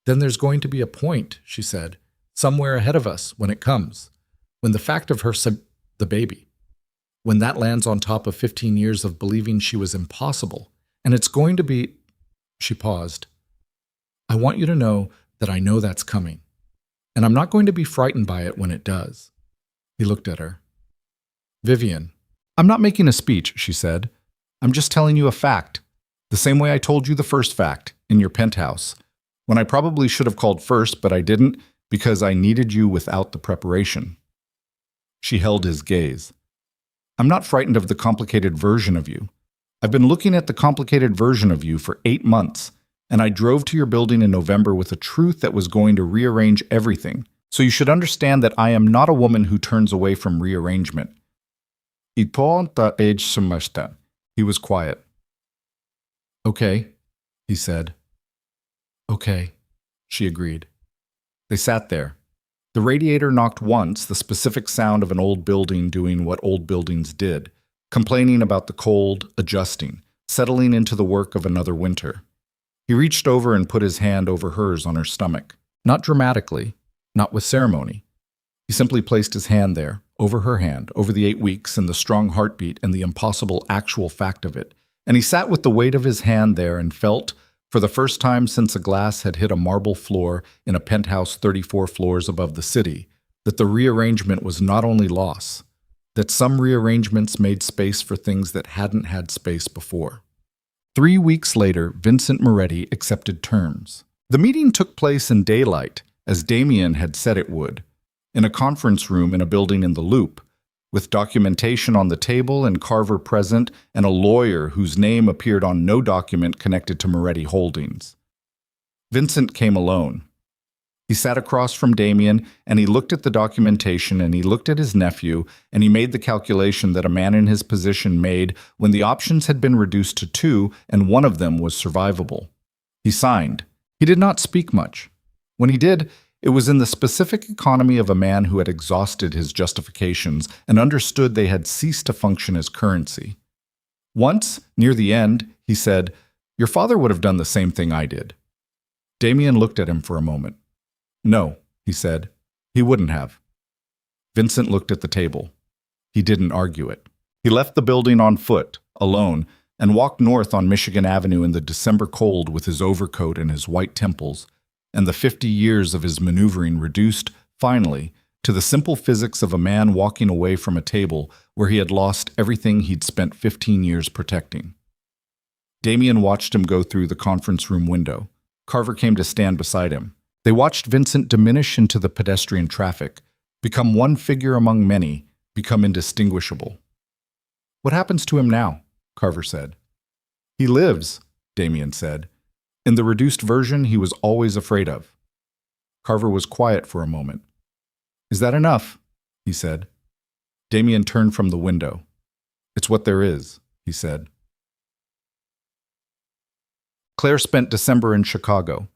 "Then there's going to be a point," she said, "somewhere ahead of us when it comes, when the fact of her the baby, when that lands on top of 15 years of believing she was impossible, and it's going to be—" She paused. "I want you to know that I know that's coming, and I'm not going to be frightened by it when it does." He looked at her. "Vivian, I'm not making a speech," she said. "I'm just telling you a fact, the same way I told you the first fact, in your penthouse, when I probably should have called first, but I didn't, because I needed you without the preparation." She held his gaze. "I'm not frightened of the complicated version of you. I've been looking at the complicated version of you for 8 months, and I drove to your building in November with a truth that was going to rearrange everything. So you should understand that I am not a woman who turns away from rearrangement." He was quiet. "Okay," he said. "Okay," she agreed. They sat there. The radiator knocked once, the specific sound of an old building doing what old buildings did, complaining about the cold, adjusting, settling into the work of another winter. He reached over and put his hand over hers on her stomach. Not dramatically, not with ceremony. He simply placed his hand there, over her hand, over the 8 weeks and the strong heartbeat and the impossible actual fact of it. And he sat with the weight of his hand there and felt, for the first time since a glass had hit a marble floor in a penthouse 34 floors above the city, that the rearrangement was not only loss, that some rearrangements made space for things that hadn't had space before. 3 weeks later, Vincent Moretti accepted terms. The meeting took place in daylight, as Damien had said it would, in a conference room in a building in the Loop, with documentation on the table and Carver present and a lawyer whose name appeared on no document connected to Moretti Holdings. Vincent came alone. He sat across from Damien and he looked at the documentation and he looked at his nephew and he made the calculation that a man in his position made when the options had been reduced to 2 and one of them was survivable. He signed. He did not speak much. When he did, it was in the specific economy of a man who had exhausted his justifications and understood they had ceased to function as currency. Once, near the end, he said, "Your father would have done the same thing I did." Damien looked at him for a moment. "No," he said, "he wouldn't have." Vincent looked at the table. He didn't argue it. He left the building on foot, alone, and walked north on Michigan Avenue in the December cold with his overcoat and his white temples, and the 50 years of his maneuvering reduced, finally, to the simple physics of a man walking away from a table where he had lost everything he'd spent 15 years protecting. Damien watched him go through the conference room window. Carver came to stand beside him. They watched Vincent diminish into the pedestrian traffic, become one figure among many, become indistinguishable. "What happens to him now?" Carver said. "He lives," Damien said, "in the reduced version he was always afraid of." Carver was quiet for a moment. "Is that enough?" he said. Damien turned from the window. "It's what there is," he said. Claire spent December in Chicago.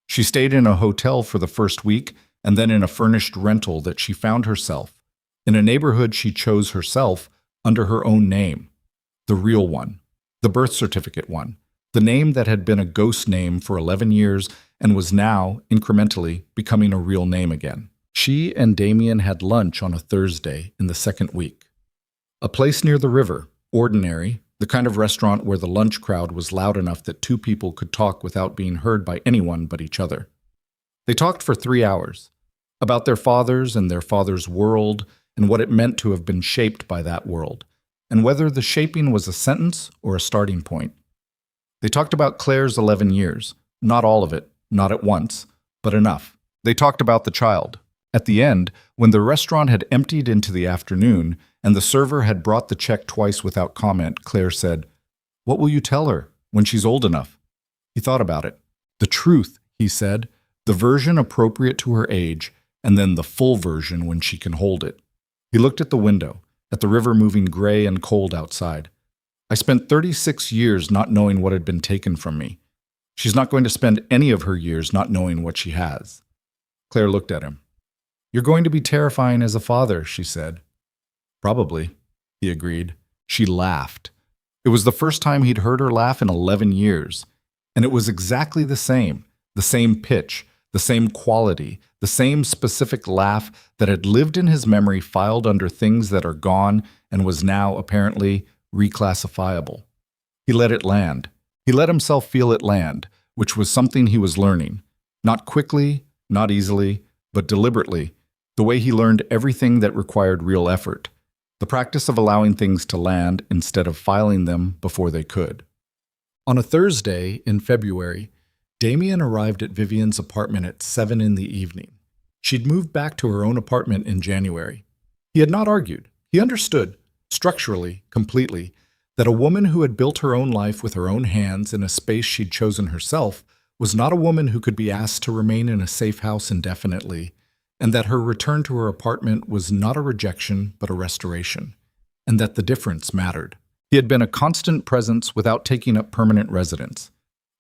She stayed in a hotel for the first week and then in a furnished rental that she found herself, in a neighborhood she chose herself under her own name, the real one, the birth certificate one, the name that had been a ghost name for 11 years and was now, incrementally, becoming a real name again. She and Damien had lunch on a Thursday in the second week. A place near the river, ordinary, the kind of restaurant where the lunch crowd was loud enough that 2 people could talk without being heard by anyone but each other. They talked for 3 hours, about their fathers and their father's world and what it meant to have been shaped by that world, and whether the shaping was a sentence or a starting point. They talked about Claire's 11 years, not all of it, not at once, but enough. They talked about the child. At the end, when the restaurant had emptied into the afternoon and the server had brought the check twice without comment, Claire said, "What will you tell her when she's old enough?" He thought about it. "The truth," he said, "the version appropriate to her age, and then the full version when she can hold it." He looked at the window, at the river moving gray and cold outside. "I spent 36 years not knowing what had been taken from me. She's not going to spend any of her years not knowing what she has." Claire looked at him. "You're going to be terrifying as a father," she said. "Probably," he agreed. She laughed. It was the first time he'd heard her laugh in 11 years. And it was exactly the same pitch, the same quality, the same specific laugh that had lived in his memory filed under things that are gone and was now, apparently, reclassifiable. He let it land. He let himself feel it land, which was something he was learning. Not quickly, not easily, but deliberately, the way he learned everything that required real effort. The practice of allowing things to land instead of filing them before they could. On a Thursday in February, Damien arrived at Vivian's apartment at 7 in the evening. She'd moved back to her own apartment in January. He had not argued. He understood, structurally, completely, that a woman who had built her own life with her own hands in a space she'd chosen herself was not a woman who could be asked to remain in a safe house indefinitely, and that her return to her apartment was not a rejection but a restoration, and that the difference mattered. He had been a constant presence without taking up permanent residence.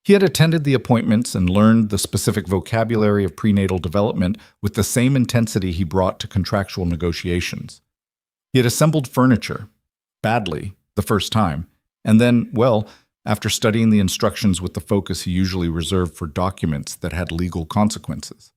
He had attended the appointments and learned the specific vocabulary of prenatal development with the same intensity he brought to contractual negotiations. He had assembled furniture, badly, the first time, and then, well, after studying the instructions with the focus he usually reserved for documents that had legal consequences.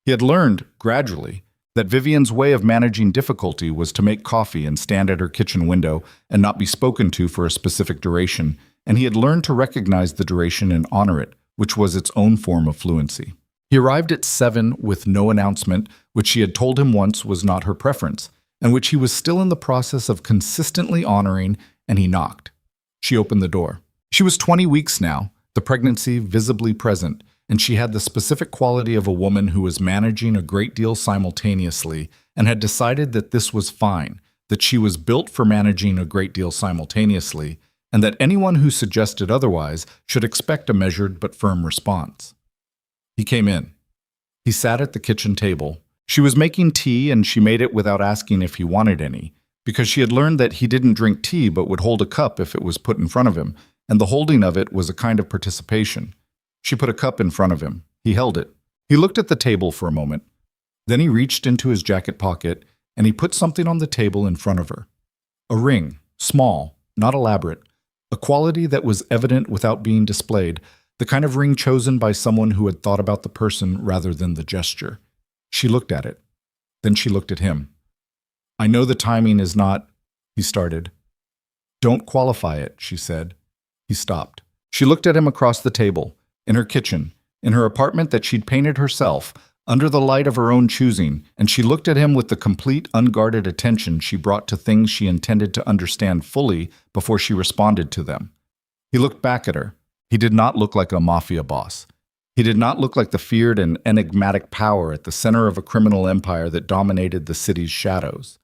He had learned, gradually, That Vivian's way of managing difficulty was to make coffee and stand at her kitchen window and not be spoken to for a specific duration, and he had learned to recognize the duration and honor it, which was its own form of fluency. He arrived at 7 with no announcement, which she had told him once was not her preference, and which he was still in the process of consistently honoring, and he knocked. She opened the door. She was 20 weeks now, the pregnancy visibly present, and she had the specific quality of a woman who was managing a great deal simultaneously and had decided that this was fine, that she was built for managing a great deal simultaneously, and that anyone who suggested otherwise should expect a measured but firm response. He came in. He sat at the kitchen table. She was making tea, and she made it without asking if he wanted any, because she had learned that he didn't drink tea but would hold a cup if it was put in front of him, and the holding of it was a kind of participation. She put a cup in front of him. He held it. He looked at the table for a moment. Then he reached into his jacket pocket, and he put something on the table in front of her. A ring, small, not elaborate, a quality that was evident without being displayed, the kind of ring chosen by someone who had thought about the person rather than the gesture. She looked at it. Then she looked at him. "I know the timing is not," he started. "Don't qualify it," she said. He stopped. She looked at him across the table, in her kitchen, in her apartment that she'd painted herself, under the light of her own choosing, and she looked at him with the complete, unguarded attention she brought to things she intended to understand fully before she responded to them. He looked back at her. He did not look like a mafia boss. He did not look like the feared and enigmatic power at the center of a criminal empire that dominated the city's shadows.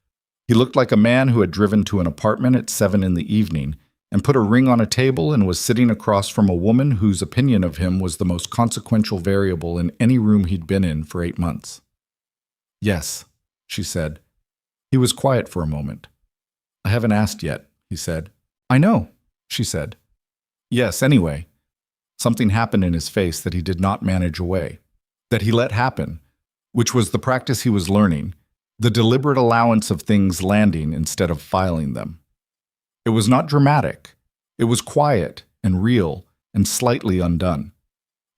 He looked like a man who had driven to an apartment at 7 in the evening and put a ring on a table and was sitting across from a woman whose opinion of him was the most consequential variable in any room he'd been in for 8 months. "Yes," she said. He was quiet for a moment. "I haven't asked yet," he said. "I know," she said. "Yes, anyway." Something happened in his face that he did not manage away, that he let happen, which was the practice he was learning, the deliberate allowance of things landing instead of filing them. It was not dramatic. It was quiet and real and slightly undone.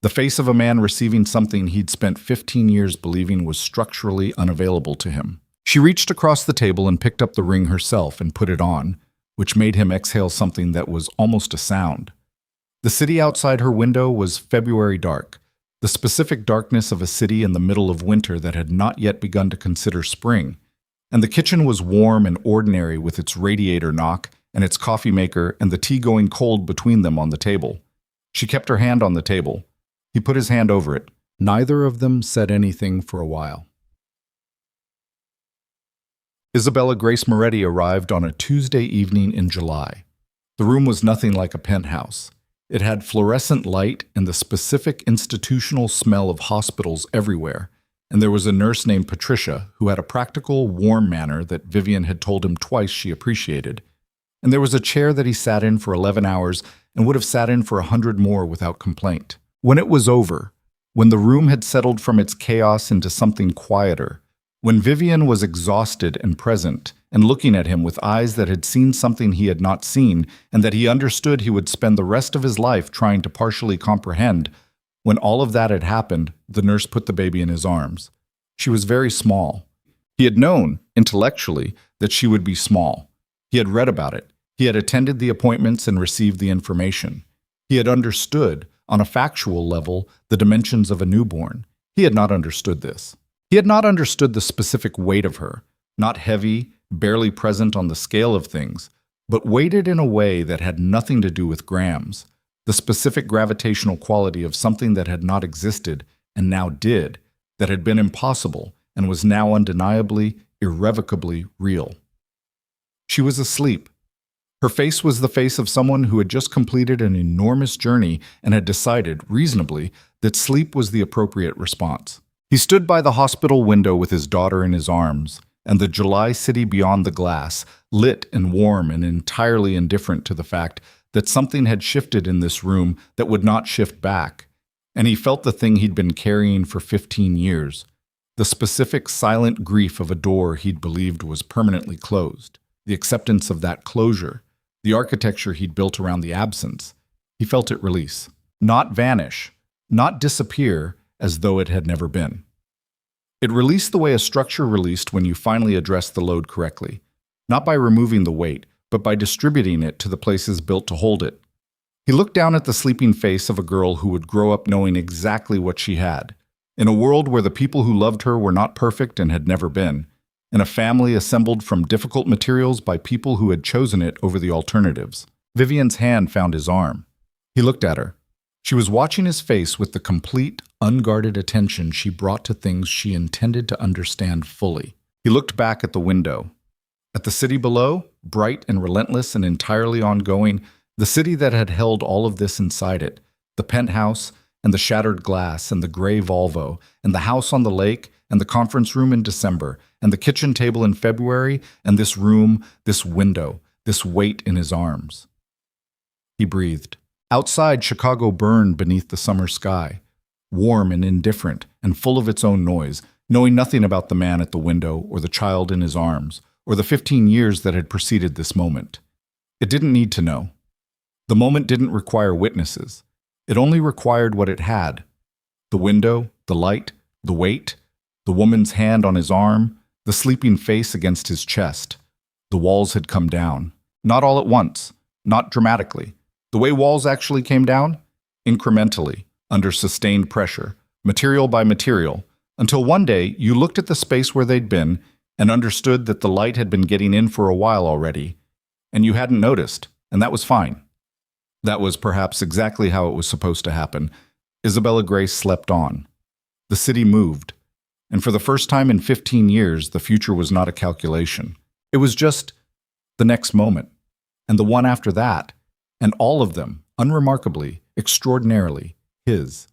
The face of a man receiving something he'd spent 15 years believing was structurally unavailable to him. She reached across the table and picked up the ring herself and put it on, which made him exhale something that was almost a sound. The city outside her window was February dark, the specific darkness of a city in the middle of winter that had not yet begun to consider spring, and the kitchen was warm and ordinary with its radiator knock and its coffee maker and the tea going cold between them on the table. She kept her hand on the table. He put his hand over it. Neither of them said anything for a while. Isabella Grace Moretti arrived on a Tuesday evening in July. The room was nothing like a penthouse. It had fluorescent light and the specific institutional smell of hospitals everywhere, and there was a nurse named Patricia who had a practical, warm manner that Vivian had told him twice she appreciated. And there was a chair that he sat in for 11 hours and would have sat in for 100 more without complaint. When it was over, when the room had settled from its chaos into something quieter, when Vivian was exhausted and present, and looking at him with eyes that had seen something he had not seen, and that he understood he would spend the rest of his life trying to partially comprehend, when all of that had happened, the nurse put the baby in his arms. She was very small. He had known, intellectually, that she would be small. He had read about it. He had attended the appointments and received the information. He had understood, on a factual level, the dimensions of a newborn. He had not understood this. He had not understood the specific weight of her, not heavy, barely present on the scale of things, but weighted in a way that had nothing to do with grams, the specific gravitational quality of something that had not existed and now did, that had been impossible and was now undeniably, irrevocably real. She was asleep. Her face was the face of someone who had just completed an enormous journey and had decided, reasonably, that sleep was the appropriate response. He stood by the hospital window with his daughter in his arms, and the July city beyond the glass, lit and warm and entirely indifferent to the fact that something had shifted in this room that would not shift back, and he felt the thing he'd been carrying for 15 years, the specific silent grief of a door he'd believed was permanently closed, the acceptance of that closure, the architecture he'd built around the absence. He felt it release, not vanish, not disappear as though it had never been. It released the way a structure released when you finally address the load correctly, not by removing the weight, but by distributing it to the places built to hold it. He looked down at the sleeping face of a girl who would grow up knowing exactly what she had, in a world where the people who loved her were not perfect and had never been, in a family assembled from difficult materials by people who had chosen it over the alternatives. Vivian's hand found his arm. He looked at her. She was watching his face with the complete, unguarded attention she brought to things she intended to understand fully. He looked back at the window. At the city below, bright and relentless and entirely ongoing, the city that had held all of this inside it, the penthouse, and the shattered glass, and the gray Volvo, and the house on the lake, and the conference room in December, and the kitchen table in February, and this room, this window, this weight in his arms. He breathed. Outside, Chicago burned beneath the summer sky, warm and indifferent, and full of its own noise, knowing nothing about the man at the window or the child in his arms, or the 15 years that had preceded this moment. It didn't need to know. The moment didn't require witnesses. It only required what it had. The window, the light, the weight, the woman's hand on his arm, the sleeping face against his chest. The walls had come down. Not all at once, not dramatically. The way walls actually came down? Incrementally, under sustained pressure, material by material, until one day you looked at the space where they'd been and understood that the light had been getting in for a while already, and you hadn't noticed, and that was fine. That was perhaps exactly how it was supposed to happen. Isabella Grace slept on. The city moved, and for the first time in 15 years, the future was not a calculation. It was just the next moment, and the one after that, and all of them, unremarkably, extraordinarily, his.